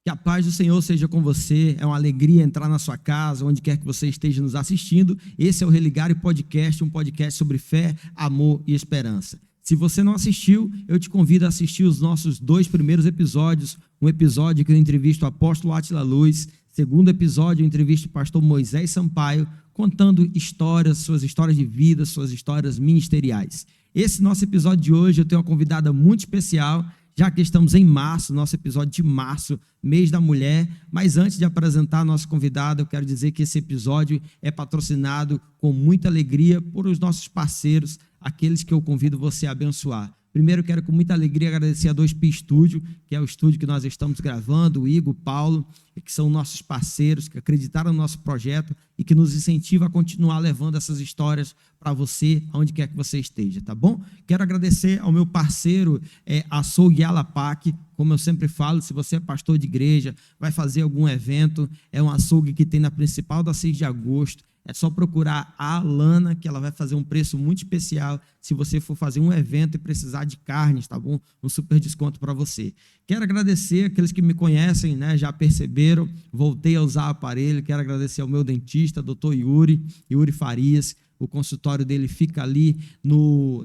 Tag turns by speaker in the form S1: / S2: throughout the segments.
S1: Que a paz do Senhor seja com você. É uma alegria entrar na sua casa, onde quer que você esteja nos assistindo. Esse é o Religare Podcast, um podcast sobre fé, amor e esperança. Se você não assistiu, eu te convido a assistir os nossos 2 primeiros episódios. Um episódio que eu entrevisto o apóstolo Átila Luz. Segundo episódio, eu entrevisto o pastor Moisés Sampaio, contando histórias, suas histórias de vida, suas histórias ministeriais. Esse nosso episódio de hoje, eu tenho uma convidada muito especial, já que estamos em março, nosso episódio de março, mês da mulher. Mas antes de apresentar a nossa convidada, eu quero dizer que esse episódio é patrocinado com muita alegria por os nossos parceiros, aqueles que eu convido você a abençoar. Primeiro, quero com muita alegria agradecer a 2P Studio, que é o estúdio que nós estamos gravando, o Igor, o Paulo, que são nossos parceiros, que acreditaram no nosso projeto e que nos incentivam a continuar levando essas histórias para você, aonde quer que você esteja, tá bom? Quero agradecer ao meu parceiro, Açougue Alapac. Como eu sempre falo, se você é pastor de igreja, vai fazer algum evento, é um açougue que tem na principal da 6 de agosto. É só procurar a Alana, que ela vai fazer um preço muito especial se você for fazer um evento e precisar de carnes, tá bom? Um super desconto para você. Quero agradecer aqueles que me conhecem, né, já perceberam, voltei a usar o aparelho. Quero agradecer ao meu dentista, Dr. Yuri Farias. O consultório dele fica ali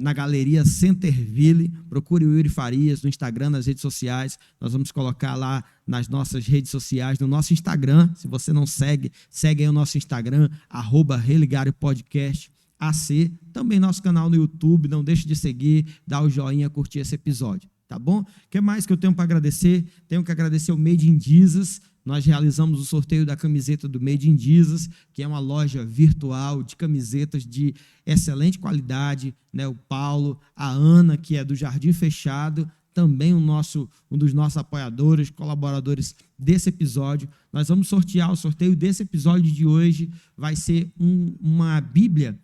S1: na Galeria Centerville. Procure o Yuri Farias no Instagram, nas redes sociais. Nós vamos colocar lá nas nossas redes sociais, no nosso Instagram. Se você não segue, segue aí o nosso Instagram, @ReligarePodcast AC. Também nosso canal no YouTube. Não deixe de seguir, dar o joinha, curtir esse episódio. Tá bom? O que mais que eu tenho para agradecer? Tenho que agradecer o Made in Jesus. Nós realizamos o sorteio da camiseta do Made in Jesus, que é uma loja virtual de camisetas de excelente qualidade, né? O Paulo, a Ana, que é do Jardim Fechado, também um dos nossos apoiadores, colaboradores desse episódio. Nós vamos sortear. O sorteio desse episódio de hoje vai ser uma Bíblia,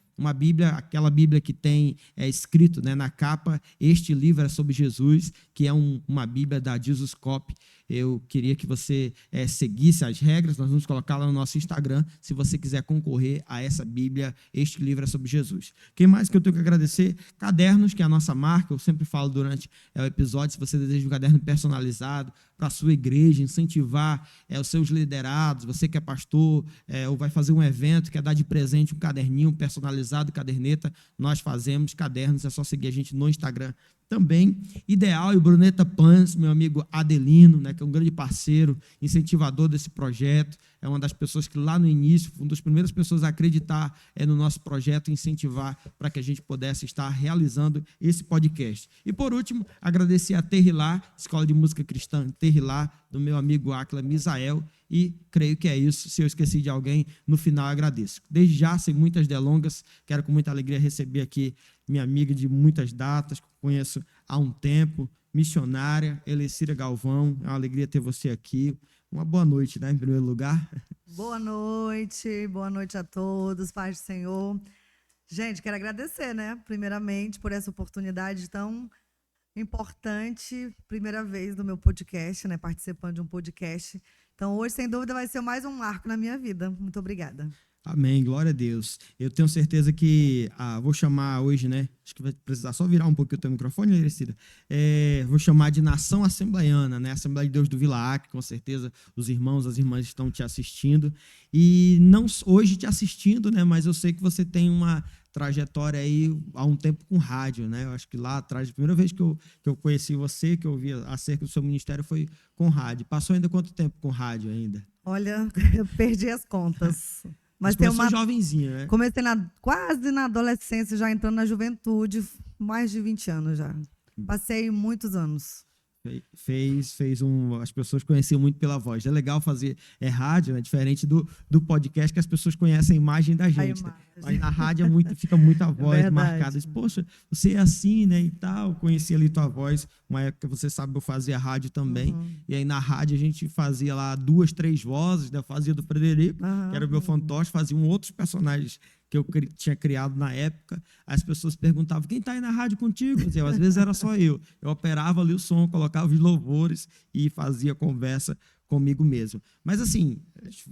S1: aquela Bíblia que tem escrito, né, na capa: este livro é sobre Jesus, que é uma Bíblia da Jesus Cop. Eu queria que você seguisse as regras. Nós vamos colocar lá no nosso Instagram, se você quiser concorrer a essa Bíblia, este livro é sobre Jesus. Quem mais que eu tenho que agradecer? Cadernos, que é a nossa marca. Eu sempre falo durante o episódio, se você deseja um caderno personalizado para a sua igreja, incentivar os seus liderados, você que é pastor, ou vai fazer um evento, quer dar de presente um caderninho personalizado, caderneta, nós fazemos cadernos. É só seguir a gente no Instagram também. Ideal e Bruneta Pans, meu amigo Adelino, né, que é um grande parceiro, incentivador desse projeto. É uma das pessoas que lá no início, uma das primeiras pessoas a acreditar no nosso projeto, incentivar para que a gente pudesse estar realizando esse podcast. E por último, agradecer a Terrilá, Escola de Música Cristã Terrilá, do meu amigo Áquila Misael. E creio que é isso. Se eu esqueci de alguém, no final agradeço. Desde já, sem muitas delongas, quero com muita alegria receber aqui minha amiga de muitas datas, que conheço há um tempo, missionária, Elecira Galvão. É uma alegria ter você aqui. Uma boa noite, né, em primeiro lugar.
S2: Boa noite a todos, paz do Senhor. Gente, quero agradecer, né, primeiramente, por essa oportunidade tão importante, primeira vez no meu podcast, né, participando de um podcast. Então, hoje, sem dúvida, vai ser mais um marco na minha vida. Muito obrigada.
S1: Amém, glória a Deus. Eu tenho certeza que vou chamar hoje, né? Acho que vai precisar só virar um pouquinho o teu microfone, Elecira. Vou chamar de Nação Assembleiana, né? Assembleia de Deus do Vila Acre, com certeza os irmãos, as irmãs estão te assistindo. E não hoje te assistindo, né? Mas eu sei que você tem uma trajetória aí há um tempo com rádio, né? Eu acho que lá atrás, a primeira vez que eu conheci você, que eu ouvi acerca do seu ministério, foi com rádio. Passou ainda quanto tempo com rádio ainda?
S2: Olha, eu perdi as contas. Mas tem
S1: começou jovenzinha, né?
S2: Comecei quase na adolescência, já entrando na juventude, mais de 20 anos já. Passei muitos anos.
S1: As pessoas conheciam muito pela voz. É legal fazer rádio, né? Diferente do podcast, que as pessoas conhecem a imagem da gente. Né? Mas na rádio fica muito a voz marcada. Poxa, você é assim, né? E tal. Conheci ali tua voz. Uma época, você sabe, eu fazia rádio também. E aí na rádio a gente fazia lá 2, 3 vozes, né? Eu fazia do Frederico, que era o meu fantoche, faziam outros personagens que eu tinha criado na época. As pessoas perguntavam: quem está aí na rádio contigo? Às vezes era só eu. Eu operava ali o som, colocava os louvores e fazia conversa comigo mesmo. Mas assim,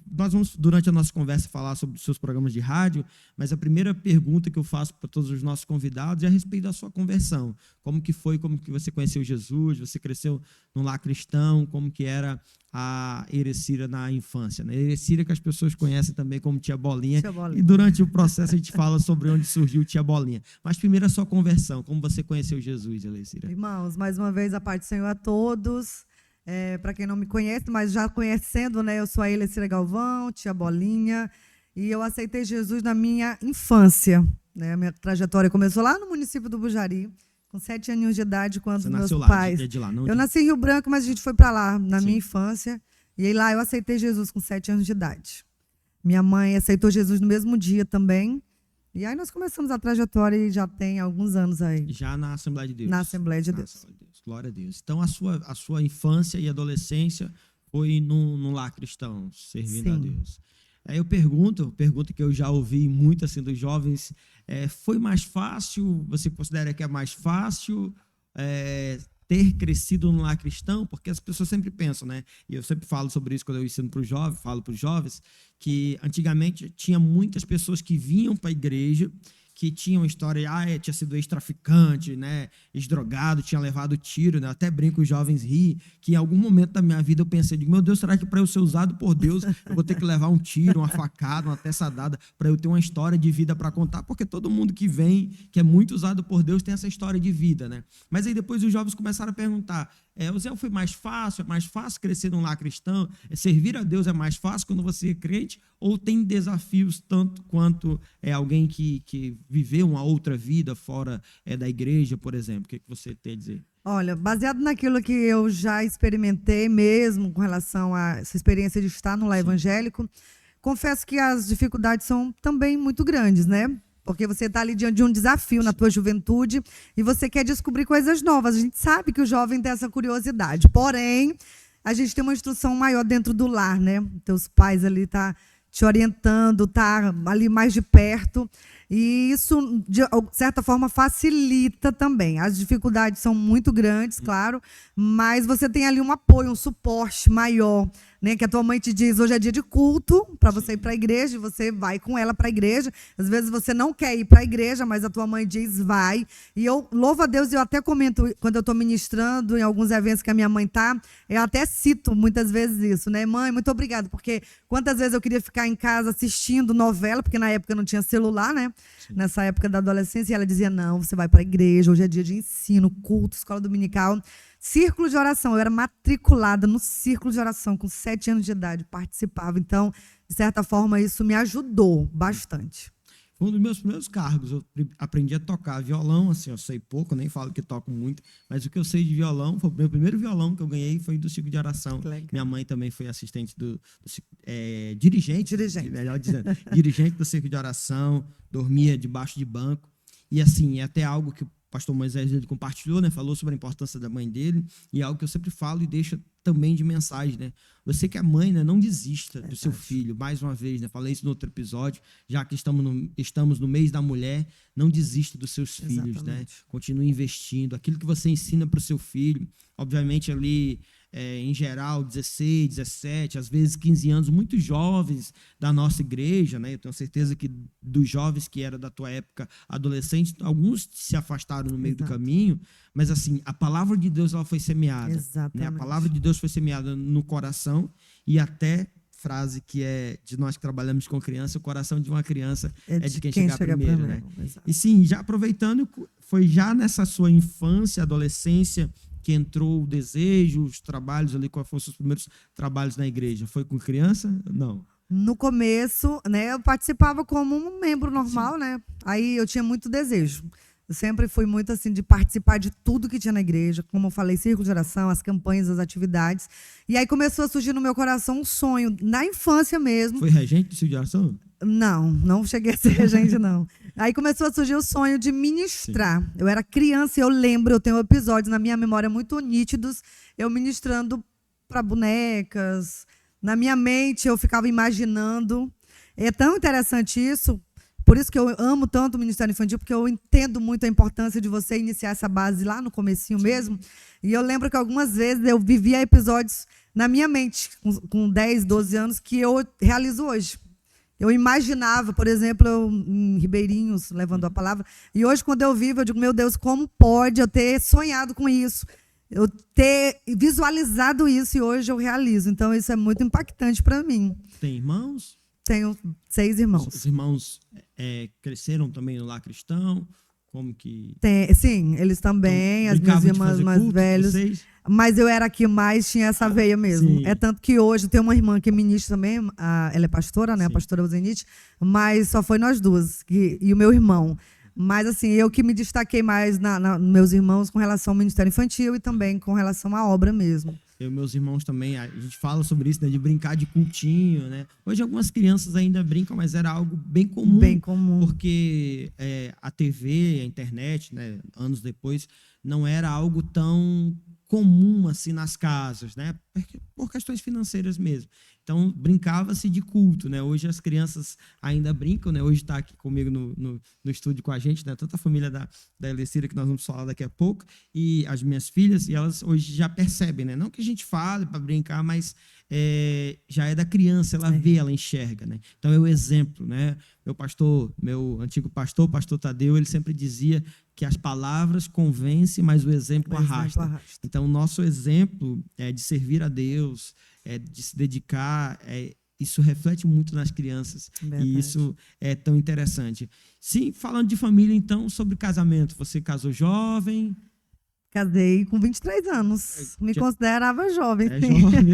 S1: nós vamos, durante a nossa conversa, falar sobre os seus programas de rádio, mas a primeira pergunta que eu faço para todos os nossos convidados é a respeito da sua conversão. Como que foi, como que você conheceu Jesus, você cresceu num lar cristão, como que era a Erecira na infância, né? Erecira que as pessoas conhecem também como Tia Bolinha, e durante o processo a gente fala sobre onde surgiu Tia Bolinha. Mas primeiro a sua conversão, como você conheceu Jesus, Erecira?
S2: Irmãos, mais uma vez a paz do Senhor a todos. Para quem não me conhece, mas já conhecendo, né? Eu sou a Elecira Galvão, Tia Bolinha, e eu aceitei Jesus na minha infância, né? A minha trajetória começou lá no município do Bujari, com 7 aninhos de idade, quando
S1: Você
S2: meus
S1: nasceu
S2: pais...
S1: lá, de lá, não
S2: eu
S1: de...
S2: nasci em Rio Branco, mas a gente foi para lá na
S1: Sim.
S2: minha infância, e aí lá eu aceitei Jesus com 7 anos de idade. Minha mãe aceitou Jesus no mesmo dia também, e aí nós começamos a trajetória e já tem alguns anos aí.
S1: Já na Assembleia de Deus.
S2: Na Assembleia de Deus.
S1: Assembleia de Deus. Glória a Deus. Então, a sua infância e adolescência foi num lar cristão, servindo
S2: Sim.
S1: a Deus. Aí eu pergunta que eu já ouvi muito assim dos jovens, foi mais fácil, você considera que é mais fácil ter crescido num lar cristão? Porque as pessoas sempre pensam, né? E eu sempre falo sobre isso quando eu ensino para os jovens, falo para os jovens, que antigamente tinha muitas pessoas que vinham para a igreja, que tinham história, tinha sido ex-traficante, né, ex-drogado, tinha levado tiro, né? Até brinco, os jovens ri, que em algum momento da minha vida eu pensei, meu Deus, será que para eu ser usado por Deus, eu vou ter que levar um tiro, uma facada, uma teçadada, para eu ter uma história de vida para contar? Porque todo mundo que vem, que é muito usado por Deus, tem essa história de vida, né? Mas aí depois os jovens começaram a perguntar, o Zé, foi mais fácil? É mais fácil crescer num lar cristão? Servir a Deus é mais fácil quando você é crente? Ou tem desafios tanto quanto alguém que viveu uma outra vida fora da igreja, por exemplo? O que você tem a dizer?
S2: Olha, baseado naquilo que eu já experimentei mesmo com relação a essa experiência de estar no lar evangélico, confesso que as dificuldades são também muito grandes, né? Porque você está ali diante de um desafio na tua juventude e você quer descobrir coisas novas. A gente sabe que o jovem tem essa curiosidade. Porém, a gente tem uma instrução maior dentro do lar, né? Teus pais ali tá te orientando, tá ali mais de perto. E isso, de certa forma, facilita também. As dificuldades são muito grandes, claro, mas você tem ali um apoio, um suporte maior, né? Que a tua mãe te diz, hoje é dia de culto, para você ir para a igreja, e você vai com ela para a igreja. Às vezes você não quer ir para a igreja, mas a tua mãe diz, vai. E eu louvo a Deus, e eu até comento, quando eu estou ministrando em alguns eventos que a minha mãe está, eu até cito muitas vezes isso, né? Mãe, muito obrigada, porque quantas vezes eu queria ficar em casa assistindo novela, porque na época não tinha celular, né? Sim. Nessa época da adolescência, e ela dizia, não, você vai para a igreja, hoje é dia de ensino, culto, escola dominical. Círculo de oração, eu era matriculada no círculo de oração, com 7 anos de idade, participava. Então, de certa forma, isso me ajudou bastante.
S1: Foi um dos meus primeiros cargos, eu aprendi a tocar violão, assim, eu sei pouco, nem falo que toco muito, mas o que eu sei de violão, foi o meu primeiro violão que eu ganhei foi do círculo de oração. Minha mãe também foi assistente dirigente, melhor dizendo, dirigente do círculo de oração, dormia debaixo de banco, e assim, é até algo que o pastor Moisés ele compartilhou, né? Falou sobre a importância da mãe dele, e é algo que eu sempre falo e deixo também de mensagem, né? Você que é mãe, né? Não desista do seu filho, mais uma vez, né? Falei isso no outro episódio, já que estamos no mês da mulher, não desista dos seus filhos, né? Continue investindo, aquilo que você ensina para o seu filho, obviamente ali, em geral, 16, 17, às vezes 15 anos, muitos jovens da nossa igreja, né? Eu tenho certeza que dos jovens que eram da tua época adolescente, alguns se afastaram no meio do caminho, mas assim, a palavra de Deus ela foi semeada. Né? A palavra de Deus foi semeada no coração e até frase que é de nós que trabalhamos com criança, o coração de uma criança é de quem chegar primeiro, né? E sim, já aproveitando, foi já nessa sua infância, adolescência, que entrou o desejo, os trabalhos ali, quais foram os seus primeiros trabalhos na igreja? Foi com criança? Não.
S2: No começo, né, eu participava como um membro normal, sim, né? Aí eu tinha muito desejo. Eu sempre fui muito assim de participar de tudo que tinha na igreja, como eu falei, círculo de oração, as campanhas, as atividades. E aí começou a surgir no meu coração um sonho, na infância mesmo.
S1: Foi regente do círculo de oração?
S2: Não, não cheguei a ser regente, não. Aí começou a surgir o sonho de ministrar. Sim. Eu era criança e eu lembro, eu tenho episódios na minha memória muito nítidos, eu ministrando para bonecas. Na minha mente eu ficava imaginando. É tão interessante isso, por isso que eu amo tanto o Ministério Infantil, porque eu entendo muito a importância de você iniciar essa base lá no comecinho mesmo. E eu lembro que algumas vezes eu vivia episódios na minha mente, com 10, 12 anos, que eu realizo hoje. Eu imaginava, por exemplo, eu, em Ribeirinhos, levando a palavra, e hoje, quando eu vivo, eu digo, meu Deus, como pode eu ter sonhado com isso? Eu ter visualizado isso e hoje eu realizo. Então, isso é muito impactante para mim.
S1: Tem irmãos?
S2: Tenho 6 irmãos.
S1: Os irmãos cresceram também no lar cristão? Como que...
S2: Sim, eles também,
S1: então,
S2: as minhas irmãs mais velhas. Mas eu era a que mais tinha essa veia mesmo.
S1: Sim.
S2: É tanto que hoje tem uma irmã que é ministra também, ela é pastora, né?
S1: Sim.
S2: A pastora Uzenite, mas só foi nós duas, e o meu irmão. Mas, assim, eu que me destaquei mais nos meus irmãos com relação ao Ministério Infantil e também com relação à obra mesmo.
S1: Eu e meus irmãos também, a gente fala sobre isso, né, de brincar de cultinho, né? Hoje algumas crianças ainda brincam, mas era algo bem comum.
S2: Bem comum.
S1: Porque a TV, a internet, né, anos depois, não era algo tão comum assim nas casas, né? Por questões financeiras mesmo. Então, brincava-se de culto, né? Hoje as crianças ainda brincam, né? Hoje está aqui comigo no estúdio com a gente, né? Tanta a família da Elecira, que nós vamos falar daqui a pouco, e as minhas filhas, e elas hoje já percebem, né? Não que a gente fale para brincar, mas já é da criança, ela vê, ela enxerga, né? Então, é o exemplo, né? Meu antigo pastor, o pastor Tadeu, ele sempre dizia que as palavras convencem, mas o exemplo arrasta. Então, o nosso exemplo de servir a Deus, de se dedicar, isso reflete muito nas crianças. Verdade. E isso é tão interessante. Sim, falando de família, então, sobre casamento. Você casou jovem?
S2: Casei com 23 anos. Me considerava jovem, sim.
S1: Jovem.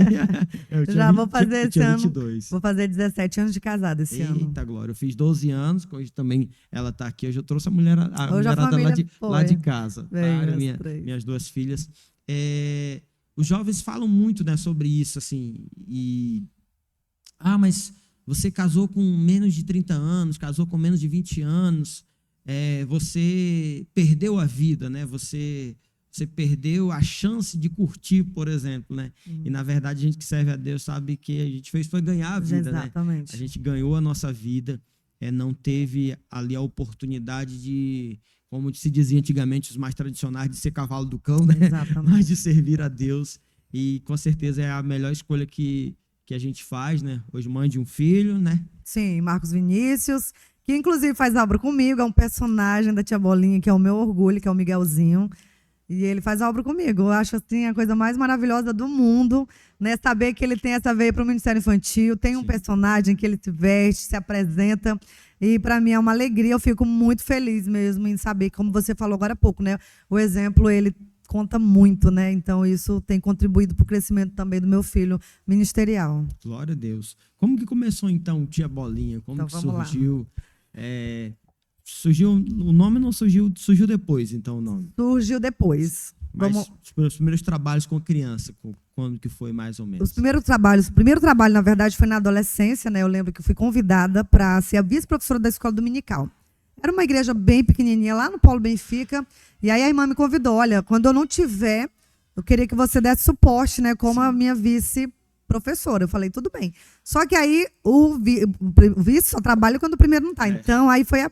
S2: Já vou fazer esse ano.
S1: 22.
S2: Vou fazer 17 anos de casada esse ano.
S1: Eita, Glória. Eu fiz 12 anos, hoje também ela está aqui. Hoje eu trouxe a mulherada lá de casa. Tá? Minhas 2 filhas. Os jovens falam muito, né, sobre isso, assim. Mas você casou com menos de 30 anos, casou com menos de 20 anos, você perdeu a vida, né? Você perdeu a chance de curtir, por exemplo, né? E, na verdade, a gente que serve a Deus sabe que a gente fez foi ganhar a vida,
S2: exatamente,
S1: né? A gente ganhou a nossa vida, não teve ali a oportunidade de, como se dizia antigamente, os mais tradicionais, de ser cavalo do cão, né? Mas de servir a Deus. E, com certeza, é a melhor escolha que a gente faz, né? Hoje, mãe de um filho, né?
S2: Sim, Marcos Vinícius, que, inclusive, faz obra comigo, é um personagem da Tia Bolinha, que é o meu orgulho, que é o Miguelzinho. E ele faz a obra comigo. Eu acho assim a coisa mais maravilhosa do mundo, né? Saber que ele tem essa veia para o Ministério Infantil, tem um personagem que ele se veste, se apresenta. E para mim é uma alegria, eu fico muito feliz mesmo em saber, como você falou agora há pouco, né? O exemplo, ele conta muito, né? Então isso tem contribuído para o crescimento também do meu filho ministerial.
S1: Glória a Deus. Como que começou então Tia Bolinha? Como então, que surgiu? Surgiu o nome, não surgiu depois, então o nome?
S2: Surgiu depois.
S1: Mas os primeiros trabalhos com criança, quando que foi mais ou menos?
S2: O primeiro trabalho, na verdade, foi na adolescência, né? Eu lembro que eu fui convidada para ser a vice-professora da escola dominical. Era uma igreja bem pequenininha, lá no Polo Benfica, e aí a irmã me convidou, olha, quando eu não tiver, eu queria que você desse suporte, né, como a minha vice-professora. Eu falei, tudo bem. Só que aí o vice só trabalha quando o primeiro não está. Então, aí foi a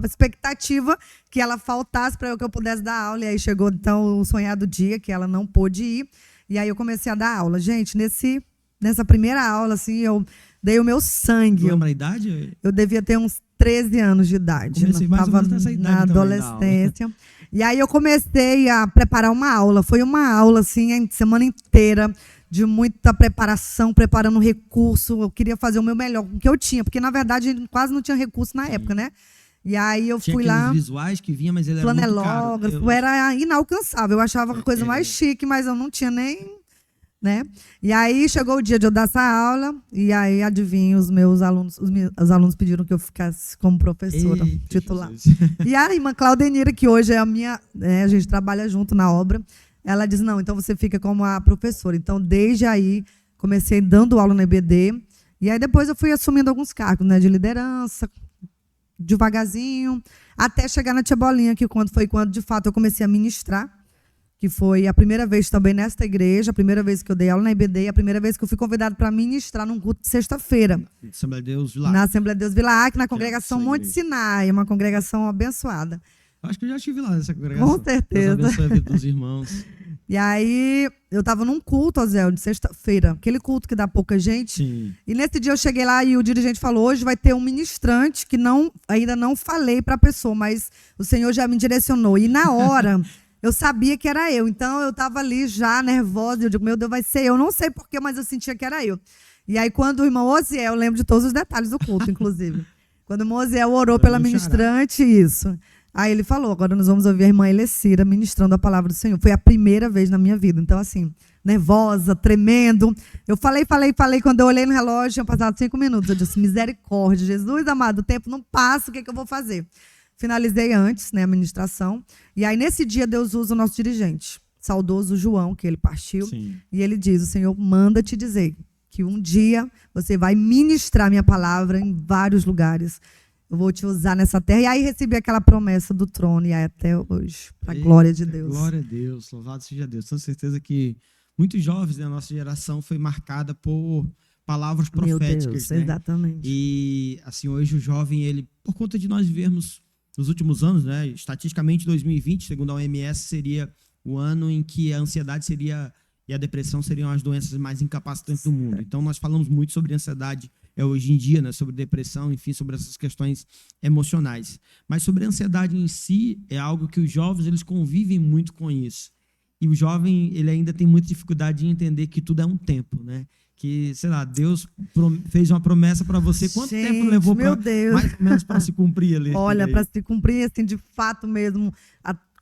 S2: expectativa que ela faltasse para que eu pudesse dar aula. E aí chegou, então, o sonhado dia que ela não pôde ir. E aí eu comecei a dar aula. Gente, nessa primeira aula, assim, eu dei o meu sangue.
S1: Lembra a idade?
S2: Eu devia ter uns 13 anos de idade.
S1: Comecei mais ou menos nessa idade
S2: na adolescência. E aí eu comecei a preparar uma aula. Foi uma aula, assim, a semana inteira, de muita preparação, preparando recurso. Eu queria fazer o meu melhor, o que eu tinha, porque, na verdade, quase não tinha recurso na época, né? E aí eu fui lá...
S1: visuais que vinha, mas ele era muito caro.
S2: Era inalcançável. Eu achava a coisa mais chique, mas eu não tinha nem... né? E aí chegou o dia de eu dar essa aula, e aí, adivinha, os meus alunos, os alunos pediram que eu ficasse como professora titular. E a irmã Claudenira, que hoje é a minha... a gente trabalha junto na obra, ela disse, não, então você fica como a professora. Então, desde aí, comecei dando aula no EBD, e aí depois eu fui assumindo alguns cargos, né, de liderança, devagarzinho, até chegar na Tia Bolinha, que foi quando, de fato, eu comecei a ministrar, que foi a primeira vez também nesta igreja, a primeira vez que eu dei aula na IBD, a primeira vez que eu fui convidado para ministrar num culto de sexta-feira.
S1: Assembleia de Deus Vila.
S2: Na Assembleia de Deus Vila Arque, na congregação Monte Sinai, uma congregação abençoada.
S1: Acho que eu já estive lá nessa congregação.
S2: Com certeza.
S1: Deus abençoe a vida dos irmãos.
S2: E aí, eu estava num culto, Zé, de sexta-feira, aquele culto que dá pouca gente.
S1: Sim.
S2: E nesse dia eu cheguei lá e o dirigente falou, hoje vai ter um ministrante que ainda não falei para a pessoa, mas o Senhor já me direcionou. E na hora, eu sabia que era eu. Então, eu estava ali já nervosa. Eu digo, meu Deus, vai ser eu. Não sei porquê, mas eu sentia que era eu. E aí, quando o irmão Osiel, eu lembro de todos os detalhes do culto, inclusive. Quando o irmão Osiel orou pela ministrante, isso. Aí ele falou, agora nós vamos ouvir a irmã Elecira ministrando a palavra do Senhor. Foi a primeira vez na minha vida. Então, assim, nervosa, tremendo. Eu falei. Quando eu olhei no relógio, tinha passado 5 minutos. Eu disse, misericórdia, Jesus amado, o tempo não passa, o que eu vou fazer? Finalizei antes, né, a ministração. E aí, nesse dia, Deus usa o nosso dirigente, saudoso João, que ele partiu.
S1: Sim.
S2: E ele diz, o Senhor manda te dizer que um dia você vai ministrar minha palavra em vários lugares. Eu vou te usar nessa terra. E aí recebi aquela promessa do trono e aí até hoje. Para a glória de Deus.
S1: Glória a Deus, louvado seja Deus. Tenho certeza que muitos jovens da nossa geração foi marcada por palavras proféticas.
S2: Meu Deus,
S1: né?
S2: exatamente.
S1: E assim, hoje o jovem, ele, por conta de nós vivermos nos últimos anos, né, estatisticamente 2020, segundo a OMS, seria o ano em que a ansiedade seria e a depressão seriam as doenças mais incapacitantes do mundo. Então, nós falamos muito sobre ansiedade hoje em dia, né, sobre depressão, enfim, sobre essas questões emocionais. Mas sobre a ansiedade em si, é algo que os jovens eles convivem muito com isso. E o jovem ele ainda tem muita dificuldade em entender que tudo é um tempo, né? Que, sei lá, Deus fez uma promessa para você. Quanto tempo levou mais ou menos para se cumprir ali?
S2: Olha, para se cumprir, assim, de fato mesmo,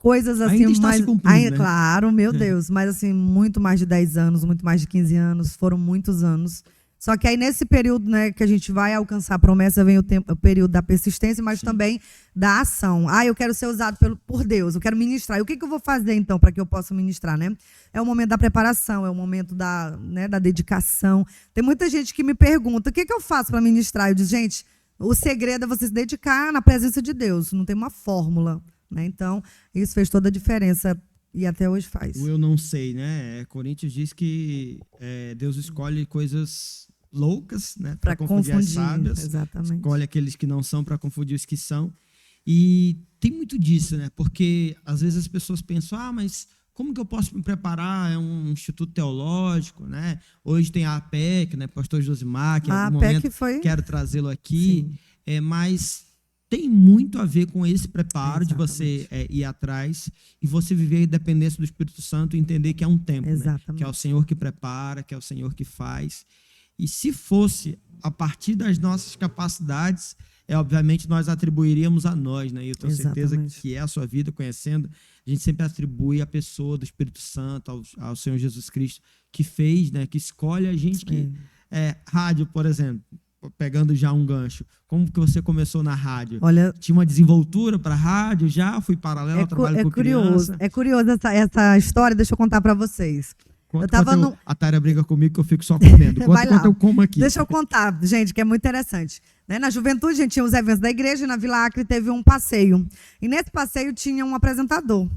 S2: coisas assim...
S1: Ainda está se cumprindo, né?
S2: Claro, meu Deus, mas assim, muito mais de 10 anos, muito mais de 15 anos, foram muitos anos. Só que aí nesse período, né, que a gente vai alcançar a promessa, vem o período da persistência, mas também da ação. Eu quero ser usado por Deus, eu quero ministrar. E o que eu vou fazer, então, para que eu possa ministrar, né? É o momento da preparação, é o momento da dedicação. Tem muita gente que me pergunta, o que eu faço para ministrar? Eu digo, gente, o segredo é você se dedicar na presença de Deus, não tem uma fórmula, né? Então, isso fez toda a diferença. E até hoje faz.
S1: Eu não sei, né? Coríntios diz que Deus escolhe coisas loucas, né? Para confundir as sábias.
S2: Exatamente.
S1: Escolhe aqueles que não são para confundir os que são. E tem muito disso, né? Porque às vezes as pessoas pensam, mas como que eu posso me preparar? É um instituto teológico, né? Hoje tem a APEC, né? Pastor Josimar, que em algum momento quero trazê-lo aqui. Mas tem muito a ver com esse preparo de você ir atrás e você viver a dependência do Espírito Santo e entender que é um tempo, né? Que é o Senhor que prepara, que é o Senhor que faz. E se fosse a partir das nossas capacidades, obviamente nós atribuiríamos a nós, né? E eu tenho certeza que é a sua vida, conhecendo, a gente sempre atribui a pessoa do Espírito Santo, ao Senhor Jesus Cristo, que fez, né? Que escolhe a gente que... rádio, por exemplo, pegando já um gancho, como que você começou na rádio?
S2: Olha,
S1: tinha uma desenvoltura para rádio já? Fui paralelo ao trabalho com criança?
S2: É curioso essa história, deixa eu contar para vocês.
S1: A Tária briga comigo que eu fico só comendo. Quanto eu como aqui?
S2: Deixa eu contar, gente, que é muito interessante. Na juventude, a gente tinha os eventos da igreja e na Vila Acre teve um passeio. E nesse passeio tinha um apresentador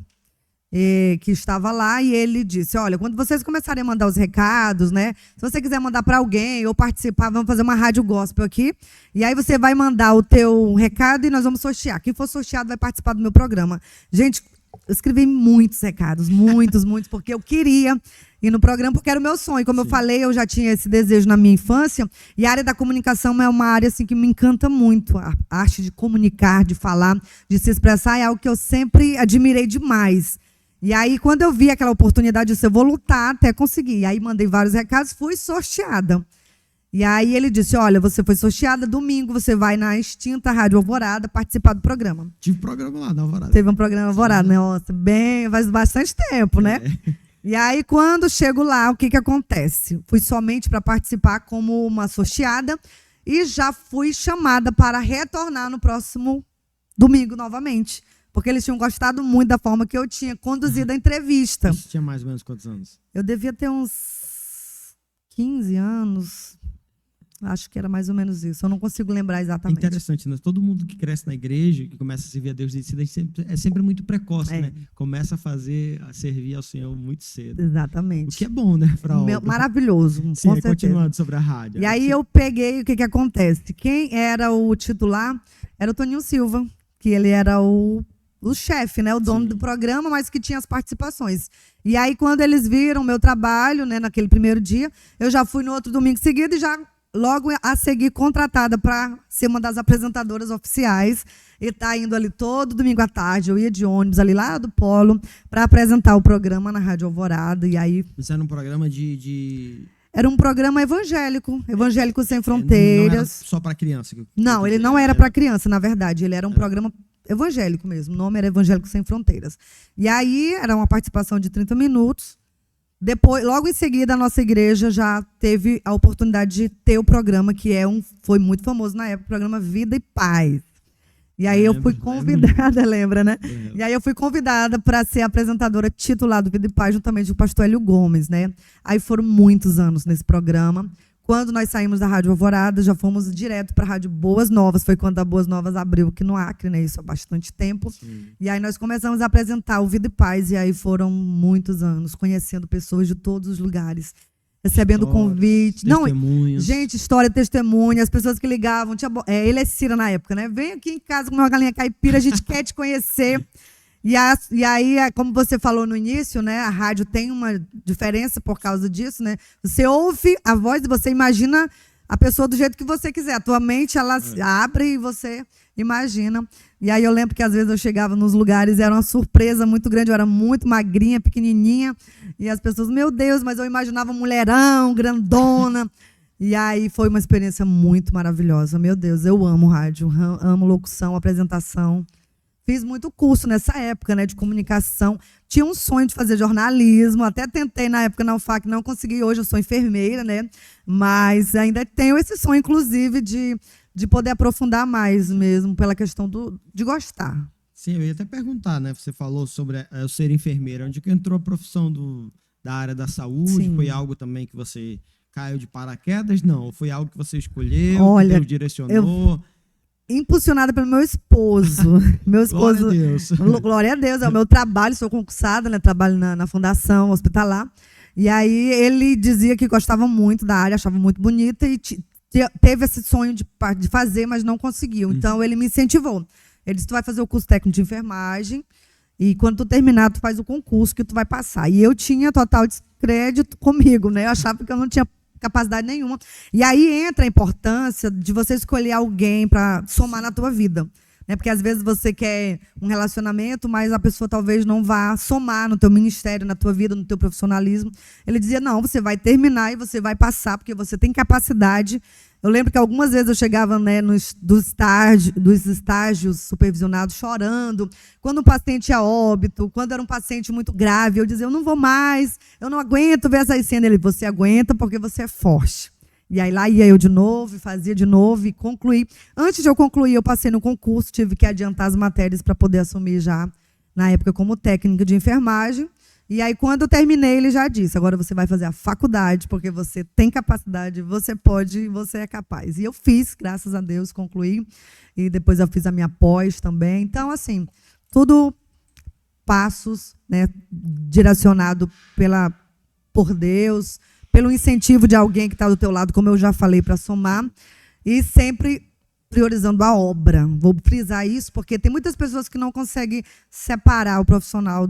S2: que estava lá e ele disse, olha, quando vocês começarem a mandar os recados, né? Se você quiser mandar para alguém ou participar, vamos fazer uma rádio gospel aqui. E aí você vai mandar o teu recado e nós vamos sortear. Quem for sorteado vai participar do meu programa. Gente, eu escrevi muitos recados, muitos, porque eu queria ir no programa, porque era o meu sonho. Como eu falei, eu já tinha esse desejo na minha infância. E a área da comunicação é uma área assim, que me encanta muito. A arte de comunicar, de falar, de se expressar é algo que eu sempre admirei demais. E aí, quando eu vi aquela oportunidade, eu disse, eu vou lutar até conseguir. E aí, mandei vários recados, fui sorteada. E aí, ele disse, olha, você foi sorteada, domingo você vai na extinta Rádio Alvorada participar do programa.
S1: Tive programa lá na Alvorada.
S2: Teve um programa Alvorada, né? Nossa, faz bastante tempo, né? E aí, quando chego lá, o que acontece? Fui somente para participar como uma sorteada e já fui chamada para retornar no próximo domingo novamente. Porque eles tinham gostado muito da forma que eu tinha conduzido a entrevista.
S1: Você tinha mais ou menos quantos anos?
S2: Eu devia ter uns 15 anos. Acho que era mais ou menos isso. Eu não consigo lembrar
S1: É
S2: exatamente.
S1: interessante, né? Todo mundo que cresce na igreja, que começa a servir a Deus desde cedo, é sempre muito precoce, né? Começa a servir ao Senhor muito cedo.
S2: Exatamente.
S1: O que é bom, né?
S2: Maravilhoso,
S1: Sim,
S2: com certeza.
S1: continuando sobre a rádio.
S2: E aí eu peguei, o que acontece? Quem era o titular era o Toninho Silva, que ele era o chefe, né, o dono do programa, mas que tinha as participações. E aí, quando eles viram o meu trabalho, né, naquele primeiro dia, eu já fui no outro domingo seguido e já logo a seguir contratada para ser uma das apresentadoras oficiais e tá indo ali todo domingo à tarde. Eu ia de ônibus ali lá do Polo para apresentar o programa na Rádio Alvorada. E aí...
S1: Isso era um programa
S2: Era um programa evangélico Sem Fronteiras.
S1: Não era só para criança?
S2: Não, ele não era para criança, na verdade. Ele era um programa evangélico mesmo. O nome era Evangélico Sem Fronteiras. E aí era uma participação de 30 minutos. Depois, logo em seguida, a nossa igreja já teve a oportunidade de ter o programa, que foi muito famoso na época, o programa Vida e Paz. E aí eu fui convidada, lembra, né? E aí eu fui convidada para ser apresentadora titular do Vida e Paz, juntamente com o pastor Hélio Gomes, né? Aí foram muitos anos nesse programa. Quando nós saímos da Rádio Alvorada, já fomos direto para a Rádio Boas Novas. Foi quando a Boas Novas abriu aqui no Acre, né? Isso há bastante tempo. Sim. E aí nós começamos a apresentar o Vida e Paz. E aí foram muitos anos, conhecendo pessoas de todos os lugares, recebendo convite.
S1: Testemunhas.
S2: Gente, história, testemunha, as pessoas que ligavam. Ele é Cira na época, né? Vem aqui em casa com uma galinha caipira, a gente quer te conhecer. E aí, como você falou no início, né, a rádio tem uma diferença por causa disso, né? Você ouve a voz e você imagina a pessoa do jeito que você quiser. A tua mente, ela abre e você imagina. E aí eu lembro que às vezes eu chegava nos lugares, era uma surpresa muito grande, eu era muito magrinha, pequenininha, e as pessoas, meu Deus, mas eu imaginava mulherão, grandona. E aí foi uma experiência muito maravilhosa. Meu Deus, eu amo rádio, amo locução, apresentação. Fiz muito curso nessa época, né, de comunicação. Tinha um sonho de fazer jornalismo. Até tentei na época na UFAC, não consegui. Hoje eu sou enfermeira, né? Mas ainda tenho esse sonho, inclusive, de poder aprofundar mais mesmo, pela questão de gostar.
S1: Sim, eu ia até perguntar, né? Você falou sobre eu ser enfermeira. Onde que entrou a profissão da área da saúde? Sim. Foi algo também que você caiu de paraquedas? Não. Foi algo que você escolheu, que Deus direcionou?
S2: Impulsionada pelo meu esposo. Meu esposo.
S1: Glória a Deus.
S2: Glória a Deus, é o meu trabalho, sou concursada, né? Trabalho na fundação hospitalar. E aí ele dizia que gostava muito da área, achava muito bonita e teve esse sonho de fazer, mas não conseguiu. Então ele me incentivou. Ele disse: tu vai fazer o curso técnico de enfermagem e quando tu terminar, tu faz o concurso que tu vai passar. E eu tinha total descrédito comigo, né? Eu achava que eu não tinha capacidade nenhuma. E aí entra a importância de você escolher alguém para somar na tua vida. Né? Porque às vezes você quer um relacionamento, mas a pessoa talvez não vá somar no teu ministério, na tua vida, no teu profissionalismo. Ele dizia: não, você vai terminar e você vai passar, porque você tem capacidade. Eu lembro que algumas vezes eu chegava, né, dos estágios supervisionados chorando, quando um paciente ia óbito, quando era um paciente muito grave, eu dizia: eu não vou mais, eu não aguento ver essa cena. Ele: você aguenta porque você é forte. E aí lá ia eu de novo, fazia de novo e concluí. Antes de eu concluir, eu passei no concurso, tive que adiantar as matérias para poder assumir já, na época, como técnica de enfermagem. E aí, quando eu terminei, ele já disse: agora você vai fazer a faculdade, porque você tem capacidade, você pode, você é capaz. E eu fiz, graças a Deus, concluí. E depois eu fiz a minha pós também. Então, assim, tudo passos, né, direcionado por Deus, pelo incentivo de alguém que está do teu lado, como eu já falei, para somar. E sempre priorizando a obra. Vou frisar isso, porque tem muitas pessoas que não conseguem separar o profissional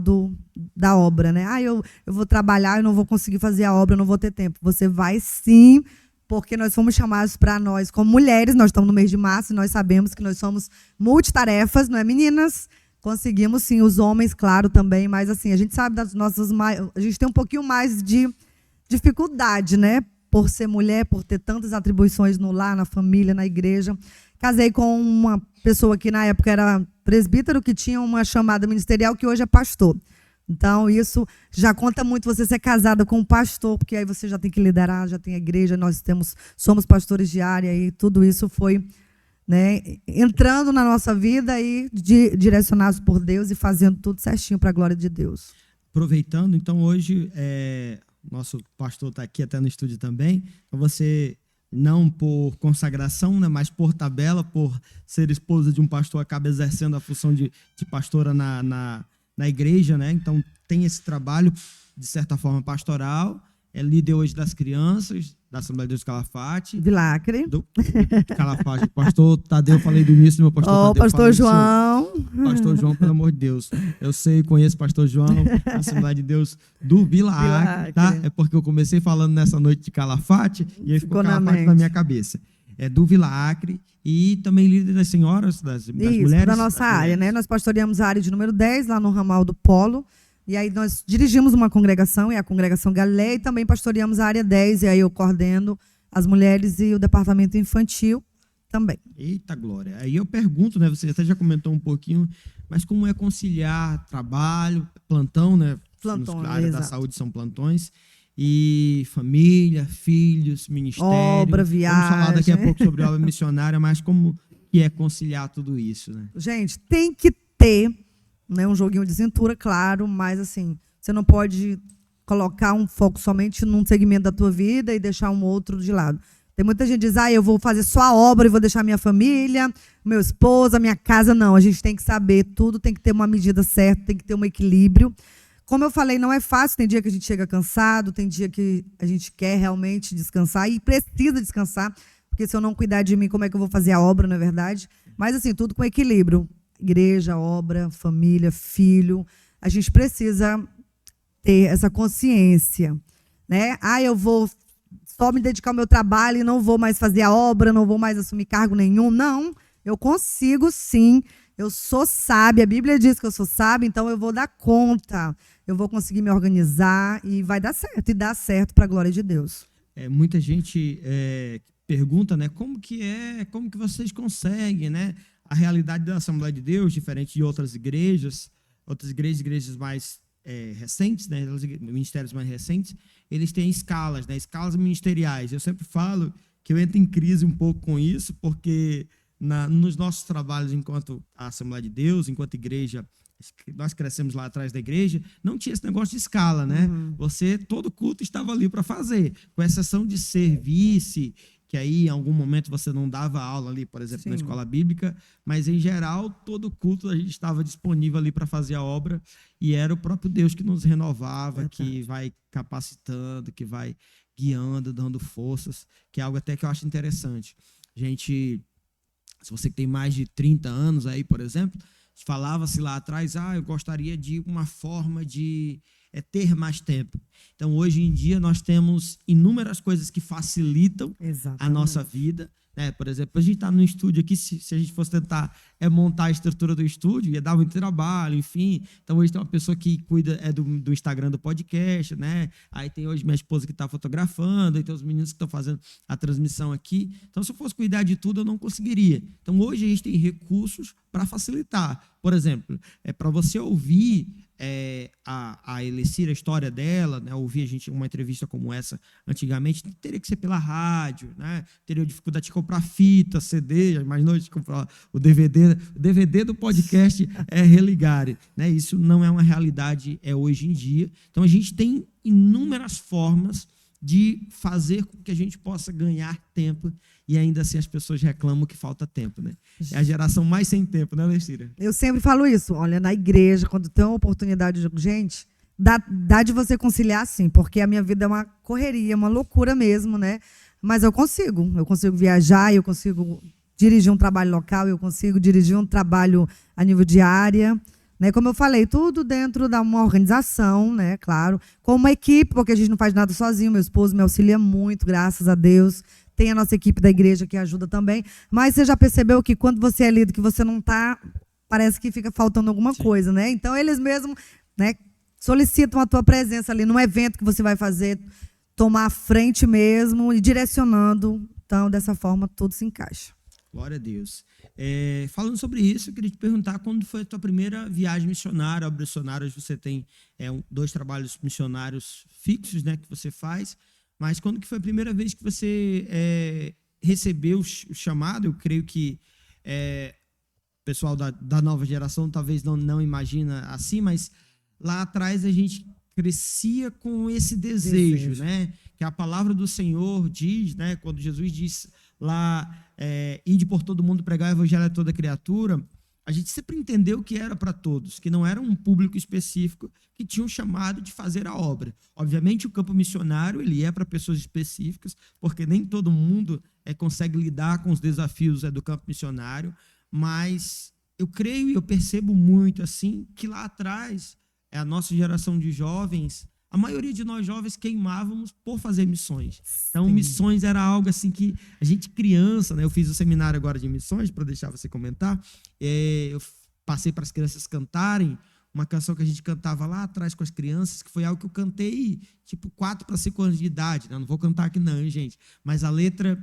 S2: da obra, né? Eu vou trabalhar, eu não vou conseguir fazer a obra, eu não vou ter tempo. Você vai sim, porque nós fomos chamados para nós, como mulheres, nós estamos no mês de março, e nós sabemos que nós somos multitarefas, não é, meninas? Conseguimos sim, os homens, claro, também, mas assim, a gente sabe das nossas... A gente tem um pouquinho mais de dificuldade, né? Por ser mulher, por ter tantas atribuições no lar, na família, na igreja. Casei com uma pessoa que, na época, era presbítero, que tinha uma chamada ministerial, que hoje é pastor. Então, isso já conta muito, você ser casada com um pastor, porque aí você já tem que liderar, já tem a igreja, somos pastores de área, e tudo isso foi, né, entrando na nossa vida e direcionados por Deus e fazendo tudo certinho para a glória de Deus.
S1: Aproveitando, então, hoje, nosso pastor está aqui até no estúdio também, então você não por consagração, né, mas por tabela, por ser esposa de um pastor, acaba exercendo a função de pastora na igreja, né? Então tem esse trabalho, de certa forma, pastoral. É líder hoje das crianças, da Assembleia de Deus Calafate.
S2: Vilacre.
S1: Do Calafate. Pastor Tadeu, falei do início do meu pastor Tadeu.
S2: Pastor João.
S1: Pastor João, pelo amor de Deus. Eu sei, conheço o pastor João, da Assembleia de Deus do Vila Acre, tá? É porque eu comecei falando nessa noite de Calafate e aí ficou Calafate na minha cabeça. É do Vila Acre e também líder das senhoras, das mulheres.
S2: Da nossa área, né? Nós pastoreamos a área de número 10, lá no ramal do Polo. E aí nós dirigimos uma congregação, é a Congregação Galileia, e também pastoreamos a área 10, e aí eu coordeno as mulheres e o departamento infantil também.
S1: Eita glória! Aí eu pergunto, né? Você até já comentou um pouquinho, mas como é conciliar trabalho, plantão, né?
S2: Plantão,
S1: na área da saúde são plantões, e família, filhos, ministério.
S2: Obra, viagem.
S1: Vamos falar daqui a pouco sobre obra missionária, mas como que é conciliar tudo isso, né?
S2: Gente, tem que ter, né, um joguinho de cintura, claro, mas assim, você não pode colocar um foco somente num segmento da tua vida e deixar um outro de lado. Tem muita gente que diz, eu vou fazer só a obra e vou deixar minha família, meu esposo, a minha casa. Não, a gente tem que saber, tudo tem que ter uma medida certa, tem que ter um equilíbrio. Como eu falei, não é fácil, tem dia que a gente chega cansado, tem dia que a gente quer realmente descansar e precisa descansar, porque se eu não cuidar de mim, como é que eu vou fazer a obra, não é verdade? Mas assim, tudo com equilíbrio. Igreja, obra, família, filho. A gente precisa ter essa consciência, né? Eu vou só me dedicar ao meu trabalho e não vou mais fazer a obra, não vou mais assumir cargo nenhum. Não, eu consigo sim. Eu sou sábia, a Bíblia diz que eu sou sábia, então eu vou dar conta. Eu vou conseguir me organizar e vai dar certo. E dá certo para a glória de Deus.
S1: Muita gente pergunta, né? Como que vocês conseguem, né? A realidade da Assembleia de Deus, diferente de outras igrejas mais recentes, né, ministérios mais recentes, eles têm escalas, né, escalas ministeriais. Eu sempre falo que eu entro em crise um pouco com isso, porque nos nossos trabalhos enquanto a Assembleia de Deus, enquanto igreja, nós crescemos lá atrás da igreja, não tinha esse negócio de escala, né? Todo culto estava ali para fazer, com exceção de serviço, que aí em algum momento você não dava aula ali, por exemplo, na escola bíblica, mas em geral, todo culto a gente estava disponível ali para fazer a obra, e era o próprio Deus que nos renovava, que vai capacitando, que vai guiando, dando forças, que é algo até que eu acho interessante. Gente, se você tem mais de 30 anos aí, por exemplo, falava-se lá atrás, eu gostaria de uma forma de ter mais tempo. Então, hoje em dia, nós temos inúmeras coisas que facilitam a nossa vida, né? Por exemplo, a gente está no estúdio aqui, se a gente fosse tentar montar a estrutura do estúdio, ia dar muito trabalho, enfim. Então, hoje tem uma pessoa que cuida do Instagram do podcast, né? Aí tem hoje minha esposa que está fotografando, aí tem os meninos que estão fazendo a transmissão aqui. Então, se eu fosse cuidar de tudo, eu não conseguiria. Então, hoje a gente tem recursos para facilitar. Por exemplo, para você ouvir a Elecira, a história dela, né, ouvir uma entrevista como essa antigamente, teria que ser pela rádio, né, teria dificuldade de comprar fita, CD, imaginou de comprar o DVD do podcast Religare, né, isso não é uma realidade hoje em dia. Então a gente tem inúmeras formas de fazer com que a gente possa ganhar tempo, e ainda assim as pessoas reclamam que falta tempo, né? É a geração mais sem tempo, né, Elecira?
S2: Eu sempre falo isso. Olha, na igreja, quando tem uma oportunidade, gente, dá de você conciliar, sim, porque a minha vida é uma correria, uma loucura mesmo, né? Mas eu consigo viajar, eu consigo dirigir um trabalho local, eu consigo dirigir um trabalho a nível de área, né? Como eu falei, tudo dentro de uma organização, né? Claro, com uma equipe, porque a gente não faz nada sozinho, meu esposo me auxilia muito, graças a Deus. Tem a nossa equipe da igreja que ajuda também. Mas você já percebeu que quando você é líder, que você não está, parece que fica faltando alguma coisa, né? Então, eles mesmos, né, solicitam a tua presença ali no evento que você vai fazer, tomar a frente mesmo e direcionando. Então, dessa forma, tudo se encaixa.
S1: Glória a Deus. Falando sobre isso, eu queria te perguntar quando foi a tua primeira viagem missionária, obra missionária. Hoje você tem 2 trabalhos missionários fixos, né, que você faz. Mas quando que foi a primeira vez que você recebeu o chamado? Eu creio que o pessoal da nova geração talvez não imagina assim, mas lá atrás a gente crescia com esse desejo, né? Que que a palavra do Senhor diz, né, quando Jesus diz lá, ide por todo mundo pregar o evangelho a toda criatura, a gente sempre entendeu que era para todos, que não era um público específico que tinha um chamado de fazer a obra. Obviamente, o campo missionário ele é para pessoas específicas, porque nem todo mundo consegue lidar com os desafios do campo missionário, mas eu creio e eu percebo muito assim que lá atrás, a nossa geração de jovens, a maioria de nós jovens queimávamos por fazer missões. Então, missões era algo assim que a gente criança, né? Eu fiz o seminário agora de missões, para deixar você comentar. Eu passei para as crianças cantarem uma canção que a gente cantava lá atrás com as crianças, que foi algo que eu cantei, tipo, 4 para 5 anos de idade. Né? Não vou cantar aqui não, hein, gente. Mas a letra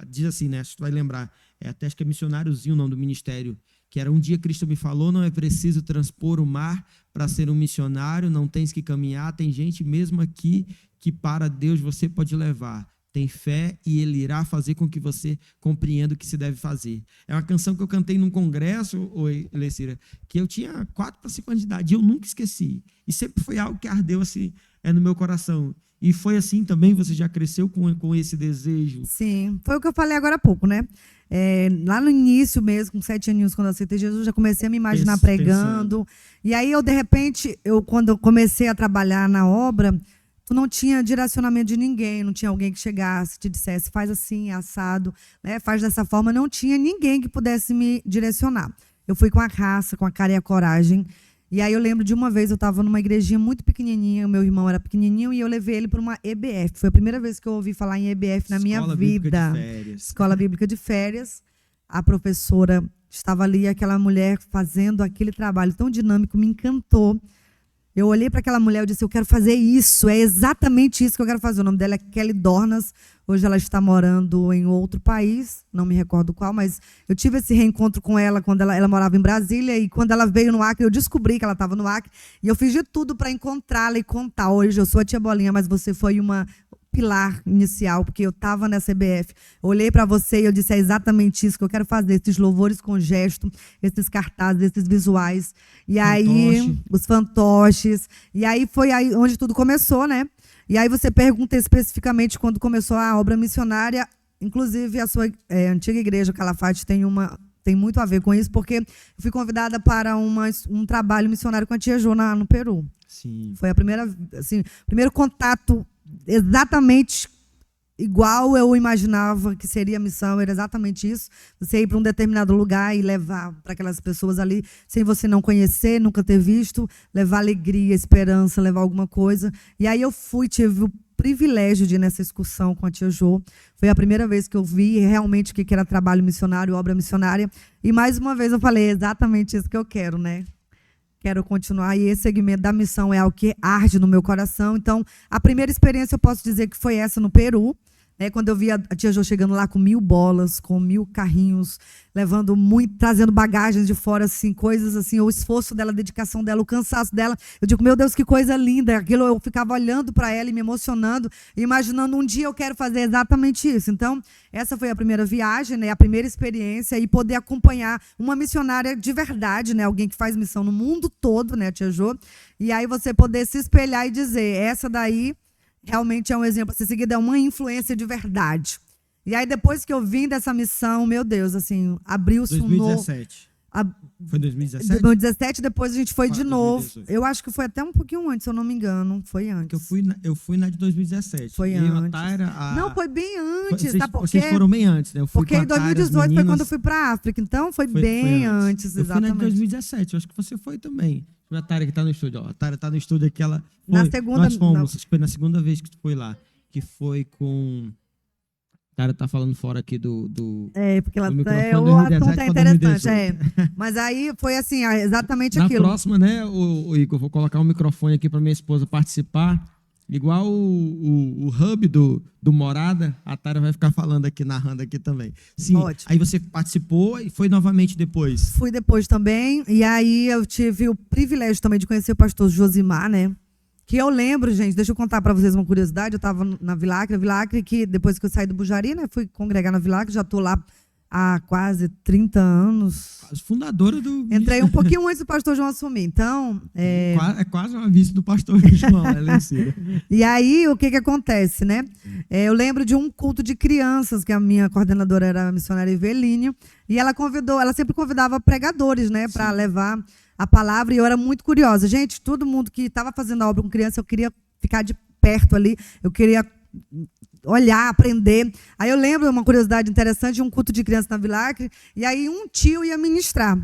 S1: diz assim, né? Se tu vai lembrar, até acho que é missionáriozinho o nome do ministério, que era: um dia Cristo me falou, não é preciso transpor o mar para ser um missionário, não tens que caminhar, tem gente mesmo aqui que para Deus você pode levar. Tem fé e Ele irá fazer com que você compreenda o que se deve fazer. É uma canção que eu cantei num congresso, Lecira, que eu tinha 4 para 5 anos de idade e eu nunca esqueci. E sempre foi algo que ardeu assim, no meu coração. E foi assim também? Você já cresceu com esse desejo?
S2: Sim, foi o que eu falei agora há pouco, né? Lá no início mesmo, com 7 aninhos, quando eu aceitei Jesus, já comecei a me imaginar pregando. E aí, de repente, quando eu comecei a trabalhar na obra, tu não tinha direcionamento de ninguém, não tinha alguém que chegasse, te dissesse, faz assim, assado, né? Faz dessa forma. Não tinha ninguém que pudesse me direcionar. Eu fui com a raça, com a cara e a coragem. E aí eu lembro de uma vez, eu estava numa igrejinha muito pequenininha, o meu irmão era pequenininho, e eu levei ele para uma EBF. Foi a primeira vez que eu ouvi falar em EBF na minha vida.
S1: Bíblica de Férias.
S2: Escola Bíblica de Férias. A professora estava ali, aquela mulher fazendo aquele trabalho tão dinâmico, me encantou. Eu olhei para aquela mulher e disse, eu quero fazer isso, é exatamente isso que eu quero fazer. O nome dela é Kelly Dornas, hoje ela está morando em outro país, não me recordo qual, mas eu tive esse reencontro com ela quando ela morava em Brasília, e quando ela veio no Acre, eu descobri que ela estava no Acre, e eu fiz de tudo para encontrá-la e contar. Hoje eu sou a tia Bolinha, mas você foi uma pilar inicial, porque eu estava nessa EBF, eu olhei para você e eu disse, é exatamente isso que eu quero fazer, esses louvores com gesto, esses cartazes, esses visuais, e aí, os fantoches, e aí foi aí onde tudo começou, né? E aí você pergunta especificamente quando começou a obra missionária, inclusive a sua antiga igreja, Calafate, tem muito a ver com isso, porque eu fui convidada para um trabalho missionário com a tia Jo no Peru.
S1: Sim.
S2: Foi primeiro contato exatamente igual eu imaginava que seria a missão, era exatamente isso. Você ir para um determinado lugar e levar para aquelas pessoas ali, sem você não conhecer, nunca ter visto, levar alegria, esperança, levar alguma coisa. E aí eu tive o privilégio de ir nessa excursão com a tia Jo. Foi a primeira vez que eu vi realmente o que era trabalho missionário, obra missionária. E mais uma vez eu falei, é exatamente isso que eu quero, né? Quero continuar, e esse segmento da missão é algo que arde no meu coração. Então, a primeira experiência eu posso dizer que foi essa no Peru, né, quando eu vi a tia Jo chegando lá com 1000 bolas, com 1000 carrinhos, levando muito, trazendo bagagens de fora, assim, coisas assim, o esforço dela, a dedicação dela, o cansaço dela. Eu digo, meu Deus, que coisa linda. Aquilo eu ficava olhando para ela e me emocionando, imaginando um dia eu quero fazer exatamente isso. Então, essa foi a primeira viagem, né, a primeira experiência, e poder acompanhar uma missionária de verdade, né, alguém que faz missão no mundo todo, né, a tia Jo, e aí você poder se espelhar e dizer, essa daí realmente é um exemplo a ser seguido, é uma influência de verdade. E aí, depois que eu vim dessa missão, meu Deus, assim, abriu-se um novo...
S1: 2017. Foi 2017?
S2: 2017, depois a gente foi de novo.
S1: 2018.
S2: Eu acho que foi até um pouquinho antes, se eu não me engano. Foi antes.
S1: Eu fui na de 2017.
S2: Foi antes. Não, foi bem antes, tá?
S1: Vocês foram bem antes, né? Eu fui
S2: porque em 2018 foi quando eu fui para a África, então foi bem antes, exatamente.
S1: Eu fui na de 2017, eu acho que você foi também. A Tara que está no estúdio, ó. A Tara está no estúdio aqui, ela foi.
S2: Na segunda...
S1: Foi na segunda vez que tu foi lá, que foi com... A Tara tá falando fora aqui do
S2: porque ela
S1: o
S2: assunto é interessante, Mas aí foi assim, exatamente aquilo.
S1: Na próxima, né, o Igor, vou colocar um microfone aqui para minha esposa participar. Igual o hub do Morada, a Tara vai ficar falando aqui, narrando aqui também. Sim, ótimo. Aí você participou e foi novamente depois?
S2: Fui depois também, e aí eu tive o privilégio também de conhecer o pastor Josimar, né? Que eu lembro, gente, deixa eu contar para vocês uma curiosidade, eu estava na Vila Acre, que depois que eu saí do Bujari, né, fui congregar na Vila Acre, já estou lá há quase 30 anos.
S1: Fundadora do...
S2: Entrei um pouquinho antes do pastor João assumir. Então,
S1: É quase uma vice do pastor João, Lecida.
S2: E aí, o que acontece, né? Eu lembro de um culto de crianças, que a minha coordenadora era a missionária Eveline, e ela sempre convidava pregadores, né, para levar a palavra, e eu era muito curiosa. Gente, todo mundo que estava fazendo a obra com criança, eu queria ficar de perto ali, eu queria olhar, aprender. Aí eu lembro uma curiosidade interessante de um culto de criança na Vila Acre, e aí um tio ia ministrar.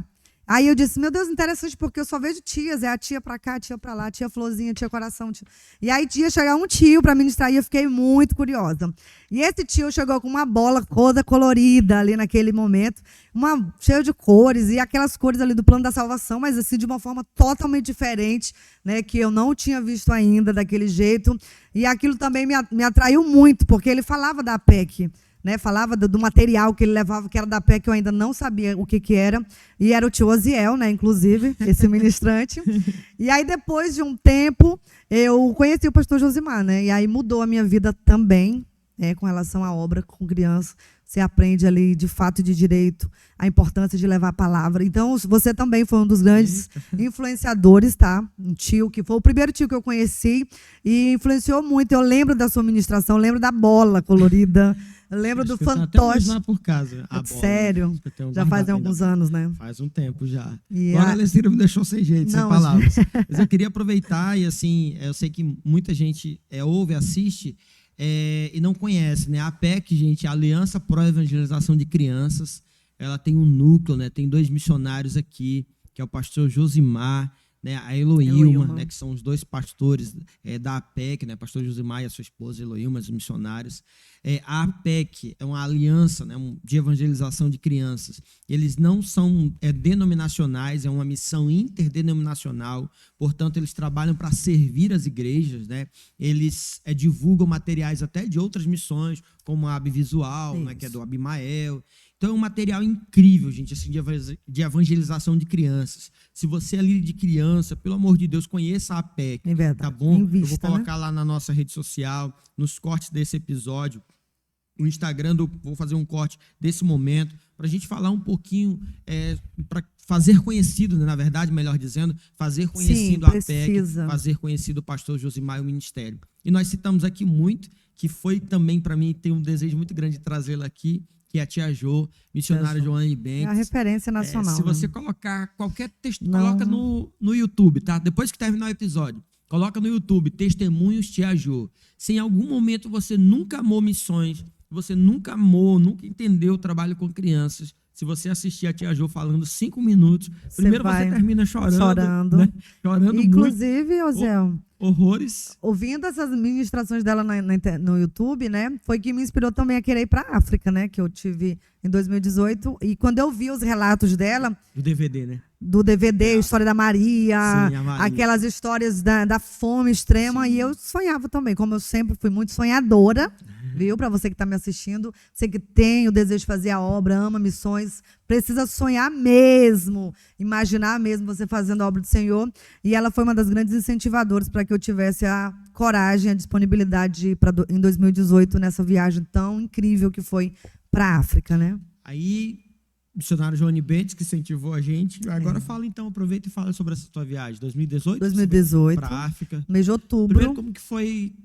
S2: Aí eu disse, meu Deus, interessante, porque eu só vejo tias, é a tia para cá, a tia para lá, a tia Florzinha, a tia Coração. Tia... E aí ia chegar um tio para ministrar e eu fiquei muito curiosa. E esse tio chegou com uma bola toda colorida ali naquele momento, cheio de cores, e aquelas cores ali do plano da salvação, mas assim de uma forma totalmente diferente, né, que eu não tinha visto ainda daquele jeito. E aquilo também me atraiu muito, porque ele falava da APEC. Né, falava do material que ele levava, que era da PEC, que eu ainda não sabia o que era, e era o tio Oziel, né, inclusive, esse ministrante. E aí, depois de um tempo, eu conheci o pastor Josimar, né, e aí mudou a minha vida também, com relação à obra com criança. Você aprende ali, de fato e de direito, a importância de levar a palavra. Então, você também foi um dos grandes influenciadores, tá? Um tio, que foi o primeiro tio que eu conheci, e influenciou muito. Eu lembro da sua ministração, lembro da bola colorida, eu lembro do fantoche.
S1: Até lá por casa, a bola.
S2: Sério? Já faz alguns anos, né?
S1: Faz um tempo já.
S2: E
S1: agora a Lecira me deixou sem jeito, sem
S2: Não,
S1: palavras. Mas eu queria aproveitar, e assim, eu sei que muita gente ouve, assiste, e não conhece, né? A APEC, gente, a Aliança Pro Evangelização de Crianças, ela tem um núcleo, né? Tem 2 missionários aqui, que é o pastor Josimar, né? A Eloilma, né? Que são os 2 pastores da APEC, né? Pastor Josimar e a sua esposa Eloilma, os missionários. A APEC é uma aliança, né, de evangelização de crianças. Eles não são denominacionais, é uma missão interdenominacional, portanto, eles trabalham para servir as igrejas, né? Eles divulgam materiais até de outras missões, como a Abvisual, né, que é do Abimael. Então, é um material incrível, gente, assim, de evangelização de crianças. Se você é líder de criança, pelo amor de Deus, conheça a APEC, tá bom? Eu vou colocar lá na nossa rede social, nos cortes desse episódio, o Instagram, vou fazer um corte desse momento, para a gente falar um pouquinho, para fazer conhecido, né, na verdade, melhor dizendo, fazer conhecido a APEC, fazer conhecido o pastor Josimar e o ministério. E nós citamos aqui muito, que foi também, para mim, tem um desejo muito grande de trazê-la aqui, que é a tia Jo, missionária Joane Bentes. É
S2: a referência nacional.
S1: Se você colocar qualquer texto, coloca no YouTube, tá? Depois que terminar o episódio, coloca no YouTube, Testemunhos Tia Jo. Se em algum momento você nunca amou missões, você nunca entendeu o trabalho com crianças, se você assistir a tia Jo falando 5 minutos, primeiro você termina chorando. Né? Chorando
S2: inclusive, Oziel,
S1: horrores.
S2: Ouvindo essas ministrações dela no YouTube, né, foi que me inspirou também a querer ir para a África, né, que eu tive em 2018. E quando eu vi os relatos dela...
S1: Do DVD, né?
S2: Do DVD, a história da Maria,
S1: sim, a Maria.
S2: Aquelas histórias da fome extrema. Sim. E eu sonhava também, como eu sempre fui muito sonhadora, viu? Para você que está me assistindo, você que tem o desejo de fazer a obra, ama missões, precisa sonhar mesmo, imaginar mesmo você fazendo a obra do Senhor. E ela foi uma das grandes incentivadoras para que eu tivesse a coragem, a disponibilidade de ir em 2018 nessa viagem tão incrível que foi para a África, né?
S1: Aí, missionário Joane Bentes, que incentivou a gente. Agora fala então, aproveita e fala sobre essa tua viagem. 2018 para a África.
S2: Mês de outubro.
S1: Primeiro,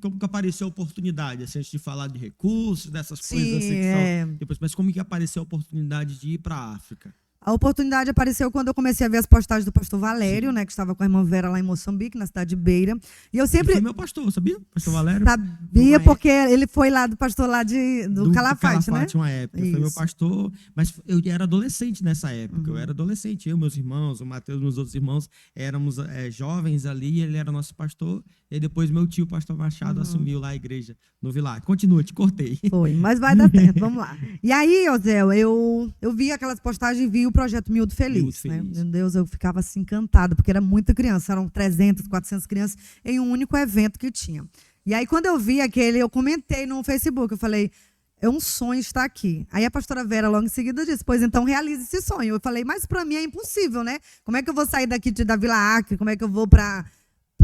S1: como que apareceu a oportunidade? Assim, antes de falar de recursos, dessas coisas assim que são... Depois, mas como que apareceu a oportunidade de ir para a África?
S2: A oportunidade apareceu quando eu comecei a ver as postagens do pastor Valério, né, que estava com a irmã Vera lá em Moçambique, na cidade de Beira. E eu sempre...
S1: Ele foi meu pastor, sabia? Pastor Valério.
S2: Sabia, porque ele foi lá do pastor lá do Calafate, né?
S1: Uma época. Ele foi meu pastor, mas eu era adolescente nessa época. Eu era adolescente, meus irmãos, o Mateus, meus outros irmãos, éramos jovens ali, ele era nosso pastor. E depois meu tio, o pastor Machado, assumiu lá a igreja no Vilar. Continua, te cortei.
S2: Foi, mas vai dar certo, vamos lá. E aí, Oziel, eu vi aquelas postagens e vi o projeto Miúdo Feliz, né? Meu Deus, eu ficava assim encantada, porque era muita criança, eram 300, 400 crianças em um único evento que tinha. E aí, quando eu vi aquele, eu comentei no Facebook, eu falei, é um sonho estar aqui. Aí a pastora Vera logo em seguida disse, pois então realize esse sonho. Eu falei, mas para mim é impossível, né? Como é que eu vou sair daqui da Vila Acre? Como é que eu vou para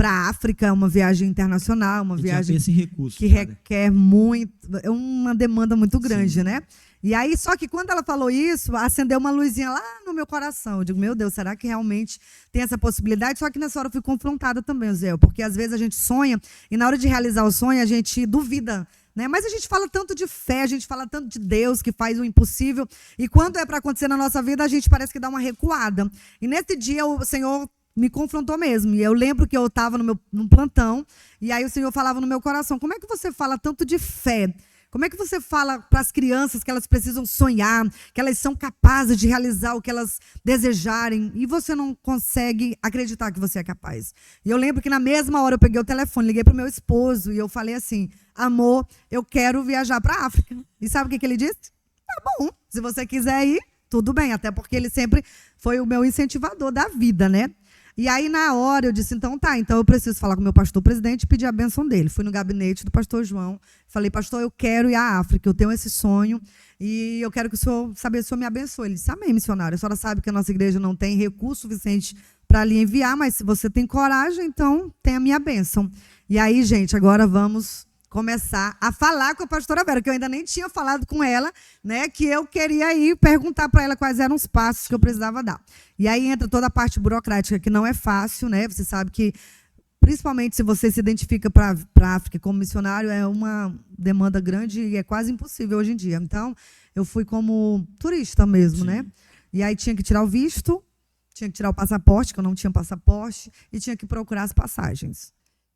S2: para a África, é uma viagem internacional, uma viagem
S1: pensa em recursos,
S2: que requer muito, é uma demanda muito grande,
S1: Sim.
S2: né? E aí, só que quando ela falou isso, acendeu uma luzinha lá no meu coração. Eu digo, meu Deus, será que realmente tem essa possibilidade? Só que nessa hora eu fui confrontada também, Zé, porque às vezes a gente sonha e na hora de realizar o sonho a gente duvida, né? Mas a gente fala tanto de fé, a gente fala tanto de Deus que faz o impossível. E quando é para acontecer na nossa vida, a gente parece que dá uma recuada. E nesse dia o Senhor me confrontou mesmo. E eu lembro que eu estava num plantão e aí o Senhor falava no meu coração, como é que você fala tanto de fé? Como é que você fala para as crianças que elas precisam sonhar, que elas são capazes de realizar o que elas desejarem, e você não consegue acreditar que você é capaz? E eu lembro que na mesma hora eu peguei o telefone, liguei para o meu esposo e eu falei assim, amor, eu quero viajar para a África. E sabe o que ele disse? Tá bom, se você quiser ir, tudo bem, até porque ele sempre foi o meu incentivador da vida, né? E aí, na hora, eu disse, então tá, então eu preciso falar com o meu pastor presidente e pedir a bênção dele. Fui no gabinete do pastor João, falei, pastor, eu quero ir à África, eu tenho esse sonho e eu quero que o senhor, saber se o senhor me abençoe. Ele disse, amém, missionário, a senhora sabe que a nossa igreja não tem recurso suficiente para lhe enviar, mas se você tem coragem, então tem a minha bênção. E aí, gente, agora vamos começar a falar com a pastora Vera, que eu ainda nem tinha falado com ela, né, que eu queria ir perguntar para ela quais eram os passos que eu precisava dar. E aí entra toda a parte burocrática, que não é fácil, né? Você sabe que, principalmente se você se identifica para a África como missionário, é uma demanda grande e é quase impossível hoje em dia. Então, eu fui como turista mesmo,
S1: Sim.
S2: né? E aí tinha que tirar o visto, tinha que tirar o passaporte, que eu não tinha passaporte, e tinha que procurar as passagens.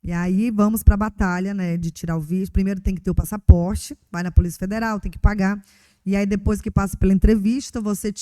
S2: E aí vamos para a batalha, né, de tirar o visto. Primeiro tem que ter o passaporte, vai na Polícia Federal, tem que pagar. E aí depois que passa pela entrevista, você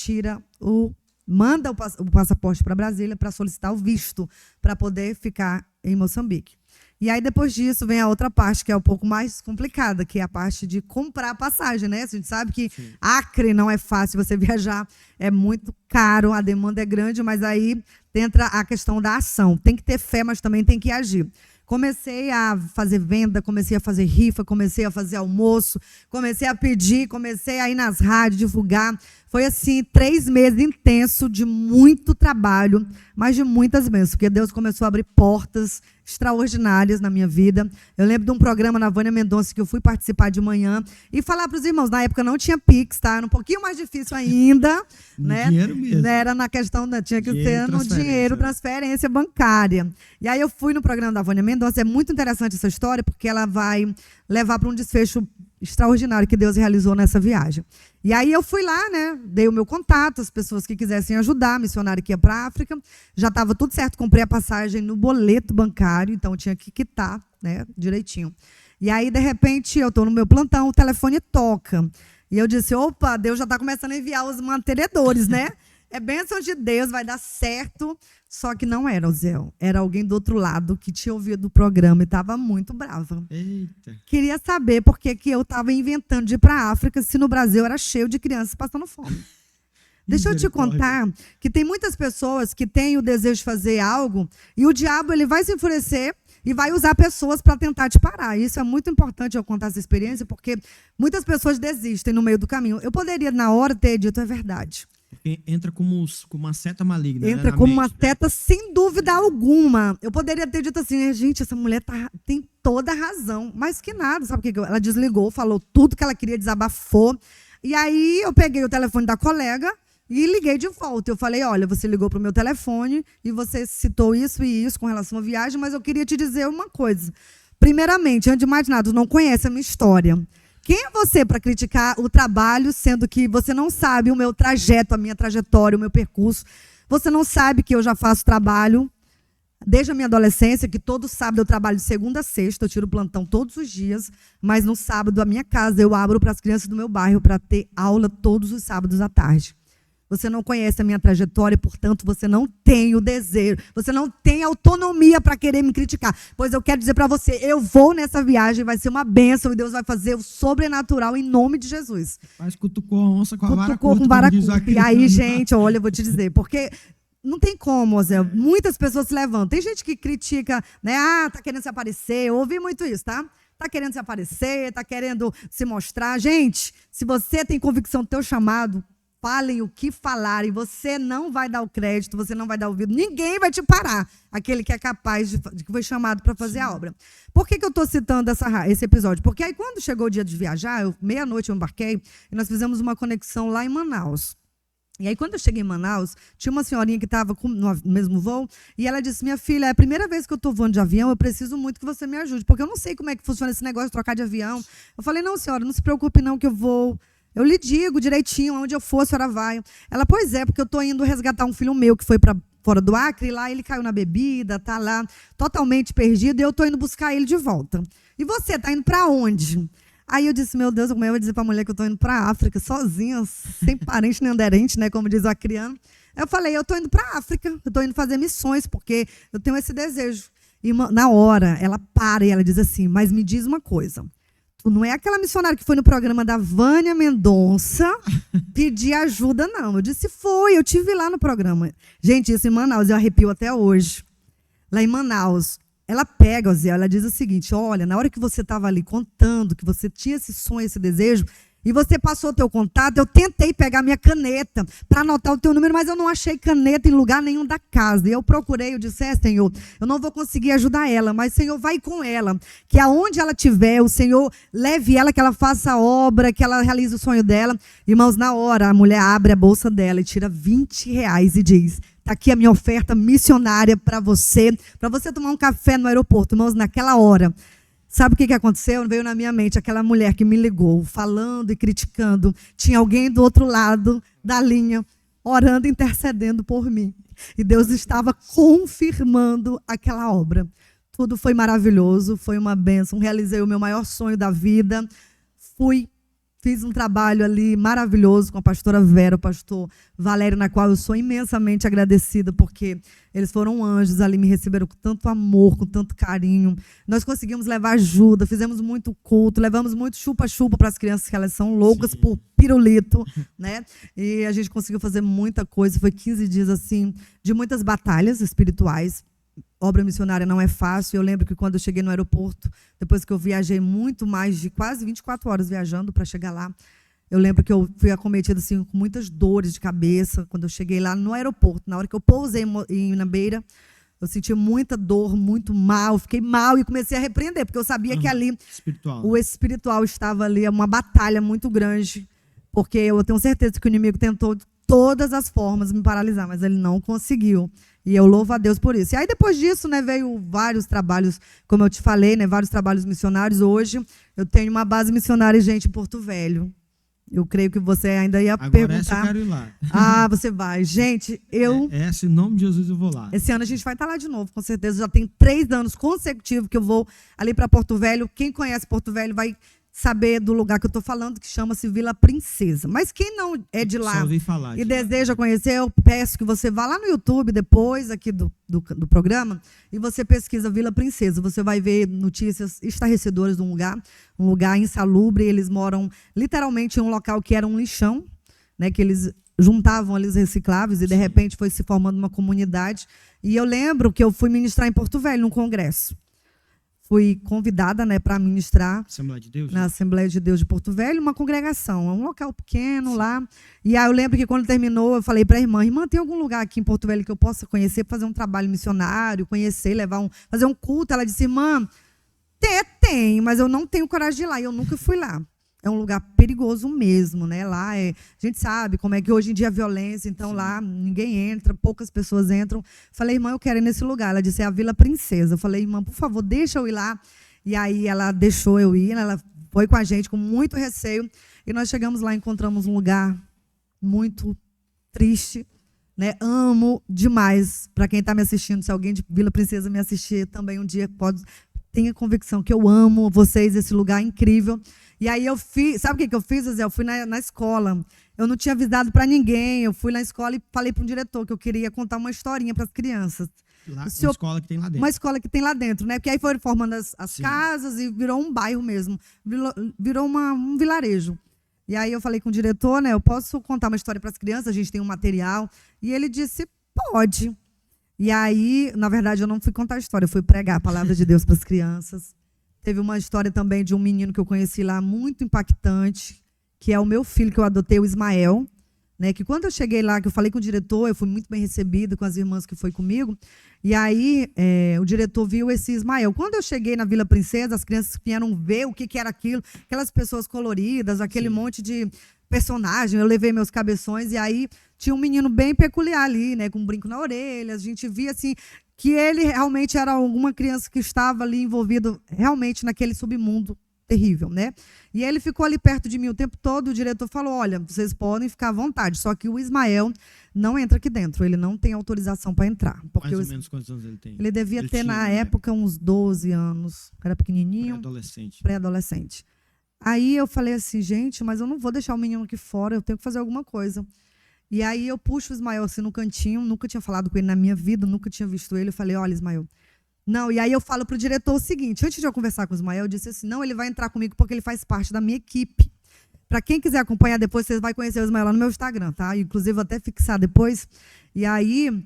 S2: manda o passaporte para Brasília para solicitar o visto para poder ficar em Moçambique. E aí depois disso vem a outra parte que é um pouco mais complicada, que é a parte de comprar a passagem, né? A gente sabe que
S1: Sim.
S2: Acre não é fácil você viajar, é muito caro, a demanda é grande, mas aí entra a questão da ação. Tem que ter fé, mas também tem que agir. Comecei a fazer venda, comecei a fazer rifa, comecei a fazer almoço, comecei a pedir, comecei a ir nas rádios, divulgar. Foi assim, 3 meses intenso de muito trabalho, mas de muitas bênçãos, porque Deus começou a abrir portas extraordinárias na minha vida. Eu lembro de um programa na Vânia Mendonça que eu fui participar de manhã e falar para os irmãos, na época não tinha Pix, tá? Era um pouquinho mais difícil ainda, né?
S1: Dinheiro mesmo.
S2: Era na questão, tinha que
S1: Dinheiro,
S2: ser no dinheiro, transferência bancária. E aí eu fui no programa da Vânia Mendonça, é muito interessante essa história, porque ela vai levar para um desfecho extraordinário que Deus realizou nessa viagem. E aí eu fui lá, né, dei o meu contato, as pessoas que quisessem ajudar, missionário que ia para a África, já estava tudo certo, comprei a passagem no boleto bancário, então tinha que quitar, né, direitinho. E aí, de repente, eu estou no meu plantão, o telefone toca. E eu disse, opa, Deus já está começando a enviar os mantenedores, né? É bênção de Deus, vai dar certo. Só que não era o Zé, era alguém do outro lado que tinha ouvido o programa e estava muito brava.
S1: Eita.
S2: Queria saber por que eu estava inventando de ir para a África se no Brasil era cheio de crianças passando fome. Deixa eu te contar que tem muitas pessoas que têm o desejo de fazer algo e o diabo ele vai se enfurecer e vai usar pessoas para tentar te parar. Isso é muito importante eu contar essa experiência, porque muitas pessoas desistem no meio do caminho. Eu poderia, na hora, ter dito, é verdade.
S1: Porque entra como uma seta maligna.
S2: Entra,
S1: né,
S2: como
S1: mente,
S2: uma seta, sem dúvida alguma. Eu poderia ter dito assim, gente, essa mulher tem toda a razão. Mas que nada, sabe o que? Ela desligou, falou tudo que ela queria, desabafou. E aí eu peguei o telefone da colega e liguei de volta. Eu falei, olha, você ligou para o meu telefone e você citou isso e isso com relação à viagem, mas eu queria te dizer uma coisa. Primeiramente, antes de mais nada, tu não conhece a minha história. Quem é você para criticar o trabalho, sendo que você não sabe o meu trajeto, a minha trajetória, o meu percurso? Você não sabe que eu já faço trabalho desde a minha adolescência, que todo sábado eu trabalho de segunda a sexta, eu tiro plantão todos os dias, mas no sábado, a minha casa, eu abro para as crianças do meu bairro para ter aula todos os sábados à tarde. Você não conhece a minha trajetória, portanto, você não tem o desejo, você não tem autonomia para querer me criticar. Pois eu quero dizer para você, eu vou nessa viagem, vai ser uma bênção e Deus vai fazer o sobrenatural em nome de Jesus.
S1: Mas cutucou a onça com a vara
S2: Cutucou
S1: curta.
S2: com vara curta. E aí, gente, olha, eu vou te dizer, porque não tem como, Zé. Muitas pessoas se levantam. Tem gente que critica, né? Ah, tá querendo se aparecer. Eu ouvi muito isso, tá? Tá querendo se aparecer, tá querendo se mostrar. Gente, se você tem convicção do teu chamado, falem o que falarem, você não vai dar o crédito, você não vai dar o ouvido, ninguém vai te parar, aquele que é capaz de que foi chamado para fazer a obra. Por que eu estou citando esse episódio? Porque aí quando chegou o dia de viajar, meia-noite eu embarquei e nós fizemos uma conexão lá em Manaus. E aí, quando eu cheguei em Manaus, tinha uma senhorinha que estava no mesmo voo, e ela disse, minha filha, é a primeira vez que eu estou voando de avião, eu preciso muito que você me ajude, porque eu não sei como é que funciona esse negócio de trocar de avião. Eu falei, não, senhora, não se preocupe não que eu lhe digo direitinho, onde eu for, a senhora vai. Ela, pois é, porque eu estou indo resgatar um filho meu que foi para fora do Acre, e lá ele caiu na bebida, está lá totalmente perdido, e eu estou indo buscar ele de volta. E você, está indo para onde? Aí eu disse, meu Deus, como eu vou dizer para a mulher que eu estou indo para a África, sozinha, sem parente nem aderente, né, como diz o acriano. Eu falei, eu estou indo para a África, eu estou indo fazer missões, porque eu tenho esse desejo. E na hora, ela para e ela diz assim, mas me diz uma coisa, tu não é aquela missionária que foi no programa da Vânia Mendonça pedir ajuda, não. Eu disse, foi, eu tive lá no programa. Gente, isso em Manaus, eu arrepio até hoje. Lá em Manaus, ela pega, Oziel, ela diz o seguinte, olha, na hora que você estava ali contando, que você tinha esse sonho, esse desejo, e você passou o teu contato, eu tentei pegar minha caneta para anotar o teu número, mas eu não achei caneta em lugar nenhum da casa. E eu procurei, eu disse, Senhor, eu não vou conseguir ajudar ela, mas, Senhor, vai com ela, que aonde ela estiver, o Senhor leve ela, que ela faça a obra, que ela realize o sonho dela. Irmãos, na hora, a mulher abre a bolsa dela e tira R$20 e diz, está aqui a minha oferta missionária para você tomar um café no aeroporto. Irmãos, naquela hora, sabe o que aconteceu? Veio na minha mente aquela mulher que me ligou, falando e criticando. Tinha alguém do outro lado da linha, orando, intercedendo por mim. E Deus estava confirmando aquela obra. Tudo foi maravilhoso, foi uma bênção. Realizei o meu maior sonho da vida. Fiz um trabalho ali maravilhoso com a pastora Vera, o pastor Valério, na qual eu sou imensamente agradecida, porque eles foram anjos ali, me receberam com tanto amor, com tanto carinho. Nós conseguimos levar ajuda, fizemos muito culto, levamos muito chupa-chupa para as crianças, que elas são loucas por pirulito, né? E a gente conseguiu fazer muita coisa. Foi 15 dias assim de muitas batalhas espirituais. Obra missionária não é fácil. Eu lembro que quando eu cheguei no aeroporto, depois que eu viajei muito mais de quase 24 horas viajando para chegar lá, eu lembro que eu fui acometida assim, com muitas dores de cabeça. Quando eu cheguei lá no aeroporto, na hora que eu pousei na beira, eu senti muita dor, muito mal, fiquei mal e comecei a repreender, porque eu sabia que ali o espiritual estava ali, uma batalha muito grande, porque eu tenho certeza que o inimigo tentou de todas as formas me paralisar, mas ele não conseguiu. E eu louvo a Deus por isso. E aí, depois disso, né, veio vários trabalhos, como eu te falei, né, vários trabalhos missionários. Hoje, eu tenho uma base missionária, gente, em Porto Velho. Eu creio que você ainda ia perguntar.
S1: Essa eu quero ir lá.
S2: Ah, você vai. Gente,
S1: Essa, em nome de Jesus, eu vou lá.
S2: Esse ano a gente vai estar lá de novo, com certeza. Já tem 3 anos consecutivos que eu vou ali para Porto Velho. Quem conhece Porto Velho vai saber do lugar que eu estou falando, que chama-se Vila Princesa. Mas quem não é de lá e deseja conhecer, eu peço que você vá lá no YouTube, depois aqui do programa, e você pesquisa Vila Princesa. Você vai ver notícias estarrecedoras de um lugar insalubre. Eles moram literalmente em um local que era um lixão, né, que eles juntavam ali os recicláveis, e de repente foi se formando uma comunidade. E eu lembro que eu fui ministrar em Porto Velho, num congresso. Fui convidada, né, para ministrar na Assembleia de Deus de Porto Velho, uma congregação, um local pequeno lá. E aí eu lembro que quando terminou, eu falei para a irmã, tem algum lugar aqui em Porto Velho que eu possa conhecer, fazer um trabalho missionário, conhecer, fazer um culto? Ela disse, irmã, tem, mas eu não tenho coragem de ir lá, e eu nunca fui lá. É um lugar perigoso mesmo, né? Lá a gente sabe como é que hoje em dia é violência, então sim, lá ninguém entra, poucas pessoas entram. Falei, irmã, eu quero ir nesse lugar. Ela disse, é a Vila Princesa. Eu falei, irmã, por favor, deixa eu ir lá. E aí ela deixou eu ir, né? Ela foi com a gente com muito receio. E nós chegamos lá, encontramos um lugar muito triste, né? Amo demais. Para quem está me assistindo, se alguém de Vila Princesa me assistir também um dia, tenha convicção que eu amo vocês, esse lugar incrível. E aí eu fiz, sabe o que eu fiz, Zé? Eu fui na escola, eu não tinha avisado para ninguém, eu fui na escola e falei para um diretor que eu queria contar uma historinha para as crianças.
S1: Lá, uma escola que tem lá dentro.
S2: Uma escola que tem lá dentro, né? Porque aí foram formando as casas e virou um bairro mesmo, virou um vilarejo. E aí eu falei com o diretor, né? Eu posso contar uma história para as crianças, a gente tem um material. E ele disse, pode. E aí, na verdade, eu não fui contar a história, eu fui pregar a palavra de Deus para as crianças. Teve uma história também de um menino que eu conheci lá, muito impactante, que é o meu filho que eu adotei, o Ismael. né? Que quando eu cheguei lá, que eu falei com o diretor, eu fui muito bem recebida com as irmãs que foi comigo. E aí o diretor viu esse Ismael. Quando eu cheguei na Vila Princesa, as crianças vieram ver o que era aquilo, aquelas pessoas coloridas, aquele monte de personagem. Eu levei meus cabeções e aí tinha um menino bem peculiar ali, né? Com um brinco na orelha. A gente via assim que ele realmente era alguma criança que estava ali envolvido realmente naquele submundo terrível, né? E ele ficou ali perto de mim o tempo todo. O diretor falou: olha, vocês podem ficar à vontade, só que o Ismael não entra aqui dentro, ele não tem autorização para entrar. Porque
S1: mais ou menos quantos anos ele tem?
S2: Ele devia ter, na época, uns 12 anos, era pequenininho. Pré-adolescente. Aí eu falei assim: gente, mas eu não vou deixar o menino aqui fora, eu tenho que fazer alguma coisa. E aí eu puxo o Ismael assim no cantinho, nunca tinha falado com ele na minha vida, nunca tinha visto ele. Eu falei: olha, Ismael, não. E aí eu falo para o diretor o seguinte: antes de eu conversar com o Ismael, eu disse assim: não, ele vai entrar comigo porque ele faz parte da minha equipe. Para quem quiser acompanhar depois, vocês vão conhecer o Ismael lá no meu Instagram, tá? Inclusive, vou até fixar depois. E aí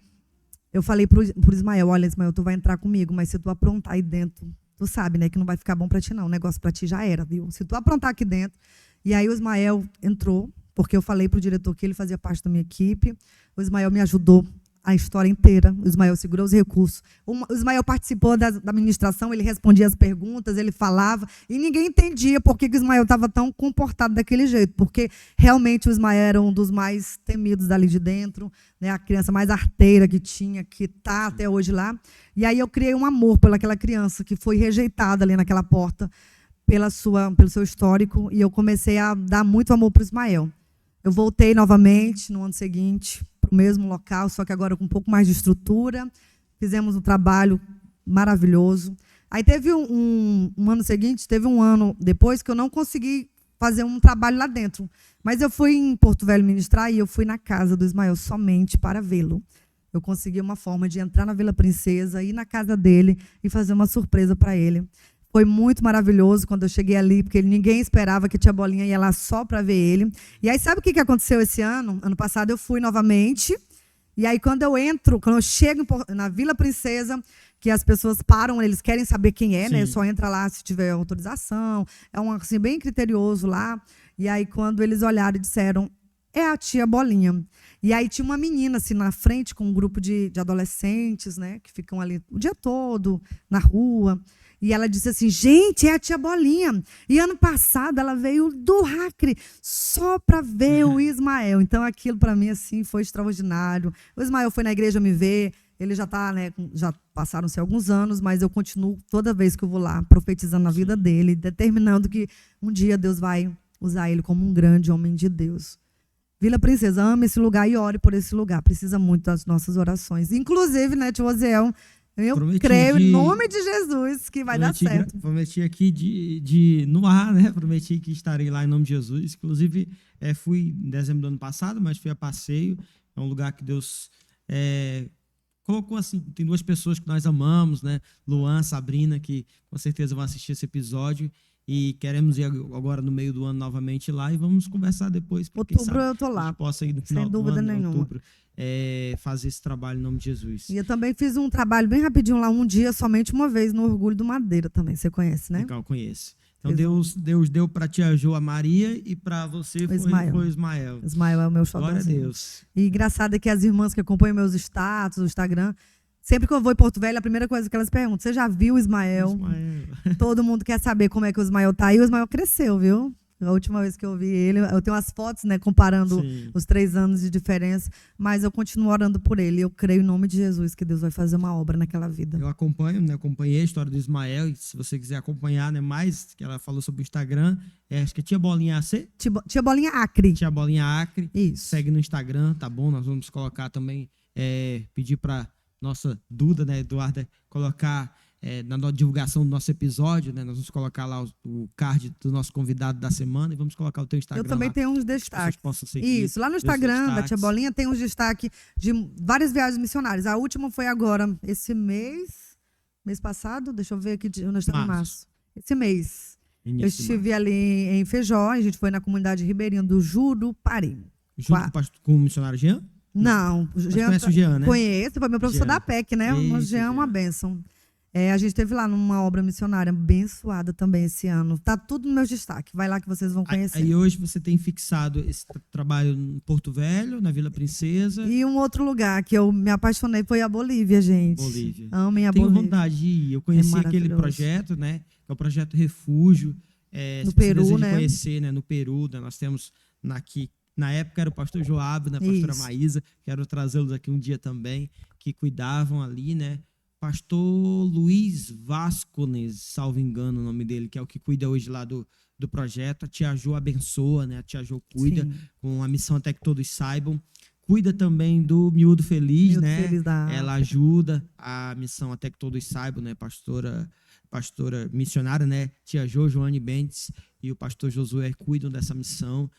S2: eu falei para o Ismael: olha, Ismael, tu vai entrar comigo, mas se tu aprontar aí dentro, tu sabe, né, que não vai ficar bom para ti, não. O negócio para ti já era, viu? Se tu aprontar aqui dentro. E aí o Ismael entrou, porque eu falei para o diretor que ele fazia parte da minha equipe. O Ismael me ajudou a história inteira. O Ismael segurou os recursos. O Ismael participou da administração, ele respondia as perguntas, ele falava, e ninguém entendia por que o Ismael estava tão comportado daquele jeito, porque realmente o Ismael era um dos mais temidos dali de dentro, né, a criança mais arteira que tinha, que está até hoje lá. E aí eu criei um amor pelaquela criança que foi rejeitada ali naquela porta pelo seu histórico, e eu comecei a dar muito amor para o Ismael. Eu voltei novamente no ano seguinte para o mesmo local, só que agora com um pouco mais de estrutura. Fizemos um trabalho maravilhoso. Aí teve um ano seguinte, teve um ano depois que eu não consegui fazer um trabalho lá dentro. Mas eu fui em Porto Velho ministrar e eu fui na casa do Ismael somente para vê-lo. Eu consegui uma forma de entrar na Vila Princesa, ir na casa dele e fazer uma surpresa para ele. Foi muito maravilhoso quando eu cheguei ali, porque ninguém esperava que a tia Bolinha ia lá só para ver ele. E aí, sabe o que aconteceu esse ano? Ano passado eu fui novamente. E aí, quando eu chego na Vila Princesa, que as pessoas param, eles querem saber quem é, né? Só entra lá se tiver autorização. É um assim, bem criterioso lá. E aí, quando eles olharam e disseram: é a tia Bolinha. E aí tinha uma menina assim na frente com um grupo de adolescentes, né? Que ficam ali o dia todo na rua. E ela disse assim: gente, é a tia Bolinha. E ano passado ela veio do Acre só para ver o Ismael. Então aquilo para mim assim foi extraordinário. O Ismael foi na igreja me ver. Ele já está, né? Já passaram-se alguns anos, mas eu continuo toda vez que eu vou lá profetizando na vida dele, determinando que um dia Deus vai usar ele como um grande homem de Deus. Vila Princesa, ame esse lugar e ore por esse lugar. Precisa muito das nossas orações. Inclusive, né, tio Oziel, eu creio em nome de Jesus que vai dar certo.
S1: Prometi aqui no ar, né? Prometi que estarei lá em nome de Jesus. Inclusive, fui em dezembro do ano passado, mas fui a passeio. É um lugar que Deus colocou assim. Tem duas pessoas que nós amamos, né? Luan, Sabrina, que com certeza vão assistir esse episódio. E queremos ir agora no meio do ano novamente lá e vamos conversar depois.
S2: Outubro eu tô lá.
S1: A gente possa ir no final
S2: sem dúvida
S1: do ano,
S2: nenhuma.
S1: Outubro, fazer esse trabalho em nome de Jesus.
S2: E eu também fiz um trabalho bem rapidinho lá, um dia, somente uma vez, no Orgulho do Madeira também. Você conhece, né?
S1: Legal, conheço. Então Deus deu para tia Jo a Maria e para você foi o Ismael.
S2: Ismael é o meu xodózinho.
S1: Glória a Deus.
S2: E engraçado é que as irmãs que acompanham meus status, o Instagram, sempre que eu vou em Porto Velho, a primeira coisa que elas perguntam: você já viu o Ismael? Todo mundo quer saber como é que o Ismael tá. E o Ismael cresceu, viu? A última vez que eu vi ele, eu tenho as fotos, né, comparando os 3 anos de diferença, mas eu continuo orando por ele. Eu creio em nome de Jesus que Deus vai fazer uma obra naquela vida.
S1: Eu acompanhei a história do Ismael, e se você quiser acompanhar, né, mais que ela falou sobre o Instagram, acho que é Tia Bolinha AC?
S2: Tia Bolinha Acre.
S1: Tia Bolinha Acre.
S2: Isso.
S1: Segue no Instagram, tá bom? Nós vamos colocar também, pedir para nossa Duda, né, Eduarda, colocar na divulgação do nosso episódio, né, nós vamos colocar lá o card do nosso convidado da semana e vamos colocar o teu Instagram.
S2: Eu também
S1: lá,
S2: tenho uns destaques.
S1: Isso,
S2: lá no Instagram da Tia Bolinha tem uns destaques de várias viagens missionárias. A última foi agora, esse mês passado, deixa eu ver aqui, nós estamos em março. Esse mês. Eu estive ali em Feijó, a gente foi na comunidade ribeirinha do Jurupari.
S1: Junto com o missionário Jean?
S2: Não,
S1: Jean, conhece o Jean, né?
S2: Conheço, foi meu professor da PEC, né? O Jean é uma bênção. A gente esteve lá numa obra missionária abençoada também esse ano. Tá tudo no meu destaque. Vai lá que vocês vão conhecer.
S1: Aí hoje você tem fixado esse trabalho em Porto Velho, na Vila Princesa.
S2: E um outro lugar que eu me apaixonei foi a Bolívia, gente.
S1: Bolívia.
S2: Amem a
S1: Tenho
S2: Bolívia.
S1: vontade de ir. Eu conheci aquele projeto, né? Que é o projeto Refúgio.
S2: No
S1: se
S2: Peru,
S1: você deseja
S2: né?
S1: conhecer, né? No Peru, né? Nós temos aqui. Na época era o pastor Joab, né? A pastora
S2: Isso.
S1: Maísa. Quero trazê-los aqui um dia também, que cuidavam ali, né? Pastor Luiz Vascones, salvo engano o nome dele, que é o que cuida hoje lá do projeto. A Tia Jo abençoa, né? A Tia Jo cuida,
S2: Sim.
S1: com a missão até que todos saibam. Cuida também do Miúdo Feliz,
S2: Miúdo
S1: né?
S2: Feliz da
S1: Ela
S2: África.
S1: ajuda a missão até que todos saibam, né? Pastora missionária, né? Tia Jo, Joane Bentes e o pastor Josué cuidam dessa missão.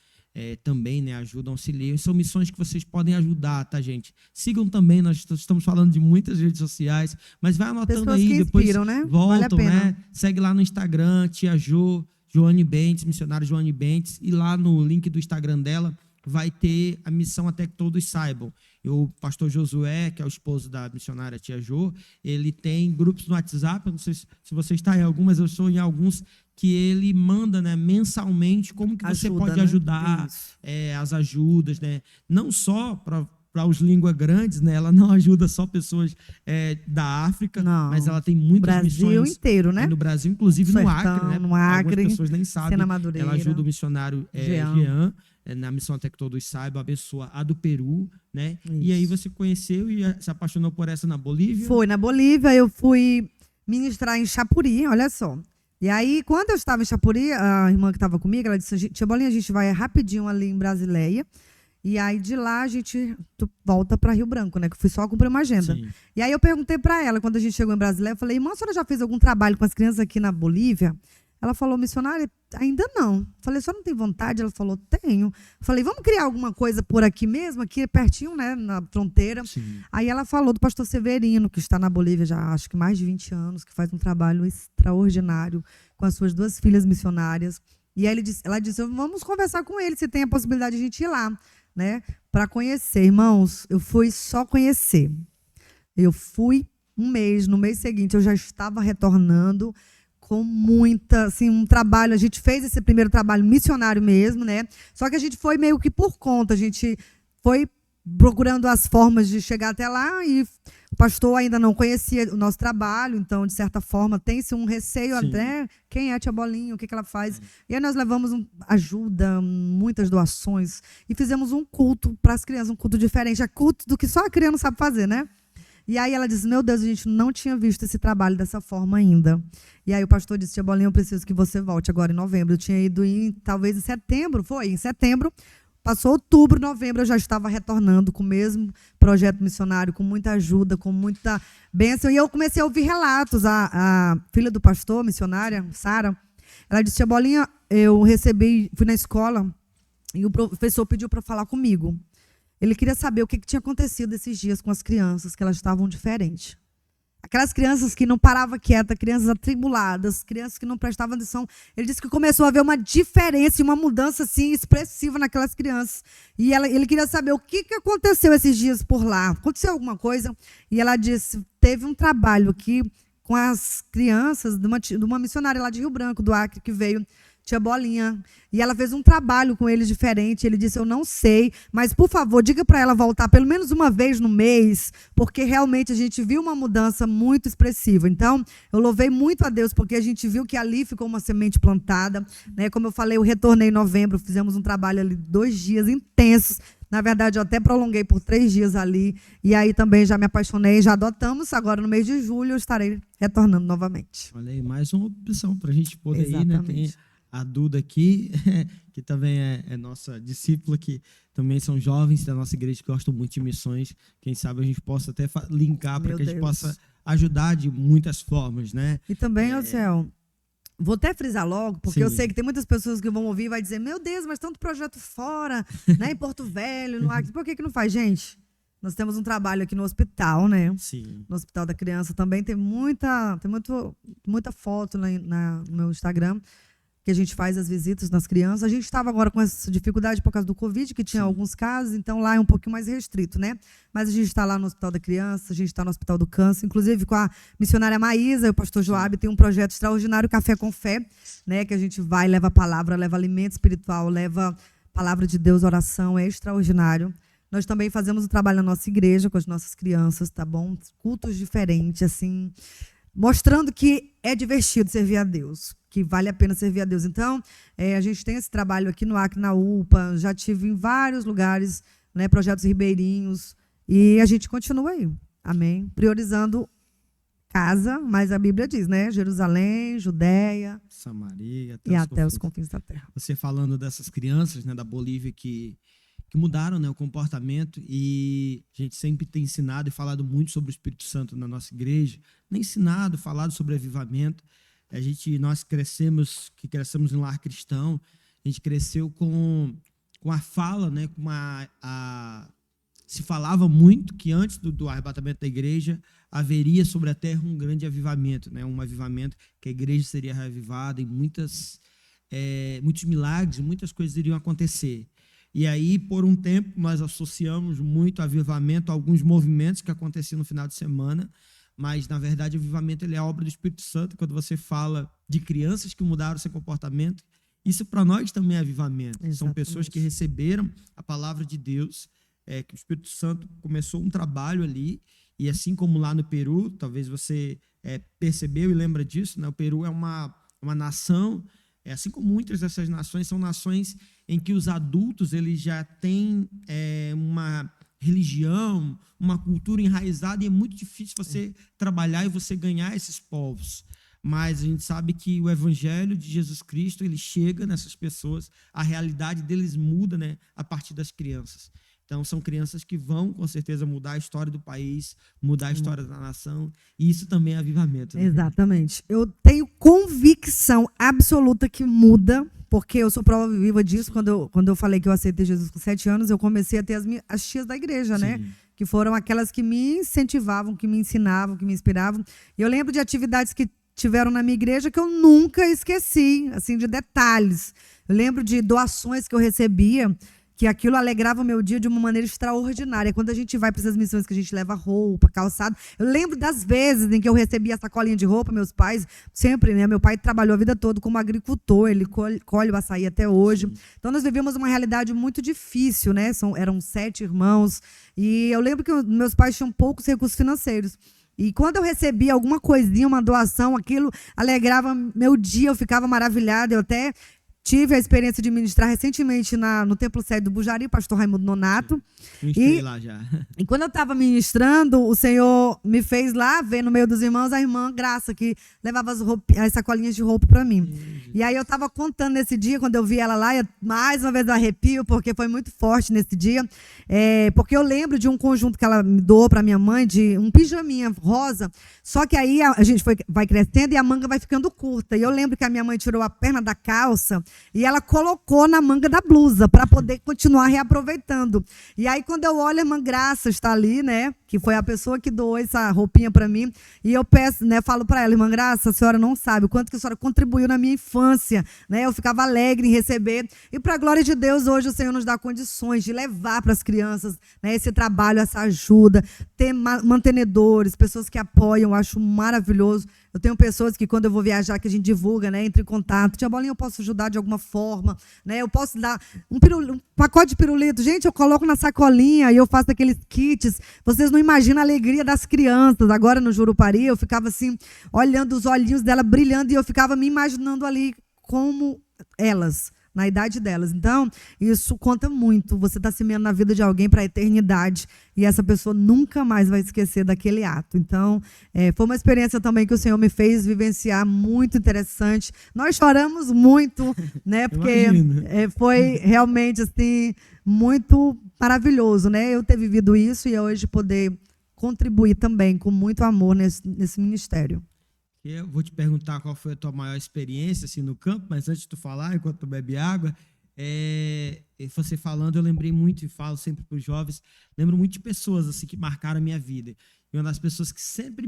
S1: Também, né, ajudam, auxiliam. São missões que vocês podem ajudar, tá, gente? Sigam também, nós estamos falando de muitas redes sociais, mas vai anotando
S2: Pessoas
S1: aí,
S2: que
S1: depois
S2: inspiram, né?
S1: voltam,
S2: Vale a pena.
S1: né? Segue lá no Instagram, Tia Jo, Joane Bentes, missionária Joane Bentes, e lá no link do Instagram dela vai ter a missão até que todos saibam. E o pastor Josué, que é o esposo da missionária Tia Jo, ele tem grupos no WhatsApp, eu não sei se você está em algum, mas eu estou em alguns, que ele manda, né, mensalmente como que você
S2: Ajuda,
S1: pode
S2: né?
S1: ajudar
S2: Isso.
S1: as ajudas, né? Não só para os língua grandes, né? Ela não ajuda só pessoas da África,
S2: Não.
S1: mas ela tem muitas
S2: Brasil
S1: missões
S2: inteiro, né?
S1: no Brasil, inclusive no
S2: Sertão,
S1: Acre, né?
S2: no Acre,
S1: Algumas pessoas nem sabem.
S2: Sena Madureira.
S1: Ela ajuda o missionário
S2: Jean.
S1: Jean, na missão até que todos saibam, abençoa a do Peru, né?
S2: Isso.
S1: E aí você conheceu e se apaixonou por essa na Bolívia?
S2: Foi, na Bolívia eu fui ministrar em Chapuri, olha só. E aí, quando eu estava em Chapuri, a irmã que estava comigo, ela disse, Tia Bolinha, a gente vai rapidinho ali em Brasileia, e aí de lá a gente volta para Rio Branco, né? Que eu fui só cumprir uma agenda.
S1: Sim.
S2: E aí eu perguntei para ela, quando a gente chegou em Brasileia, eu falei, irmã, a senhora já fez algum trabalho com as crianças aqui na Bolívia? Ela falou, missionária, ainda não. Falei, a senhora não tem vontade? Ela falou, tenho. Falei, vamos criar alguma coisa por aqui mesmo, aqui pertinho, né, na fronteira.
S1: Sim.
S2: Aí ela falou do pastor Severino, que está na Bolívia já acho que mais de 20 anos, que faz um trabalho extraordinário com as suas 2 filhas missionárias. E aí ela disse, vamos conversar com ele, se tem a possibilidade de a gente ir lá, né, para conhecer. Irmãos, eu fui só conhecer. Eu fui um mês, no mês seguinte eu já estava retornando com muita, assim, um trabalho, a gente fez esse primeiro trabalho missionário mesmo, né? Só que a gente foi meio que por conta, a gente foi procurando as formas de chegar até lá e o pastor ainda não conhecia o nosso trabalho, então, de certa forma, tem-se um receio
S1: Sim.
S2: até, quem é a Tia Bolinha, o que ela faz. E aí nós levamos ajuda, muitas doações, e fizemos um culto para as crianças, um culto diferente, é culto do que só a criança sabe fazer, né? E aí ela disse, meu Deus, a gente não tinha visto esse trabalho dessa forma ainda. E aí o pastor disse, Tia Bolinha, eu preciso que você volte agora em novembro. Eu tinha ido talvez em setembro, foi, em setembro. Passou outubro, novembro, eu já estava retornando com o mesmo projeto missionário, com muita ajuda, com muita bênção. E eu comecei a ouvir relatos. A filha do pastor, missionária, Sara, ela disse, Tia Bolinha, eu fui na escola e o professor pediu para falar comigo. Ele queria saber o que tinha acontecido esses dias com as crianças, que elas estavam diferentes. Aquelas crianças que não paravam quietas, crianças atribuladas, crianças que não prestavam atenção. Ele disse que começou a haver uma diferença e uma mudança assim, expressiva naquelas crianças. E ele queria saber o que aconteceu esses dias por lá. Aconteceu alguma coisa? E ela disse, teve um trabalho aqui com as crianças de uma missionária lá de Rio Branco, do Acre, que veio, Tia Bolinha, e ela fez um trabalho com eles diferente. Ele disse, eu não sei, mas, por favor, diga para ela voltar pelo menos uma vez no mês, porque realmente a gente viu uma mudança muito expressiva. Então, eu louvei muito a Deus, porque a gente viu que ali ficou uma semente plantada, né? Como eu falei, eu retornei em novembro, fizemos um trabalho ali 2 dias intensos. Na verdade, eu até prolonguei por 3 dias ali, e aí também já me apaixonei, já adotamos. Agora, no mês de julho, eu estarei retornando novamente.
S1: Olha aí, mais uma opção para a gente poder ir, né? Tem
S2: Exatamente.
S1: a Duda aqui, que também é nossa discípula, que também são jovens da nossa igreja que gostam muito de missões. Quem sabe a gente possa até linkar para que a gente possa ajudar de muitas formas, né?
S2: E também, Céu, vou até frisar logo, porque eu
S1: Sim.
S2: sei que tem muitas pessoas que vão ouvir e vai dizer, meu Deus, mas tanto projeto fora, né, em Porto Velho, no Acre, por que não faz? Gente, nós temos um trabalho aqui no hospital, né?
S1: Sim.
S2: No Hospital da Criança também tem muita foto no meu Instagram, que a gente faz as visitas nas crianças. A gente estava agora com essa dificuldade por causa do Covid, que tinha alguns casos, então lá é um pouquinho mais restrito, né? Mas a gente está lá no Hospital da Criança, a gente está no Hospital do Câncer, inclusive com a missionária Maísa e o pastor Joab, tem um projeto extraordinário, Café com Fé, né? Que a gente vai, leva a palavra, leva alimento espiritual, leva palavra de Deus, oração, é extraordinário. Nós também fazemos o trabalho na nossa igreja com as nossas crianças, tá bom? Cultos diferentes, assim, mostrando que é divertido servir a Deus, que vale a pena servir a Deus. Então, a gente tem esse trabalho aqui no Acre, na UPA, já tive em vários lugares, né, projetos ribeirinhos, e a gente continua aí, amém? Priorizando casa, mas a Bíblia diz, né? Jerusalém, Judéia,
S1: Samaria,
S2: até os confins da terra.
S1: Você falando dessas crianças, né, da Bolívia que mudaram, né, o comportamento, e a gente sempre tem ensinado e falado muito sobre o Espírito Santo na nossa igreja, nem ensinado, falado sobre avivamento. Nós crescemos em lar cristão, a gente cresceu com a fala, né, se falava muito que antes do arrebatamento da igreja haveria sobre a terra um grande avivamento, né, um avivamento que a igreja seria reavivada e muitos milagres, muitas coisas iriam acontecer. E aí, por um tempo, nós associamos muito avivamento a alguns movimentos que aconteciam no final de semana, mas, na verdade, o avivamento ele é a obra do Espírito Santo. Quando você fala de crianças que mudaram seu comportamento, isso para nós também é avivamento. Exatamente. São pessoas que receberam a palavra de Deus, que o Espírito Santo começou um trabalho ali, e assim como lá no Peru, talvez você percebeu e lembra disso, né? O Peru é uma nação, assim como muitas dessas nações, são nações em que os adultos eles já têm uma religião, uma cultura enraizada, e é muito difícil você trabalhar e você ganhar esses povos. Mas a gente sabe que o evangelho de Jesus Cristo ele chega nessas pessoas, a realidade deles muda, né, a partir das crianças. Então, são crianças que vão, com certeza, mudar a história do país, mudar a história da nação, e isso também é avivamento. Né?
S2: Exatamente. Eu tenho convicção absoluta que muda, porque eu sou prova viva disso. Quando eu falei que eu aceitei Jesus com 7 anos, eu comecei a ter as tias da igreja, Sim. né? Que foram aquelas que me incentivavam, que me ensinavam, que me inspiravam. E eu lembro de atividades que tiveram na minha igreja que eu nunca esqueci, assim, de detalhes. Eu lembro de doações que eu recebia, que aquilo alegrava o meu dia de uma maneira extraordinária. Quando a gente vai para essas missões que a gente leva roupa, calçado, eu lembro das vezes em que eu recebia a sacolinha de roupa, meus pais, sempre, né? Meu pai trabalhou a vida toda como agricultor, ele colhe o açaí até hoje. Então, nós vivíamos uma realidade muito difícil, né? Eram 7 irmãos, e eu lembro que meus pais tinham poucos recursos financeiros. E quando eu recebia alguma coisinha, uma doação, aquilo alegrava meu dia, eu ficava maravilhada, eu até tive a experiência de ministrar recentemente no Templo Sede do Bujari, pastor Raimundo Nonato.
S1: Ministrei lá já.
S2: E quando eu estava ministrando, o Senhor me fez lá ver no meio dos irmãos a irmã Graça, que levava as sacolinhas de roupa para mim. E aí eu estava contando nesse dia, quando eu vi ela lá, mais uma vez eu arrepio, porque foi muito forte nesse dia. Porque eu lembro de um conjunto que ela me doou para minha mãe, de um pijaminha rosa, só que aí a gente vai crescendo e a manga vai ficando curta. E eu lembro que a minha mãe tirou a perna da calça e ela colocou na manga da blusa para poder continuar reaproveitando. E aí, quando eu olho, a irmã Graça está ali, né? Que foi a pessoa que doou essa roupinha para mim. E eu peço, né? Falo para ela, irmã Graça, a senhora não sabe o quanto que a senhora contribuiu na minha infância, né? Eu ficava alegre em receber. E para a glória de Deus, hoje o Senhor nos dá condições de levar para as crianças, né, esse trabalho, essa ajuda, ter mantenedores, pessoas que apoiam, eu acho maravilhoso. Eu tenho pessoas que, quando eu vou viajar, que a gente divulga, né, entre em contato. Tia Bolinha, eu posso ajudar de alguma forma, né? Eu posso dar um pacote de pirulito. Gente, eu coloco na sacolinha e eu faço aqueles kits. Vocês não imaginam a alegria das crianças. Agora, no Jurupari, eu ficava assim, olhando os olhinhos dela brilhando, e eu ficava me imaginando ali como elas, na idade delas. Então, isso conta muito. Você está semeando na vida de alguém para a eternidade, e essa pessoa nunca mais vai esquecer daquele ato. Então, foi uma experiência também que o Senhor me fez vivenciar, muito interessante. Nós choramos muito, né? Porque foi realmente assim, muito maravilhoso, né? Eu ter vivido isso e hoje poder contribuir também com muito amor nesse ministério.
S1: Eu vou te perguntar qual foi a tua maior experiência assim, no campo, mas antes de tu falar, enquanto tu bebe água, você falando, eu lembrei muito, e falo sempre para os jovens, lembro muito de pessoas assim, que marcaram a minha vida. E uma das pessoas que sempre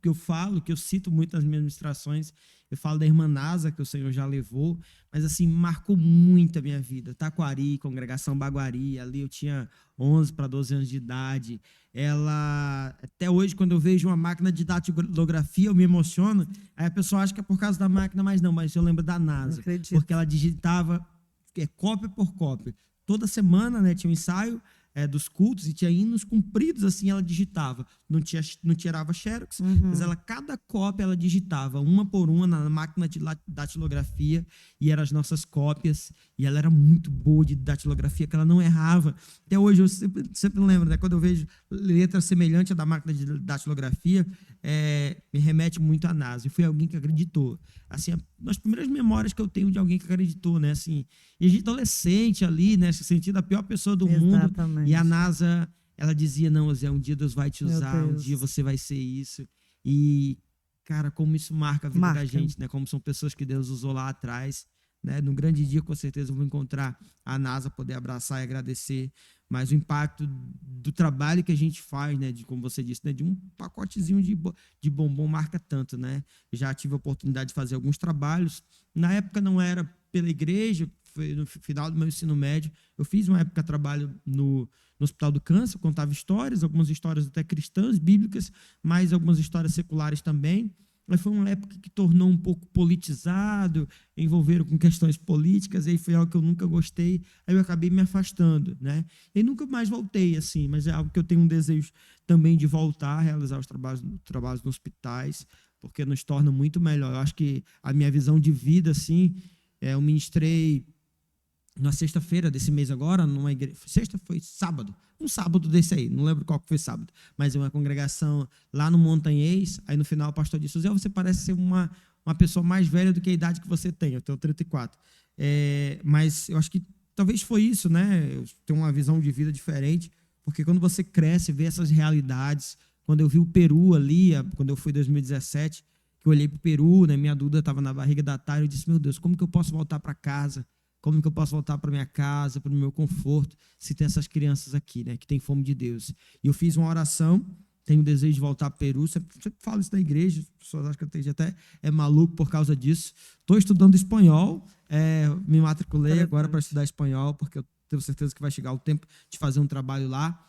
S1: que eu falo, que eu cito muito nas minhas ministrações, Eu falo da irmã Nasa, que o Senhor já levou, mas assim, marcou muito a minha vida. Taquari, Congregação Baguari, ali eu tinha 11 para 12 anos de idade. Ela, até hoje, quando eu vejo uma máquina de datilografia, eu me emociono. Aí a pessoa acha que é por causa da máquina, mas não, mas eu lembro da Nasa, porque ela digitava cópia por cópia. Toda semana, né, tinha um ensaio dos cultos e tinha hinos compridos, assim, ela digitava. Não tirava xerox, mas cada cópia ela digitava, uma por uma, na máquina de datilografia, e eram as nossas cópias, e ela era muito boa de datilografia, que ela não errava. Até hoje eu sempre lembro, né, quando eu vejo letra semelhante à da máquina de datilografia, me remete muito a Nasa, e foi alguém que acreditou. Assim, as primeiras memórias que eu tenho de alguém que acreditou, né, assim, e a gente adolescente ali, né, se sentindo a pior pessoa do mundo, e a Nasa, ela dizia, não, Zé, um dia Deus vai te usar, um dia você vai ser isso. E, cara, como isso marca a vida da gente, né? Como são pessoas que Deus usou lá atrás, né? No grande dia, com certeza, eu vou encontrar a Nasa, poder abraçar e agradecer. Mas o impacto do trabalho que a gente faz, né? De, como você disse, né? De um pacotezinho de bombom marca tanto, né? Já tive a oportunidade de fazer alguns trabalhos. Na época não era pela igreja, foi no final do meu ensino médio. Eu fiz uma época de trabalho no Hospital do Câncer, eu contava histórias, algumas histórias até cristãs, bíblicas, mas algumas histórias seculares também. Mas foi uma época que tornou um pouco politizado, envolveram com questões políticas, e aí foi algo que eu nunca gostei, aí eu acabei me afastando, né? E nunca mais voltei, assim, mas é algo que eu tenho um desejo também de voltar a realizar os trabalhos nos hospitais, porque nos torna muito melhor. Eu acho que a minha visão de vida, assim, eu ministrei na sexta-feira desse mês agora, numa igreja. Sexta foi sábado, um sábado desse aí, não lembro qual que foi sábado, mas é uma congregação lá no Montanhês. Aí no final o pastor disse: Zé, você parece ser uma pessoa mais velha do que a idade que você tem. Eu tenho 34. Mas eu acho que talvez foi isso, né? Eu tenho uma visão de vida diferente, porque quando você cresce, vê essas realidades. Quando eu vi o Peru ali, quando eu fui em 2017, que eu olhei para o Peru, né? Minha Duda estava na barriga da Thay, eu disse: meu Deus, como que eu posso voltar para casa? Como que eu posso voltar para minha casa, para o meu conforto, se tem essas crianças aqui, né, que têm fome de Deus? E eu fiz uma oração, tenho o desejo de voltar para o Peru, sempre falo isso na igreja, as pessoas acham que eu esteja até maluco por causa disso. Estou estudando espanhol, me matriculei agora para estudar espanhol, porque eu tenho certeza que vai chegar o tempo de fazer um trabalho lá.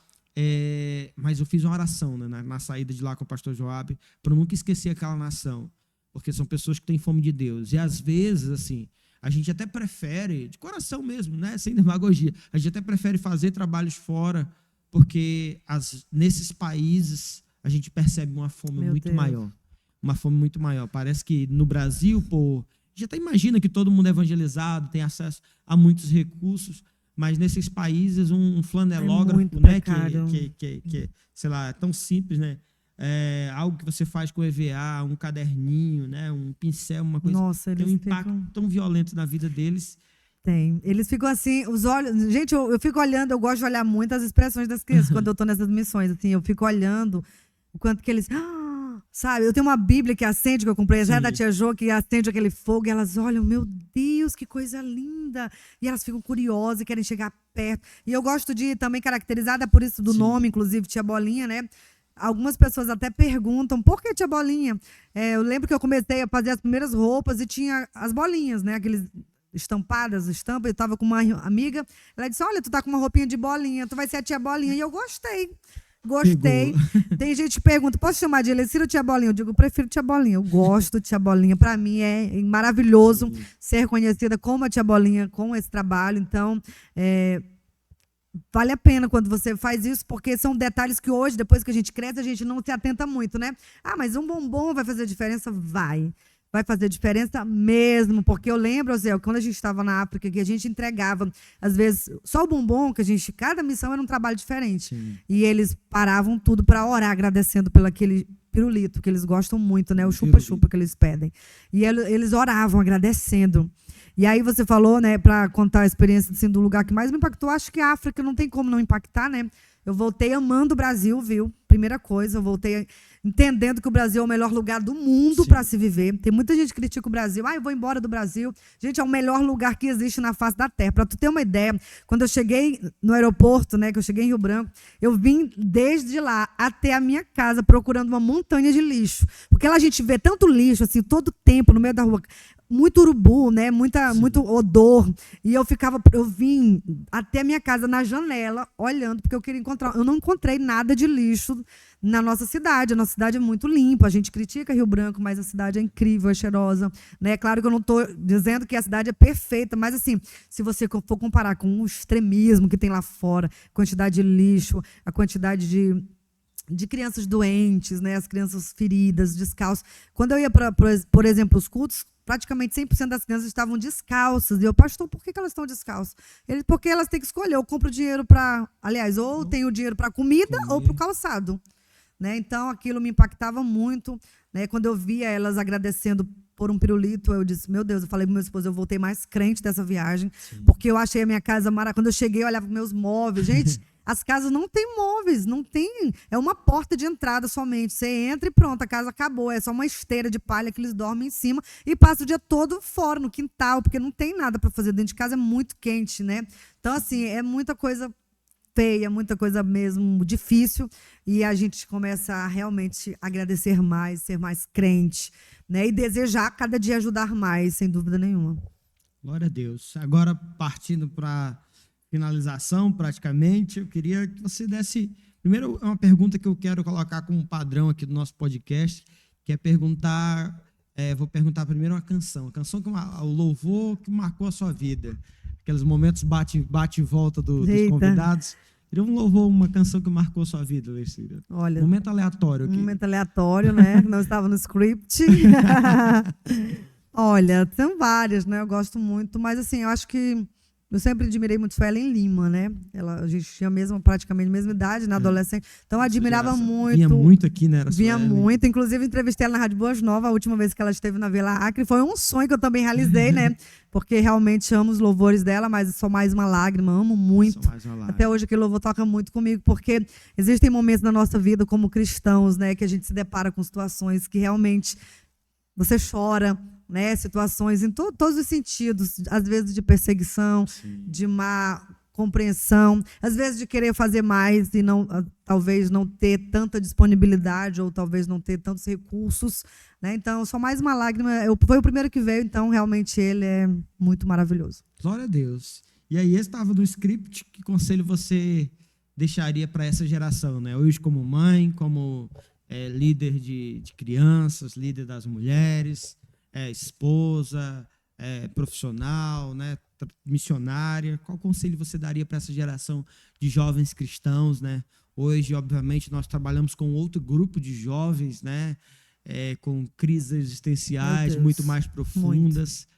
S1: Mas eu fiz uma oração, né, na saída de lá com o pastor Joab, para nunca esquecer aquela nação, porque são pessoas que têm fome de Deus. E às vezes, assim, a gente até prefere, de coração mesmo, né, sem demagogia, a gente até prefere fazer trabalhos fora, porque nesses países a gente percebe uma fome muito maior. Uma fome muito maior. Parece que no Brasil, a gente até imagina que todo mundo é evangelizado, tem acesso a muitos recursos, mas nesses países um flanelógrafo, né, que sei lá, é tão simples, né? Algo que você faz com EVA, um caderninho, né, um pincel, uma coisa. Nossa, tem um impacto tão violento na vida deles.
S2: Tem. Eles ficam assim, os olhos. Gente, eu fico olhando, eu gosto de olhar muito as expressões das crianças quando eu tô nessas missões. Assim, eu fico olhando o quanto que eles. Sabe, eu tenho uma Bíblia que acende, que eu comprei já da tia Jo, que acende aquele fogo, e elas olham, meu Deus, que coisa linda. E elas ficam curiosas e querem chegar perto. E eu gosto de também, caracterizada por isso do nome, inclusive, Tia Bolinha, né? Algumas pessoas até perguntam, por que Tia Bolinha? Eu lembro que eu comecei a fazer as primeiras roupas e tinha as bolinhas, né? Aqueles estampas. Eu estava com uma amiga, ela disse: olha, tu tá com uma roupinha de bolinha, tu vai ser a Tia Bolinha. E eu gostei. Tem gente que pergunta: posso chamar de Elecira ou Tia Bolinha? Eu digo: eu prefiro Tia Bolinha. Eu gosto de Tia Bolinha. Para mim é maravilhoso ser reconhecida como a Tia Bolinha com esse trabalho. Então, vale a pena quando você faz isso, porque são detalhes que hoje, depois que a gente cresce, a gente não se atenta muito, né? Mas um bombom vai fazer diferença? Vai fazer diferença mesmo, porque eu lembro, Zé, quando a gente estava na África, que a gente entregava, às vezes, só o bombom, cada missão era um trabalho diferente. Sim. E eles paravam tudo para orar, agradecendo pelo aquele pirulito, que eles gostam muito, né? O chupa-chupa que eles pedem. E eles oravam, agradecendo. E aí você falou, né, para contar a experiência assim, do lugar que mais me impactou, acho que a África não tem como não impactar, né? Eu voltei amando o Brasil, viu? Primeira coisa, eu voltei entendendo que o Brasil é o melhor lugar do mundo para se viver. Tem muita gente que critica o Brasil. Eu vou embora do Brasil. Gente, é o melhor lugar que existe na face da Terra. Para tu ter uma ideia, quando eu cheguei no aeroporto, né, que eu cheguei em Rio Branco, eu vim desde lá até a minha casa procurando uma montanha de lixo. Porque lá a gente vê tanto lixo, assim, todo tempo no meio da rua. Muito urubu, né? Muito odor. E eu vim até a minha casa na janela, olhando, porque eu queria encontrar. Eu não encontrei nada de lixo na nossa cidade. A nossa cidade é muito limpa. A gente critica Rio Branco, mas a cidade é incrível, é cheirosa. Né? Claro que eu não estou dizendo que a cidade é perfeita, mas assim, se você for comparar com o extremismo que tem lá fora, a quantidade de lixo, a quantidade de crianças doentes, né? As crianças feridas, descalças. Quando eu ia, por exemplo, os cultos, praticamente 100% das crianças estavam descalças. E eu, pastor, por que elas estão descalças? Porque elas têm que escolher. Eu compro dinheiro para... Aliás, ou tenho dinheiro para comida ou para o calçado. Né? Então, aquilo me impactava muito. Né? Quando eu via elas agradecendo por um pirulito, eu disse, meu Deus, eu falei para meu esposo, eu voltei mais crente dessa viagem, porque eu achei a minha casa maravilhosa. Quando eu cheguei, eu olhava para meus móveis. Gente... As casas não têm móveis, não tem. É uma porta de entrada somente. Você entra e pronto, a casa acabou. É só uma esteira de palha que eles dormem em cima e passam o dia todo fora, no quintal, porque não tem nada para fazer. Dentro de casa é muito quente, né? Então, assim, é muita coisa feia, muita coisa mesmo difícil. E a gente começa a realmente agradecer mais, ser mais crente, né? E desejar cada dia ajudar mais, sem dúvida nenhuma.
S1: Glória a Deus. Agora, partindo para finalização, praticamente, eu queria que você desse... Primeiro, é uma pergunta que eu quero colocar como padrão aqui do nosso podcast, que é perguntar... vou perguntar primeiro uma canção. A canção, o louvor que marcou a sua vida. Aqueles momentos bate e volta dos convidados. Queria um louvor, uma canção que marcou a sua vida, Leicília.
S2: Olha,
S1: momento aleatório aqui.
S2: Momento aleatório, né? Não estava no script. Olha, tem várias, né? Eu gosto muito, mas assim, eu acho que eu sempre admirei muito Suelen Lima, né? A gente tinha praticamente a mesma idade, na adolescente. Então, eu admirava muito.
S1: Vinha muito aqui, né?
S2: Vinha muito. Inclusive, entrevistei ela na Rádio Boas Novas, a última vez que ela esteve na Vila Acre. Foi um sonho que eu também realizei, né? Porque realmente amo os louvores dela, mas Sou Mais Uma Lágrima, amo muito. Até hoje aquele louvor toca muito comigo, porque existem momentos na nossa vida como cristãos, né? Que a gente se depara com situações que realmente você chora, né, situações em todos os sentidos, às vezes de perseguição, de má compreensão, às vezes de querer fazer mais e talvez não ter tanta disponibilidade ou talvez não ter tantos recursos, né? Então, Só Mais Uma Lágrima, foi o primeiro que veio, então realmente ele é muito maravilhoso.
S1: Glória a Deus. E aí, esse estava no script, que conselho você deixaria para essa geração, né? Hoje como mãe, como líder de crianças, líder das mulheres, esposa, profissional, né, missionária. Qual conselho você daria para essa geração de jovens cristãos, né? Hoje, obviamente, nós trabalhamos com outro grupo de jovens, né, com crises existenciais muito mais profundas,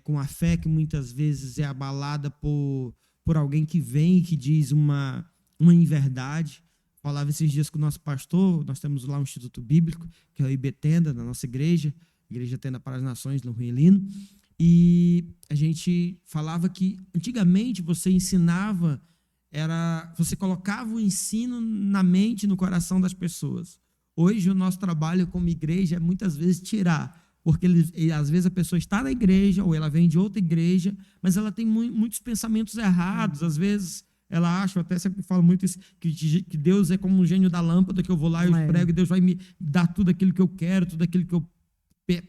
S1: com a fé que muitas vezes é abalada por alguém que vem e que diz uma inverdade. Falava esses dias com o nosso pastor, nós temos lá um Instituto Bíblico, que é o IBTenda, na nossa igreja, Igreja Tenda para as Nações, no Ruelino, e a gente falava que antigamente você ensinava, você colocava o ensino na mente, no coração das pessoas. Hoje o nosso trabalho como igreja é muitas vezes tirar, porque às vezes a pessoa está na igreja, ou ela vem de outra igreja, mas ela tem muitos pensamentos errados, às vezes... Ela acha, eu até sempre falo muito isso, que Deus é como um gênio da lâmpada, que eu vou lá e eu prego, e Deus vai me dar tudo aquilo que eu quero, tudo aquilo que eu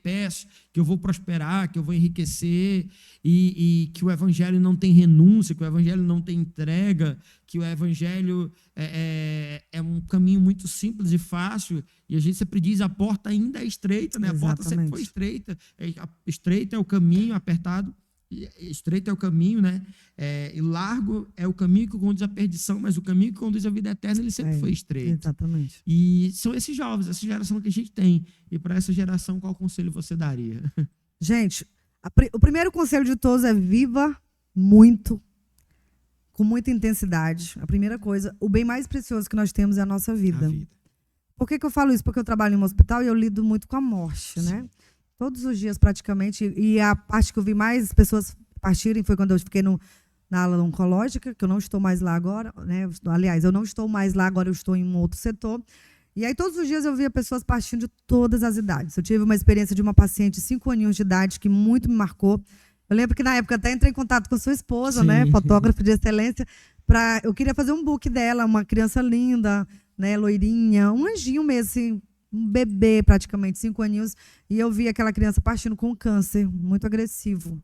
S1: peço, que eu vou prosperar, que eu vou enriquecer, e que o evangelho não tem renúncia, que o evangelho não tem entrega, que o evangelho é um caminho muito simples e fácil, e a gente sempre diz, a porta ainda é estreita, né? A porta sempre foi estreita, estreito é o caminho, apertado, estreito é o caminho, né? E largo é o caminho que conduz à perdição, mas o caminho que conduz à vida eterna, ele sempre foi estreito.
S2: Exatamente.
S1: E são esses jovens, essa geração que a gente tem. E para essa geração, qual conselho você daria?
S2: Gente, o primeiro conselho de todos é viva muito, com muita intensidade. A primeira coisa, o bem mais precioso que nós temos é a nossa vida. Por que eu falo isso? Porque eu trabalho em um hospital e eu lido muito com a morte, né? Todos os dias, praticamente. E a parte que eu vi mais pessoas partirem foi quando eu fiquei na ala oncológica, que eu não estou mais lá agora, né? Aliás, eu não estou mais lá, agora eu estou em um outro setor. E aí, todos os dias, eu via pessoas partindo de todas as idades. Eu tive uma experiência de uma paciente de 5 aninhos de idade, que muito me marcou. Eu lembro que, na época, até entrei em contato com a sua esposa, né? Fotógrafa de excelência. Eu queria fazer um book dela, uma criança linda, né? Loirinha, um anjinho mesmo, assim, um bebê, praticamente, 5 aninhos. E eu vi aquela criança partindo com câncer, muito agressivo.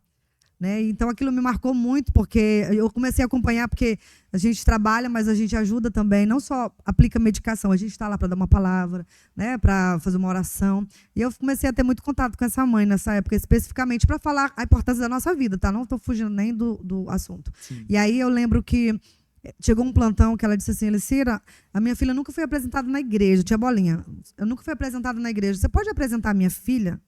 S2: Né? Então, aquilo me marcou muito, porque eu comecei a acompanhar, porque a gente trabalha, mas a gente ajuda também, não só aplica medicação, a gente está lá para dar uma palavra, né? Para fazer uma oração. E eu comecei a ter muito contato com essa mãe nessa época, especificamente para falar a importância da nossa vida, tá? Não estou fugindo nem do assunto. Sim. E aí eu lembro que chegou um plantão que ela disse assim: Elicira, a minha filha nunca foi apresentada na igreja, tia Bolinha, eu nunca fui apresentada na igreja, você pode apresentar a minha filha?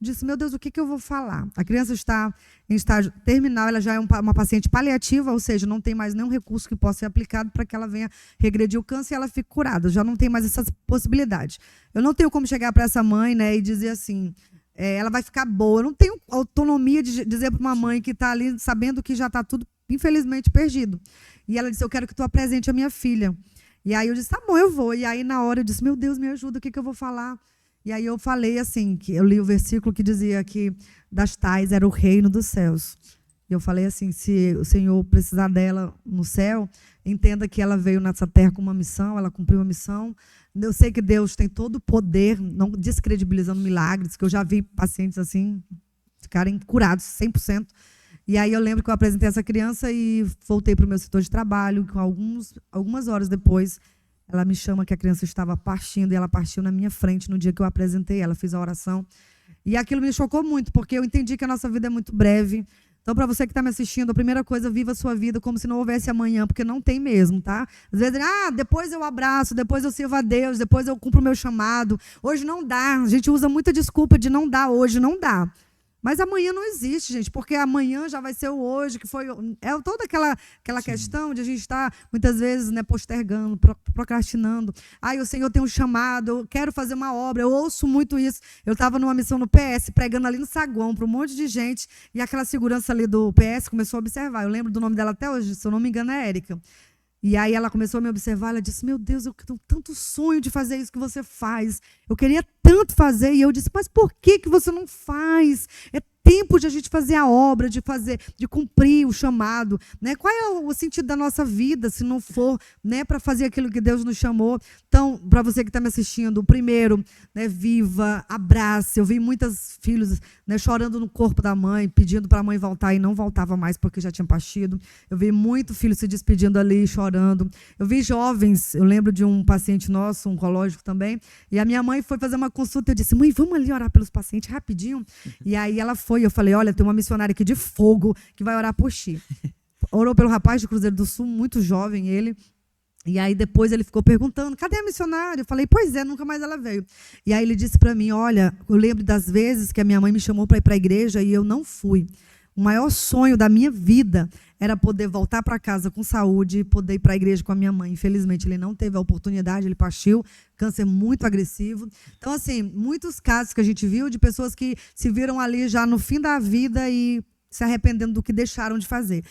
S2: Disse, meu Deus, o que eu vou falar? A criança está em estágio terminal, ela já é uma paciente paliativa, ou seja, não tem mais nenhum recurso que possa ser aplicado para que ela venha regredir o câncer e ela fique curada. Já não tem mais essas possibilidades. Eu não tenho como chegar para essa mãe, né, e dizer assim, ela vai ficar boa. Eu não tenho autonomia de dizer para uma mãe que está ali sabendo que já está tudo, infelizmente, perdido. E ela disse, eu quero que tu apresente a minha filha. E aí eu disse, tá bom, eu vou. E aí, na hora, eu disse, meu Deus, me ajuda, o que eu vou falar? E aí eu falei assim, que eu li o versículo que dizia que das tais era o reino dos céus. E eu falei assim, se o Senhor precisar dela no céu, entenda que ela veio nessa terra com uma missão, ela cumpriu uma missão. Eu sei que Deus tem todo o poder, não descredibilizando milagres, que eu já vi pacientes assim, ficarem curados 100%. E aí eu lembro que eu apresentei essa criança e voltei para o meu setor de trabalho, com algumas horas depois, ela me chama que a criança estava partindo, e ela partiu na minha frente no dia que eu apresentei ela, fiz a oração. E aquilo me chocou muito, porque eu entendi que a nossa vida é muito breve. Então, para você que está me assistindo, a primeira coisa, viva a sua vida como se não houvesse amanhã, porque não tem mesmo, tá? Às vezes, depois eu abraço, depois eu sirvo a Deus, depois eu cumpro o meu chamado. Hoje não dá, a gente usa muita desculpa de não dar, hoje não dá. Mas amanhã não existe, gente, porque amanhã já vai ser o hoje, que foi... É toda aquela questão de a gente estar, muitas vezes, né, postergando, procrastinando. O Senhor tem um chamado, eu quero fazer uma obra, eu ouço muito isso. Eu estava numa missão no PS, pregando ali no saguão para um monte de gente, e aquela segurança ali do PS começou a observar. Eu lembro do nome dela até hoje, se eu não me engano, é Érica. E aí ela começou a me observar, ela disse, meu Deus, eu tenho tanto sonho de fazer isso que você faz. Eu queria tanto fazer. E eu disse, mas por que você não faz? É tempo de a gente fazer a obra, de cumprir o chamado. Né? Qual é o sentido da nossa vida, se não for, né, para fazer aquilo que Deus nos chamou? Então, para você que está me assistindo, o primeiro, né, viva, abrace. Eu vi muitos filhos, né, chorando no corpo da mãe, pedindo para a mãe voltar e não voltava mais porque já tinha partido. Eu vi muito filho se despedindo ali, chorando. Eu vi jovens, eu lembro de um paciente nosso, um oncológico também, e a minha mãe foi fazer uma consulta. Eu disse, mãe, vamos ali orar pelos pacientes rapidinho? E aí ela foi. Eu falei, olha, tem uma missionária aqui de fogo que vai orar por ti. Orou pelo rapaz de Cruzeiro do Sul, muito jovem ele. E aí depois ele ficou perguntando, cadê a missionária? Eu falei, pois é, nunca mais ela veio. E aí ele disse para mim, olha, eu lembro das vezes que a minha mãe me chamou para ir para a igreja e eu não fui. O maior sonho da minha vida era poder voltar para casa com saúde e poder ir para a igreja com a minha mãe. Infelizmente, ele não teve a oportunidade, ele partiu, câncer muito agressivo. Então, assim, muitos casos que a gente viu de pessoas que se viram ali já no fim da vida e se arrependendo do que deixaram de fazer.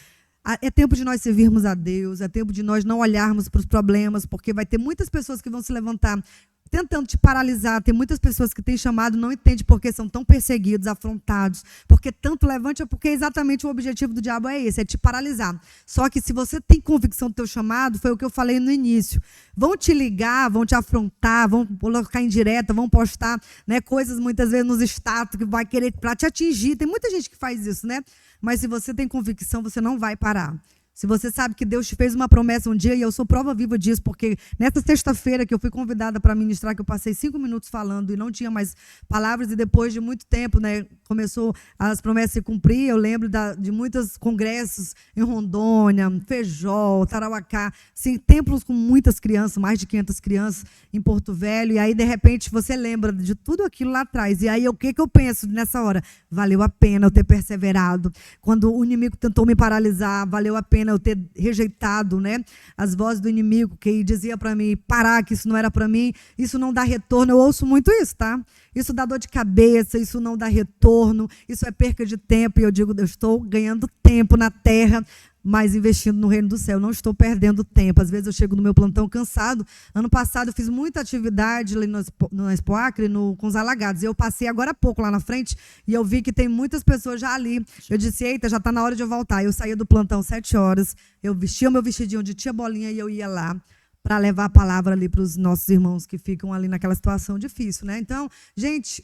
S2: É tempo de nós servirmos a Deus, é tempo de nós não olharmos para os problemas, porque vai ter muitas pessoas que vão se levantar tentando te paralisar. Tem muitas pessoas que têm chamado, não entendem porque são tão perseguidos, afrontados, porque tanto levante, é porque exatamente o objetivo do diabo é esse, é te paralisar. Só que se você tem convicção do teu chamado, foi o que eu falei no início, vão te ligar, vão te afrontar, vão colocar em direta, vão postar, né, coisas muitas vezes nos status que vai querer para te atingir. Tem muita gente que faz isso, né? Mas se você tem convicção, você não vai parar. Se você sabe que Deus te fez uma promessa um dia, e eu sou prova viva disso, porque nessa sexta-feira que eu fui convidada para ministrar, que eu passei 5 minutos falando e não tinha mais palavras, e depois de muito tempo, né, começou as promessas a se cumprir. Eu lembro de muitos congressos em Rondônia, Feijó, Tarauacá, assim, templos com muitas crianças, mais de 500 crianças em Porto Velho, e aí, de repente, você lembra de tudo aquilo lá atrás. E aí, o que eu penso nessa hora? Valeu a pena eu ter perseverado. Quando o inimigo tentou me paralisar, valeu a pena pena eu ter rejeitado, né, as vozes do inimigo que dizia para mim parar, que isso não era para mim, isso não dá retorno. Eu ouço muito isso, tá? Isso dá dor de cabeça, isso não dá retorno, isso é perca de tempo. E eu digo, eu estou ganhando tempo na terra, mas investindo no reino do céu. Eu não estou perdendo tempo. Às vezes eu chego no meu plantão cansado. Ano passado eu fiz muita atividade ali no Expo Acre, com os alagados. E eu passei agora há pouco lá na frente e eu vi que tem muitas pessoas já ali. Eu disse, eita, já está na hora de eu voltar. Eu saía do plantão 7 horas, eu vestia o meu vestidinho de tia Bolinha e eu ia lá para levar a palavra ali para os nossos irmãos que ficam ali naquela situação difícil, né? Então, gente,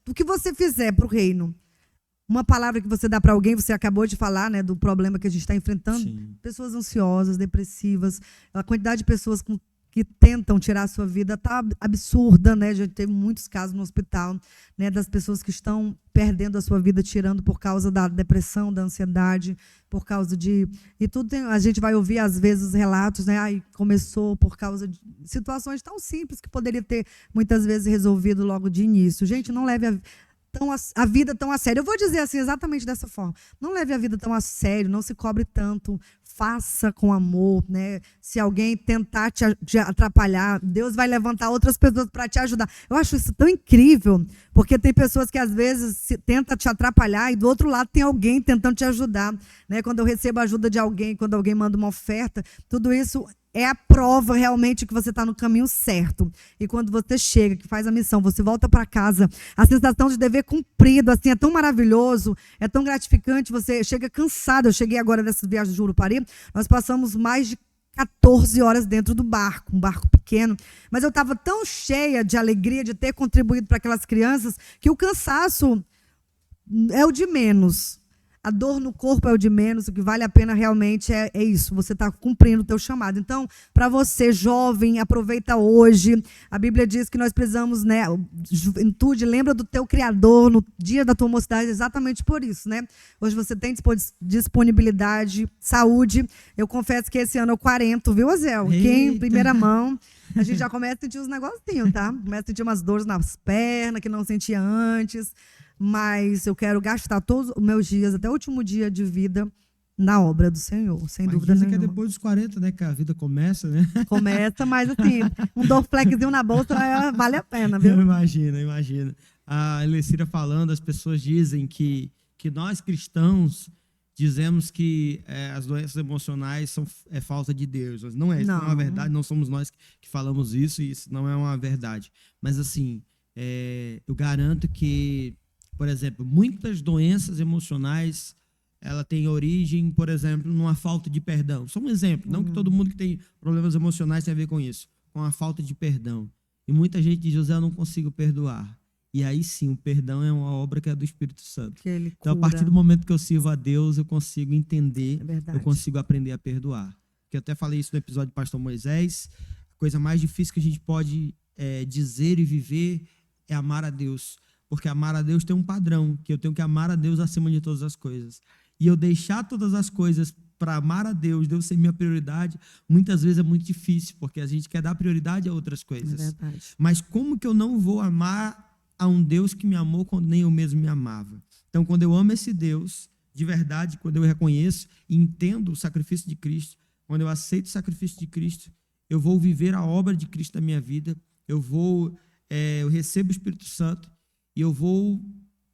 S2: o que você fizer para o reino, uma palavra que você dá para alguém, você acabou de falar, né, do problema que a gente está enfrentando. Sim. Pessoas ansiosas, depressivas, a quantidade de pessoas que tentam tirar a sua vida está absurda, né? Já teve muitos casos no hospital, né, das pessoas que estão perdendo a sua vida, tirando por causa da depressão, da ansiedade, por causa de... E tudo a gente vai ouvir, às vezes, os relatos, né? Ai, começou por causa de situações tão simples que poderia ter, muitas vezes, resolvido logo de início. Gente, não leve a vida tão a sério. Eu vou dizer assim, exatamente dessa forma. Não leve a vida tão a sério, não se cobre tanto, faça com amor, né? Se alguém tentar te atrapalhar, Deus vai levantar outras pessoas para te ajudar. Eu acho isso tão incrível, porque tem pessoas que às vezes tentam te atrapalhar e do outro lado tem alguém tentando te ajudar, né? Quando eu recebo a ajuda de alguém, quando alguém manda uma oferta, tudo isso é a prova realmente que você está no caminho certo. E quando você chega, que faz a missão, você volta para casa, a sensação de dever cumprido, assim, é tão maravilhoso, é tão gratificante, você chega cansado. Eu cheguei agora dessa viagem de Jurupari, nós passamos mais de 14 horas dentro do barco, um barco pequeno, mas eu estava tão cheia de alegria de ter contribuído para aquelas crianças, que o cansaço é o de menos. A dor no corpo é o de menos, o que vale a pena realmente é isso, você está cumprindo o teu chamado. Então, para você, jovem, aproveita hoje. A Bíblia diz que nós precisamos, né, juventude, lembra do teu Criador no dia da tua mocidade, exatamente por isso, né? Hoje você tem disponibilidade, saúde. Eu confesso que esse ano eu 40, viu, Azel? Quem, em primeira mão, a gente já começa a sentir uns negocinhos, tá? Começa a sentir umas dores nas pernas que não sentia antes. Mas eu quero gastar todos os meus dias, até o último dia de vida, na obra do Senhor, sem dúvida nenhuma.
S1: Que é depois dos 40, né, que a vida começa, né?
S2: Começa, mas assim, um Dorflexzinho na bolsa vale a pena, viu?
S1: Imagina. A Elecira falando, as pessoas dizem que nós cristãos dizemos que as doenças emocionais são falta de Deus. Mas não é, isso não é uma verdade, não somos nós que falamos isso, e isso não é uma verdade. Mas assim, eu garanto que, por exemplo, muitas doenças emocionais, ela tem origem, por exemplo, numa falta de perdão. Só um exemplo, não que todo mundo que tem problemas emocionais tenha a ver com isso, com a falta de perdão. E muita gente diz, José, eu não consigo perdoar. E aí sim, o perdão é uma obra que é do Espírito Santo. Então, a partir do momento que eu sirvo a Deus, eu consigo entender, eu consigo aprender a perdoar. Porque eu até falei isso no episódio do pastor Moisés, a coisa mais difícil que a gente pode dizer e viver é amar a Deus. Porque amar a Deus tem um padrão, que eu tenho que amar a Deus acima de todas as coisas. E eu deixar todas as coisas para amar a Deus, Deus ser minha prioridade, muitas vezes é muito difícil, porque a gente quer dar prioridade a outras coisas.
S2: É verdade.
S1: Mas como que eu não vou amar a um Deus que me amou quando nem eu mesmo me amava? Então, quando eu amo esse Deus, de verdade, quando eu reconheço e entendo o sacrifício de Cristo, quando eu aceito o sacrifício de Cristo, eu vou viver a obra de Cristo na minha vida, eu recebo o Espírito Santo, e eu vou,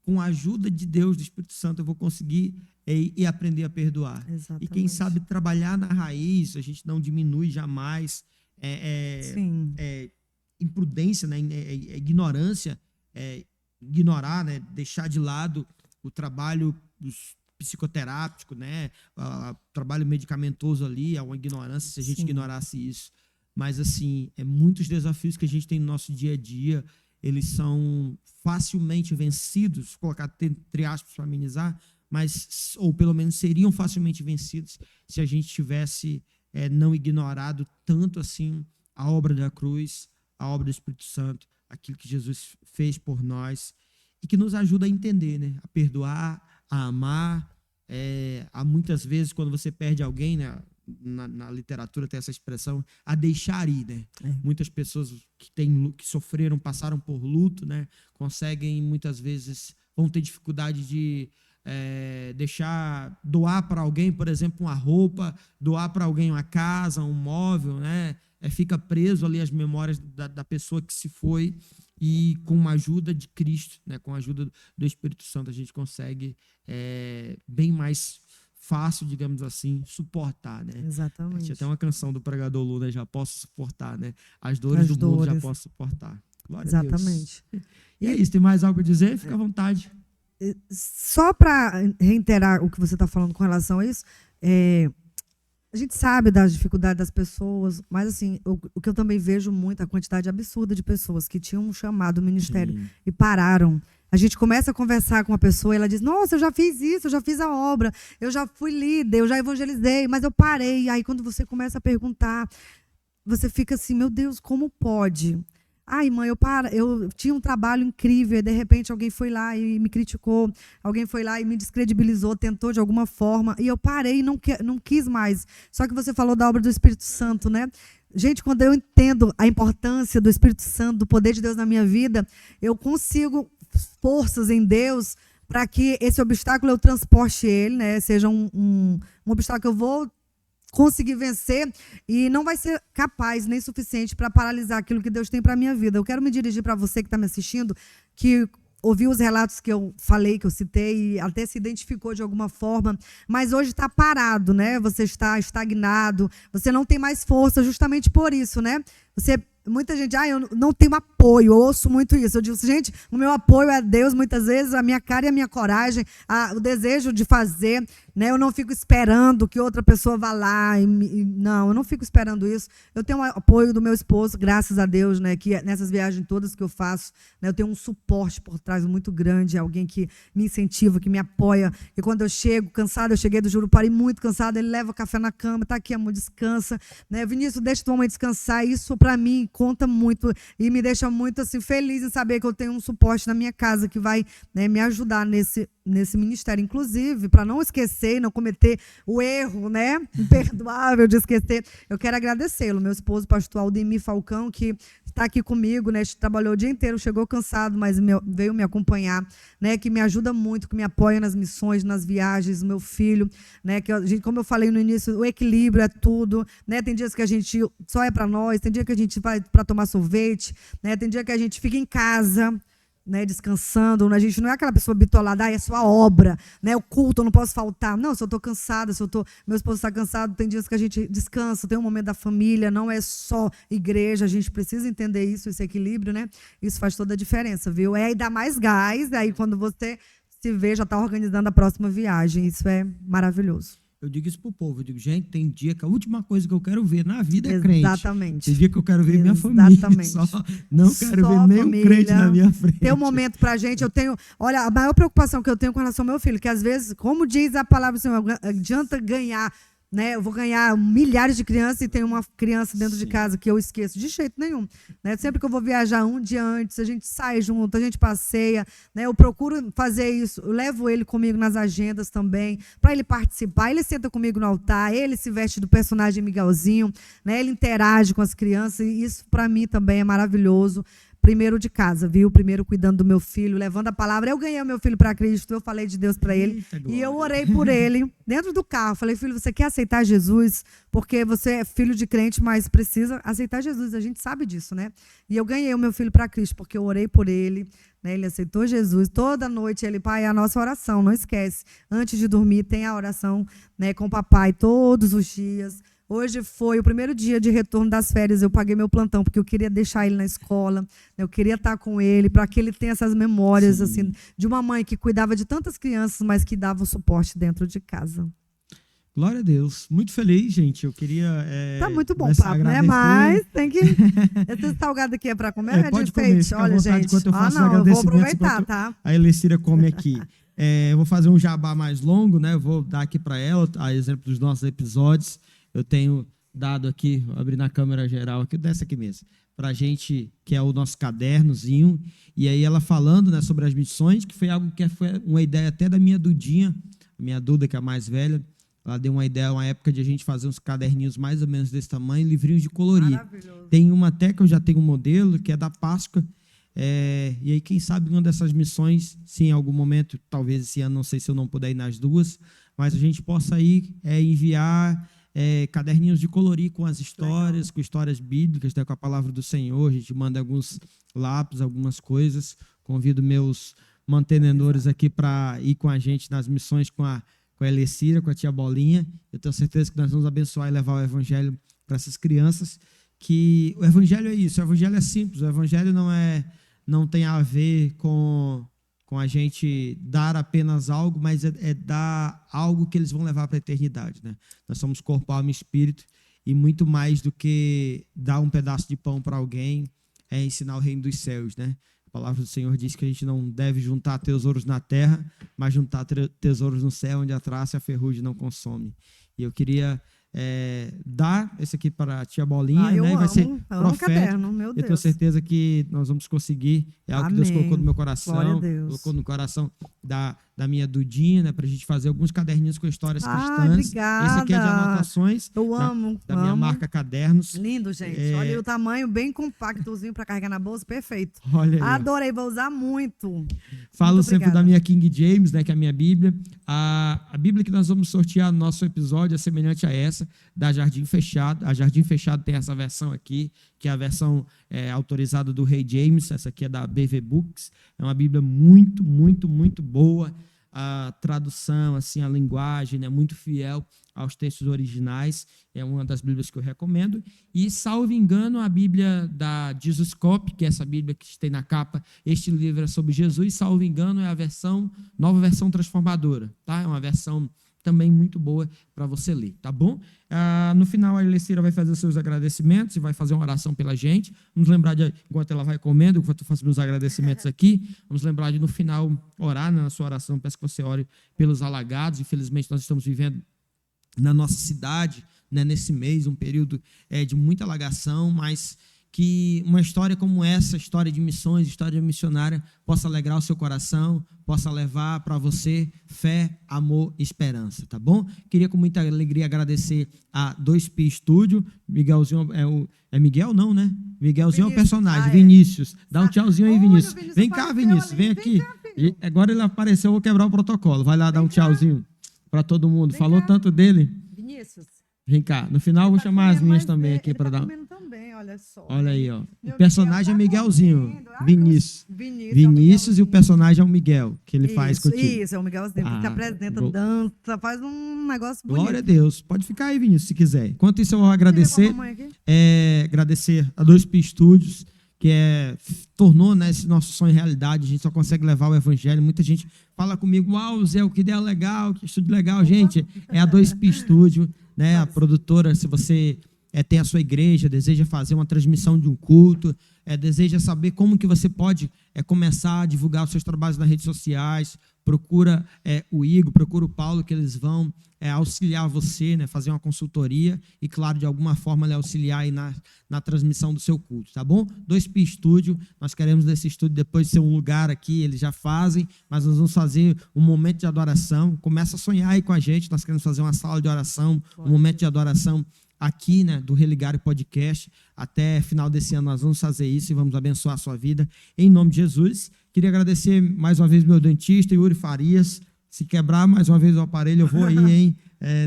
S1: com a ajuda de Deus, do Espírito Santo, eu vou conseguir e aprender a perdoar.
S2: Exatamente.
S1: E quem sabe trabalhar na raiz, a gente não diminui jamais imprudência, né? Ignorância, ignorar, né? Deixar de lado o trabalho psicoterápico, né? O trabalho medicamentoso ali, é uma ignorância se a gente ignorasse isso. Mas, assim, muitos desafios que a gente tem no nosso dia a dia, eles são facilmente vencidos, colocar entre aspas para amenizar, ou pelo menos seriam facilmente vencidos se a gente tivesse não ignorado tanto assim a obra da cruz, a obra do Espírito Santo, aquilo que Jesus fez por nós, e que nos ajuda a entender, né? A perdoar, a amar. Há muitas vezes, quando você perde alguém, né? Na literatura tem essa expressão, a deixar ir, né? Muitas pessoas que sofreram, passaram por luto, né? Conseguem, muitas vezes, vão ter dificuldade de doar para alguém, por exemplo, uma roupa, doar para alguém uma casa, um móvel, né? Fica preso ali as memórias da pessoa que se foi, e com a ajuda de Cristo, né? Com a ajuda do Espírito Santo, a gente consegue bem mais fácil, digamos assim, suportar, né?
S2: Exatamente.
S1: Tinha até uma canção do pregador Lula, já posso suportar, né? As dores do mundo já posso suportar. Glória a Deus.
S2: Exatamente.
S1: E é isso, tem mais algo a dizer? Fica à vontade.
S2: Só para reiterar o que você está falando com relação a isso, a gente sabe das dificuldades das pessoas, mas assim, o que eu também vejo muito, a quantidade absurda de pessoas que tinham um chamado ministério e pararam. A gente começa a conversar com uma pessoa e ela diz, nossa, eu já fiz isso, eu já fiz a obra, eu já fui líder, eu já evangelizei, mas eu parei. Aí quando você começa a perguntar, você fica assim, meu Deus, como pode? Ai, mãe, eu tinha um trabalho incrível e de repente alguém foi lá e me criticou, alguém foi lá e me descredibilizou, tentou de alguma forma, e eu parei e não quis mais. Só que você falou da obra do Espírito Santo, né? Gente, quando eu entendo a importância do Espírito Santo, do poder de Deus na minha vida, eu consigo forças em Deus para que esse obstáculo eu transporte ele, né? Seja um obstáculo que eu vou conseguir vencer e não vai ser capaz nem suficiente para paralisar aquilo que Deus tem para a minha vida. Eu quero me dirigir para você que está me assistindo, que ouviu os relatos que eu falei, que eu citei, e até se identificou de alguma forma, mas hoje está parado, né? Você está estagnado, você não tem mais força justamente por isso, né? Muita gente, eu não tenho apoio, eu ouço muito isso. Eu digo, gente, o meu apoio é Deus, muitas vezes, a minha cara e a minha coragem, o desejo de fazer, né? Eu não fico esperando que outra pessoa vá lá. Não, eu não fico esperando isso. Eu tenho o apoio do meu esposo, graças a Deus, né? Que nessas viagens todas que eu faço, né, eu tenho um suporte por trás muito grande, alguém que me incentiva, que me apoia. E quando eu chego cansada, eu cheguei do Jurupari muito cansada, ele leva café na cama, está aqui, amor, descansa. Né? Vinícius, deixa tua mãe descansar. Isso, para mim, conta muito e me deixa muito assim, feliz em saber que eu tenho um suporte na minha casa que vai, né, me ajudar nesse ministério. Inclusive, para não esquecer e não cometer o erro, né, imperdoável de esquecer, eu quero agradecê-lo, meu esposo, pastor Aldemir Falcão, que está aqui comigo, né, trabalhou o dia inteiro, chegou cansado, mas veio me acompanhar, né, que me ajuda muito, que me apoia nas missões, nas viagens, meu filho, né, como eu falei no início, o equilíbrio é tudo, né, tem dias que a gente só é para nós, tem dia que a gente vai para tomar sorvete, né, tem dia que a gente fica em casa, né, descansando, a gente não é aquela pessoa bitolada, é sua obra, né, o culto, eu não posso faltar. Não, se eu estou cansada, meu esposo está cansado, tem dias que a gente descansa, tem um momento da família, não é só igreja, a gente precisa entender isso, esse equilíbrio, né? Isso faz toda a diferença, viu? E dá mais gás, aí quando você se vê, já está organizando a próxima viagem, isso é maravilhoso.
S1: Eu digo isso pro povo, eu digo, gente, tem dia que a última coisa que eu quero ver na vida é crente.
S2: Exatamente.
S1: Tem dia que eu quero ver minha família, só não quero ver nenhum crente na minha frente.
S2: Tem um momento pra gente, olha, a maior preocupação que eu tenho com relação ao meu filho, que às vezes, como diz a palavra do Senhor, adianta ganhar, né? Eu vou ganhar milhares de crianças e tem uma criança dentro de casa que eu esqueço de jeito nenhum. Né? Sempre que eu vou viajar um dia antes, a gente sai junto, a gente passeia. Né? Eu procuro fazer isso, eu levo ele comigo nas agendas também, para ele participar. Ele senta comigo no altar, ele se veste do personagem Miguelzinho, né? Ele interage com as crianças e isso para mim também é maravilhoso. Primeiro de casa, viu? Primeiro cuidando do meu filho, levando a palavra. Eu ganhei o meu filho para Cristo, eu falei de Deus para ele. E eu orei por ele dentro do carro. Falei, filho, você quer aceitar Jesus? Porque você é filho de crente, mas precisa aceitar Jesus. A gente sabe disso, né? E eu ganhei o meu filho para Cristo, porque eu orei por ele. Né? Ele aceitou Jesus. Toda noite ele, pai, é a nossa oração, não esquece. Antes de dormir, tem a oração, né, com o papai todos os dias. Hoje foi o primeiro dia de retorno das férias, eu paguei meu plantão, porque eu queria deixar ele na escola, eu queria estar com ele, para que ele tenha essas memórias assim, de uma mãe que cuidava de tantas crianças, mas que dava o suporte dentro de casa.
S1: Glória a Deus. Muito feliz, gente. Eu queria...
S2: Tá muito bom o papo, né? Mas tem que... Esse salgado aqui é para comer, é de enfeite. Olha, gente. Eu vou aproveitar, tá?
S1: A Elecira come aqui. Eu vou fazer um jabá mais longo, né? Eu vou dar aqui para ela, a exemplo dos nossos episódios. Eu tenho dado aqui, vou abrir na câmera geral, aqui, dessa aqui mesmo, para a gente, que é o nosso cadernozinho, e aí ela falando, né, sobre as missões, que foi algo que foi uma ideia até da minha Dudinha, minha Duda, que é a mais velha, ela deu uma ideia, uma época de a gente fazer uns caderninhos mais ou menos desse tamanho, livrinhos de colorir. Tem uma até que eu já tenho um modelo, que é da Páscoa, E aí, quem sabe, uma dessas missões, se em algum momento, talvez esse ano, não sei se eu não puder ir nas duas, mas a gente possa aí enviar caderninhos de colorir com as histórias, com histórias bíblicas, com a palavra do Senhor. A gente manda alguns lápis, algumas coisas. Convido meus mantenedores aqui para ir com a gente nas missões com a Elecira, com a tia Bolinha. Eu tenho certeza que nós vamos abençoar e levar o evangelho para essas crianças. Que o evangelho é isso, o evangelho é simples, o evangelho não tem a ver com a gente dar apenas algo, mas é dar algo que eles vão levar para a eternidade, né? Nós somos corpo, alma e espírito, e muito mais do que dar um pedaço de pão para alguém é ensinar o reino dos céus, né? A palavra do Senhor diz que a gente não deve juntar tesouros na terra, mas juntar tesouros no céu, onde a traça e a ferrugem não consome. E eu queria dar esse aqui para a tia Bolinha, né? E vai ser profético.
S2: Caderno, meu Deus.
S1: Eu tenho certeza que nós vamos conseguir. É algo que Deus colocou no meu coração, colocou no coração da minha Dudinha, né? Para a gente fazer alguns caderninhos com histórias cristãs.
S2: Obrigada.
S1: Esse aqui é de anotações.
S2: Eu amo.
S1: Da minha marca Cadernos.
S2: Lindo, gente. Olha o tamanho bem compactozinho para carregar na bolsa, perfeito.
S1: Olha aí.
S2: Adorei, vou usar muito.
S1: Falo sempre da minha King James, né? Que é a minha Bíblia. A Bíblia que nós vamos sortear no nosso episódio é semelhante a essa, da Jardim Fechado. A Jardim Fechado tem essa versão aqui, que é a versão autorizada do Rei James. Essa aqui é da BV Books. É uma Bíblia muito, muito, muito boa. A tradução, assim, a linguagem, né, muito fiel aos textos originais. É uma das Bíblias que eu recomendo. E, salvo engano, a Bíblia da Jesus Cop, que é essa Bíblia que tem na capa, este livro é sobre Jesus, salvo engano, é a nova versão transformadora. Tá? É uma versão também muito boa para você ler, tá bom? No final, a Elecira vai fazer os seus agradecimentos e vai fazer uma oração pela gente. Vamos lembrar, enquanto ela vai comendo, enquanto eu faço meus agradecimentos aqui, vamos lembrar de, no final, orar na sua oração. Peço que você ore pelos alagados. Infelizmente, nós estamos vivendo na nossa cidade, né, nesse mês, um período de muita alagação, mas que uma história como essa, história de missões, história missionária, possa alegrar o seu coração, possa levar para você fé, amor e esperança, tá bom? Queria com muita alegria agradecer a 2P Studio. Miguelzinho é Miguel não, né? Miguelzinho Vinícius. É o personagem, Vinícius. Dá um tchauzinho aí, Vinícius. Vem cá, Vinícius, vem aqui. Agora ele apareceu, eu vou quebrar o protocolo. Vai lá dar um tchauzinho para todo mundo. Falou tanto dele.
S2: Vinícius.
S1: Vem cá. No final, eu vou chamar as minhas também aqui para dar.
S2: Olha só.
S1: Olha aí, ó. O personagem é Miguelzinho. Vinícius e o personagem é o Miguel, que ele faz contigo. Isso,
S2: é o Miguelzinho, que se apresenta, dança, faz um negócio bonito.
S1: Glória a Deus. Pode ficar aí, Vinícius, se quiser. Enquanto isso, eu vou agradecer. Agradecer a 2P Studios, que tornou, né, esse nosso sonho realidade. A gente só consegue levar o evangelho. Muita gente fala comigo, uau, Zé, que ideia legal, que estúdio legal. Gente, é a 2P Studio, né, a produtora. Se você tem a sua igreja, deseja fazer uma transmissão de um culto, deseja saber como que você pode começar a divulgar os seus trabalhos nas redes sociais, procura o Igor, procura o Paulo, que eles vão auxiliar você, né, fazer uma consultoria e, claro, de alguma forma, auxiliar aí na transmissão do seu culto, tá bom? 2P Studio, nós queremos desse estúdio depois ser um lugar aqui, eles já fazem, mas nós vamos fazer um momento de adoração. Começa a sonhar aí com a gente, nós queremos fazer uma sala de oração, um momento de adoração aqui, né, do Religário Podcast. Até final desse ano nós vamos fazer isso e vamos abençoar a sua vida em nome de Jesus. Queria agradecer mais uma vez meu dentista, Yuri Farias. Se quebrar mais uma vez o aparelho, eu vou aí, hein?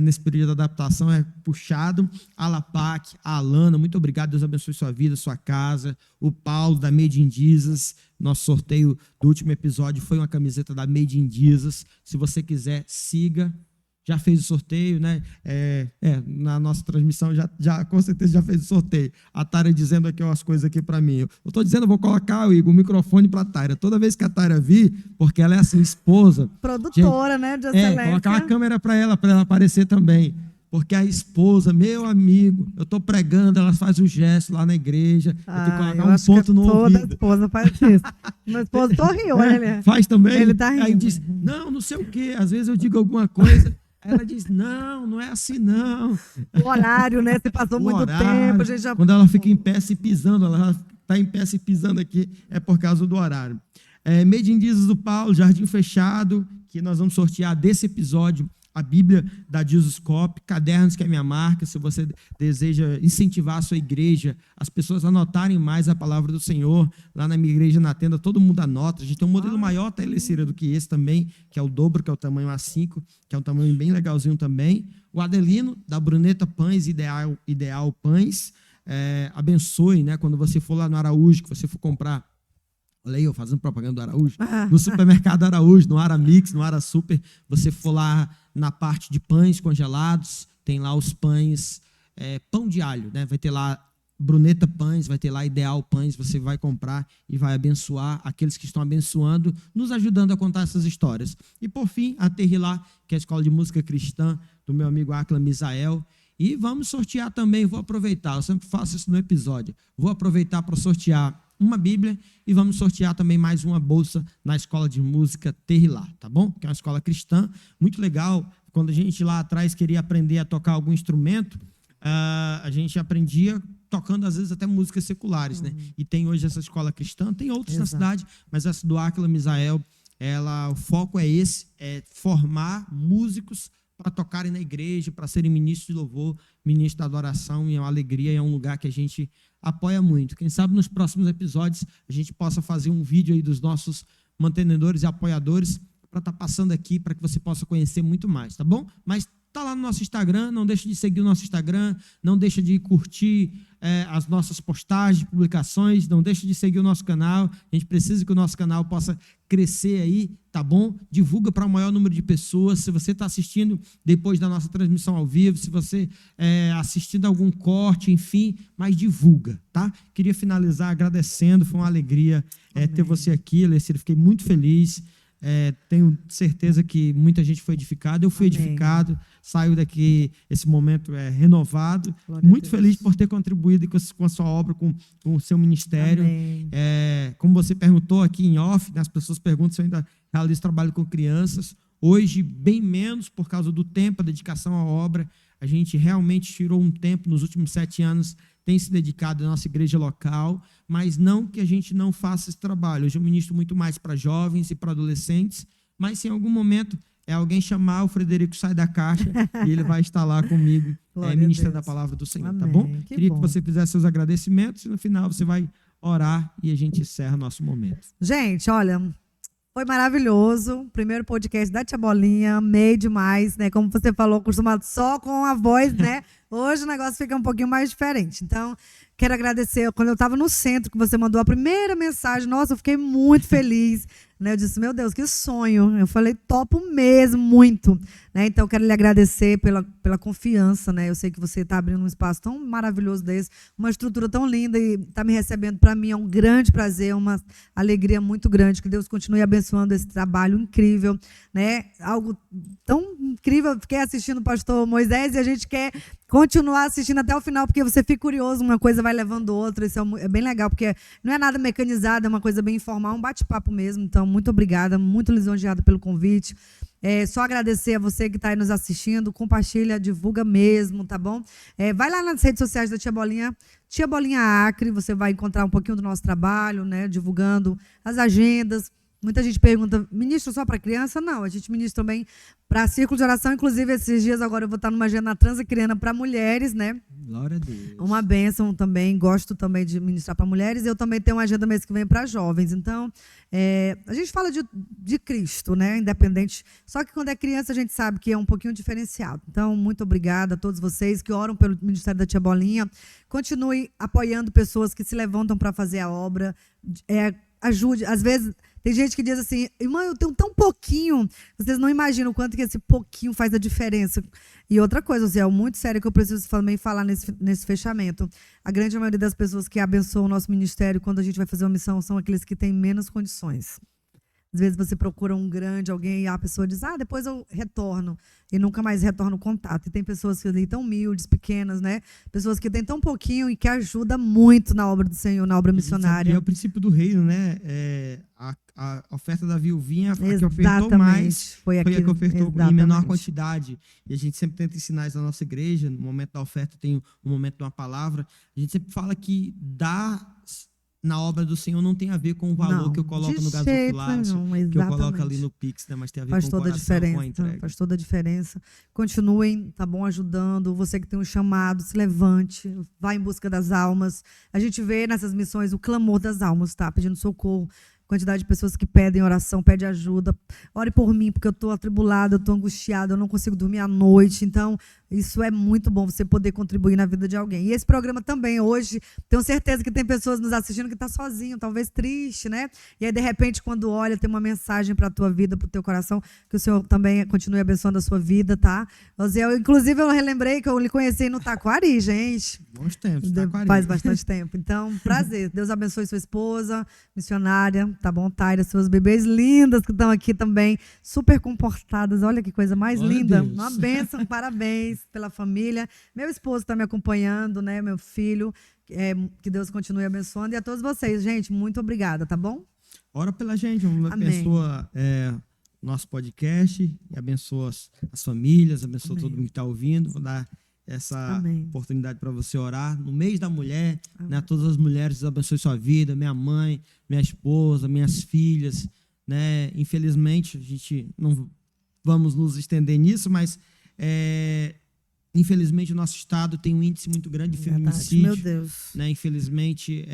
S1: Nesse período de adaptação é puxado. A Lapac, a Alana, muito obrigado. Deus abençoe sua vida, sua casa. O Paulo, da Made in Jesus. Nosso sorteio do último episódio foi uma camiseta da Made in Jesus. Se você quiser, siga. Já fez o sorteio, né? Na nossa transmissão, já com certeza já fez o sorteio. A Taira dizendo aqui as coisas aqui para mim. Eu estou dizendo, eu vou colocar, Igor, o microfone para a Taira. Toda vez que a Taira vir, porque ela é assim, esposa.
S2: Produtora, gente, né? De excelência.
S1: Colocar uma câmera para ela aparecer também. Porque a esposa, meu amigo, eu estou pregando, ela faz o gesto lá na igreja. Eu tenho que colocar um ponto no ouvido.
S2: Toda esposa faz isso. Meu esposo sorriu, olha.
S1: Faz também?
S2: Ele tá rindo.
S1: Aí diz, não sei o quê. Às vezes eu digo alguma coisa. Ela diz, não é assim não.
S2: O horário, né? Você passou muito tempo. A gente já...
S1: Quando ela fica em pé se pisando, ela está em pé se pisando aqui, é por causa do horário. Made in Jesus do Paulo, Jardim Fechado, que nós vamos sortear desse episódio a Bíblia da Jesus Cop, cadernos que é a minha marca, se você deseja incentivar a sua igreja, as pessoas anotarem mais a palavra do Senhor, lá na minha igreja, na tenda, todo mundo anota, a gente tem um modelo maior teleceira do que esse também, que é o dobro, que é o tamanho A5, que é um tamanho bem legalzinho também, o Adelino, da Bruneta Pães, Ideal Pães, abençoe, né, quando você for lá no Araújo, que você for comprar. Olha aí, eu fazendo propaganda do Araújo. No supermercado Araújo, no Aramix, no Ara Super, você for lá na parte de pães congelados, tem lá os pães, pão de alho, né? Vai ter lá Bruneta Pães, vai ter lá Ideal Pães, você vai comprar e vai abençoar aqueles que estão abençoando, nos ajudando a contar essas histórias. E, por fim, a Terrilá, que é a escola de música cristã do meu amigo Acla Misael. E vamos sortear também, vou aproveitar, eu sempre faço isso no episódio, vou aproveitar para sortear uma Bíblia e vamos sortear também mais uma bolsa na escola de música Terrilá, tá bom? Que é uma escola cristã, muito legal. Quando a gente lá atrás queria aprender a tocar algum instrumento, a gente aprendia tocando às vezes até músicas seculares, né? E tem hoje essa escola cristã, tem outras na cidade, mas essa do Acla Misael, o foco é esse, é formar músicos para tocarem na igreja, para serem ministros de louvor, ministros da adoração, e é uma alegria, é um lugar que a gente apoia muito. Quem sabe nos próximos episódios a gente possa fazer um vídeo aí dos nossos mantenedores e apoiadores para estar passando aqui, para que você possa conhecer muito mais, tá bom? Mas está lá no nosso Instagram, não deixa de seguir o nosso Instagram, não deixa de curtir as nossas postagens, publicações, não deixa de seguir o nosso canal, a gente precisa que o nosso canal possa crescer aí, tá bom? Divulga para o maior número de pessoas, se você está assistindo depois da nossa transmissão ao vivo, se você assistindo algum corte, enfim, mas divulga, tá? Queria finalizar agradecendo, foi uma alegria ter você aqui, Alessandra, fiquei muito feliz. Tenho certeza que muita gente foi edificada, eu fui edificado, saio daqui esse momento renovado,
S2: Glória
S1: muito
S2: a Deus.
S1: feliz por ter contribuído com a sua obra, com o seu ministério. Como você perguntou aqui em off, né, as pessoas perguntam se eu ainda realizo trabalho com crianças. Hoje, bem menos por causa do tempo, a dedicação à obra. A gente realmente tirou um tempo nos últimos 7 anos, tem se dedicado à nossa igreja local, mas não que a gente não faça esse trabalho. Hoje eu ministro muito mais para jovens e para adolescentes, mas se em algum momento alguém chamar, o Frederico sai da caixa e ele vai estar lá comigo, ministrando a palavra do Senhor, tá bom? Queria que você fizesse seus agradecimentos e no final você vai orar e a gente encerra nosso momento.
S2: Gente, olha, foi maravilhoso. Primeiro podcast da Tia Bolinha, amei demais, né? Como você falou, acostumado só com a voz, né? Hoje o negócio fica um pouquinho mais diferente. Então, quero agradecer. Quando eu estava no centro, que você mandou a primeira mensagem, nossa, eu fiquei muito feliz. Né? Eu disse, meu Deus, que sonho. Eu falei, topo mesmo, muito. Né? Então, quero lhe agradecer pela confiança. Né? Eu sei que você está abrindo um espaço tão maravilhoso desse, uma estrutura tão linda e está me recebendo. Para mim é um grande prazer, uma alegria muito grande. Que Deus continue abençoando esse trabalho incrível. Né? Algo tão incrível. Fiquei assistindo o pastor Moisés e a gente quer continuar assistindo até o final, porque você fica curioso, uma coisa vai levando outra. Isso é bem legal, porque não é nada mecanizado, é uma coisa bem informal, um bate-papo mesmo. Então, muito obrigada, muito lisonjeada pelo convite. Só agradecer a você que está aí nos assistindo, compartilha, divulga mesmo, tá bom? Vai lá nas redes sociais da Tia Bolinha Acre, você vai encontrar um pouquinho do nosso trabalho, né, divulgando as agendas. Muita gente pergunta, ministro só para criança? Não, a gente ministra também para círculo de oração. Inclusive, esses dias agora eu vou estar numa agenda na Transacriana para mulheres, né?
S1: Glória a Deus.
S2: Uma bênção também, gosto também de ministrar para mulheres. Eu também tenho uma agenda mês que vem para jovens. Então, a gente fala de Cristo, né? Independente. Só que quando é criança a gente sabe que é um pouquinho diferenciado. Então, muito obrigada a todos vocês que oram pelo Ministério da Tia Bolinha. Continue apoiando pessoas que se levantam para fazer a obra. Ajude, às vezes... Tem gente que diz assim, irmã, eu tenho tão pouquinho, vocês não imaginam o quanto que esse pouquinho faz a diferença. E outra coisa, Zé, muito sério que eu preciso também falar nesse fechamento. A grande maioria das pessoas que abençoam o nosso ministério quando a gente vai fazer uma missão são aqueles que têm menos condições. Às vezes você procura um grande alguém e a pessoa diz, depois eu retorno. E nunca mais retorna o contato. E tem pessoas que ali tão humildes, pequenas, né? Pessoas que têm tão pouquinho e que ajudam muito na obra do Senhor, na obra missionária.
S1: E é o princípio do reino, né? A oferta da viuvinha, a que ofertou mais, foi a que ofertou em menor quantidade. E a gente sempre tenta ensinar isso na nossa igreja. No momento da oferta tem um momento de uma palavra. A gente sempre fala que dar na obra do Senhor não tem a ver com o valor
S2: Não,
S1: que eu coloco
S2: de
S1: no
S2: jeito
S1: gasofilácio,
S2: nenhum,
S1: que eu coloco ali
S2: exatamente.
S1: no Pix, né? Mas tem a ver
S2: Faz
S1: com o
S2: toda a
S1: coração, com a
S2: diferença,
S1: entrega.
S2: faz toda a diferença. Continuem, tá bom, ajudando. Você que tem um chamado, se levante, vá em busca das almas. A gente vê nessas missões o clamor das almas, tá? Pedindo socorro. Quantidade de pessoas que pedem oração, pedem ajuda. Ore por mim, porque eu estou atribulada, eu estou angustiada, eu não consigo dormir à noite. Então, isso é muito bom, você poder contribuir na vida de alguém. E esse programa também, hoje, tenho certeza que tem pessoas nos assistindo que estão sozinho, talvez triste, né? E aí, de repente, quando olha, tem uma mensagem para a tua vida, para o teu coração, que o Senhor também continue abençoando a sua vida, tá? Inclusive, eu relembrei que eu lhe conheci no Taquari, gente.
S1: Bons tempos, Taquari.
S2: Faz bastante tempo. Então, prazer. Deus abençoe sua esposa, missionária, tá bom, Taira? Suas bebês lindas que estão aqui também, super comportadas. Olha que coisa mais
S1: Glória a
S2: linda.
S1: Deus.
S2: Uma bênção, parabéns pela família. Meu esposo está me acompanhando, né? Meu filho. Que Deus continue abençoando. E a todos vocês, gente, muito obrigada, tá bom?
S1: Ora pela gente, abençoa nosso podcast, e abençoa as famílias, abençoa
S2: Amém.
S1: todo mundo que está ouvindo. Vou dar essa
S2: Amém.
S1: oportunidade para você orar no mês da mulher,
S2: Amém.
S1: né? Todas as mulheres, Deus abençoe sua vida, minha mãe, minha esposa, minhas filhas, né? Infelizmente, a gente não vamos nos estender nisso, mas infelizmente o nosso estado tem um índice muito grande de feminicídio.
S2: Meu Deus.
S1: Né? Infelizmente,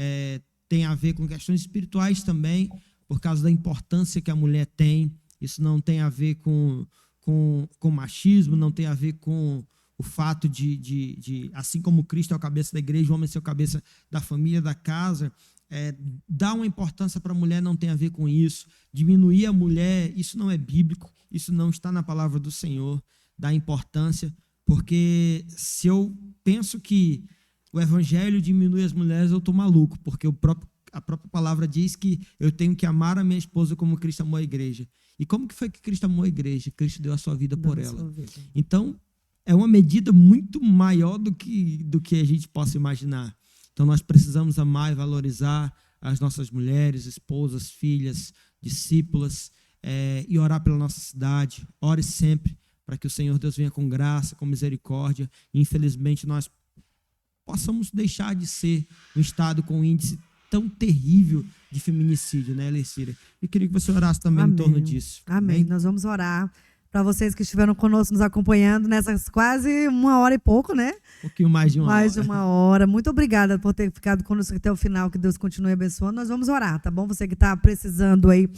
S1: tem a ver com questões espirituais também, por causa da importância que a mulher tem. Isso não tem a ver com machismo, não tem a ver com o fato de assim como Cristo é o cabeça da igreja, o homem ser o cabeça da família, da casa, dar uma importância para a mulher não tem a ver com isso. Diminuir a mulher, isso não é bíblico, isso não está na palavra do Senhor, dar importância, porque se eu penso que o evangelho diminui as mulheres, eu estou maluco, porque a própria palavra diz que eu tenho que amar a minha esposa como Cristo amou a igreja. E como que foi que Cristo amou a igreja? Cristo deu a sua vida por ela. Então, é uma medida muito maior do que a gente possa imaginar. Então, nós precisamos amar e valorizar as nossas mulheres, esposas, filhas, discípulas, e orar pela nossa cidade. Ore sempre para que o Senhor Deus venha com graça, com misericórdia. E, infelizmente, nós possamos deixar de ser um estado com um índice tão terrível de feminicídio, né, Lecíria? Eu queria que você orasse também em torno disso.
S2: Amém. Nós vamos orar para vocês que estiveram conosco, nos acompanhando nessas quase 1h e pouco, né?
S1: Um pouquinho mais de uma hora.
S2: Mais de 1h. Muito obrigada por ter ficado conosco até o final. Que Deus continue abençoando. Nós vamos orar, tá bom? Você que está precisando aí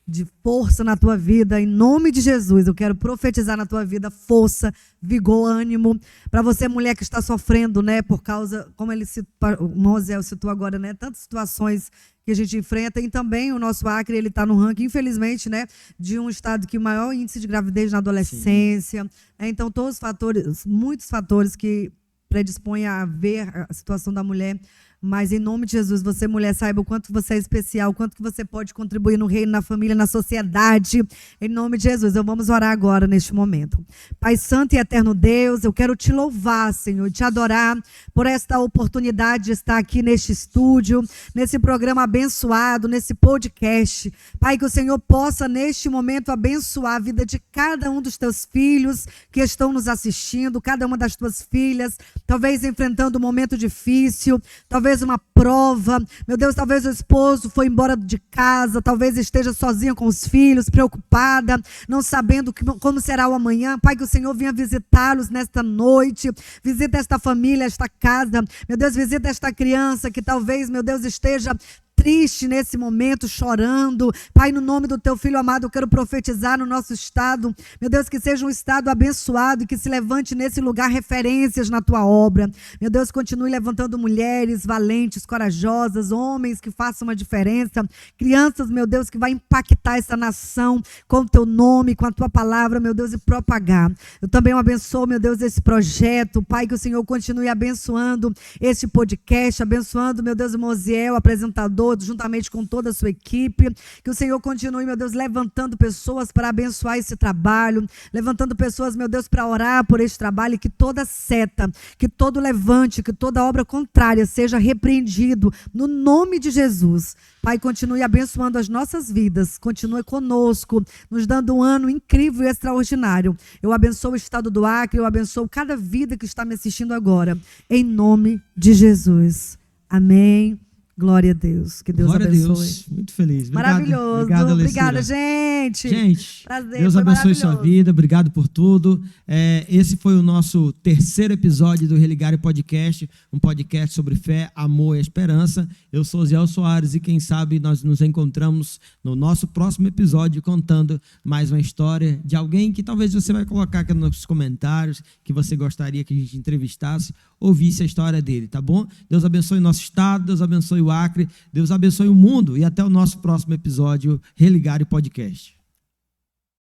S2: de força na tua vida, em nome de Jesus, eu quero profetizar na tua vida força, vigor, ânimo. Para você, mulher que está sofrendo, né, por causa, como o Mosel citou agora, né, tantas situações que a gente enfrenta, e também o nosso Acre, ele está no ranking, infelizmente, né, de um estado que o maior índice de gravidez na adolescência. Então, todos os fatores, muitos fatores que predispõem a ver a situação da mulher. Mas, em nome de Jesus, você, mulher, saiba o quanto você é especial, o quanto que você pode contribuir no reino, na família, na sociedade. Em nome de Jesus, vamos orar agora, neste momento. Pai santo e eterno Deus, eu quero te louvar, Senhor, te adorar por esta oportunidade de estar aqui neste estúdio, nesse programa abençoado, nesse podcast. Pai, que o Senhor possa, neste momento, abençoar a vida de cada um dos teus filhos que estão nos assistindo, cada uma das tuas filhas, talvez enfrentando um momento difícil, talvez uma prova, meu Deus, talvez o esposo foi embora de casa, talvez esteja sozinha com os filhos, preocupada, não sabendo como será o amanhã. Pai, que o Senhor venha visitá-los nesta noite, visita esta família, esta casa, meu Deus, visita esta criança que talvez, meu Deus, esteja triste nesse momento, chorando. Pai, no nome do teu filho amado, eu quero profetizar no nosso estado, meu Deus, que seja um estado abençoado e que se levante nesse lugar referências na tua obra. Meu Deus, continue levantando mulheres valentes, corajosas, homens que façam uma diferença, crianças, meu Deus, que vai impactar essa nação com o teu nome, com a tua palavra, meu Deus, e propagar. Eu também abençoo, meu Deus, esse projeto. Pai, que o Senhor continue abençoando esse podcast, abençoando, meu Deus, o Mosiel, apresentador, juntamente com toda a sua equipe, que o Senhor continue, meu Deus, levantando pessoas para abençoar esse trabalho, levantando pessoas, meu Deus, para orar por esse trabalho, e que toda seta, que todo levante, que toda obra contrária seja repreendido no nome de Jesus. Pai, continue abençoando as nossas vidas, continue conosco, nos dando um ano incrível e extraordinário. Eu abençoo o estado do Acre, eu abençoo cada vida que está me assistindo agora, em nome de Jesus. Amém. Glória a Deus. Que Deus
S1: Glória
S2: abençoe.
S1: a Deus. Muito feliz. Obrigado,
S2: Maravilhoso.
S1: obrigado,
S2: Obrigada,
S1: Alessira.
S2: gente.
S1: Gente,
S2: Prazer,
S1: Deus
S2: foi
S1: abençoe sua
S2: maravilhoso.
S1: vida. Obrigado por tudo. Esse foi o nosso terceiro episódio do Religare Podcast, um podcast sobre fé, amor e esperança. Eu sou Zé Soares e quem sabe nós nos encontramos no nosso próximo episódio contando mais uma história de alguém que talvez você vai colocar aqui nos comentários, que você gostaria que a gente entrevistasse, ouvisse a história dele, tá bom? Deus abençoe o nosso estado, Deus abençoe o Acre, Deus abençoe o mundo e até o nosso próximo episódio Religare Podcast.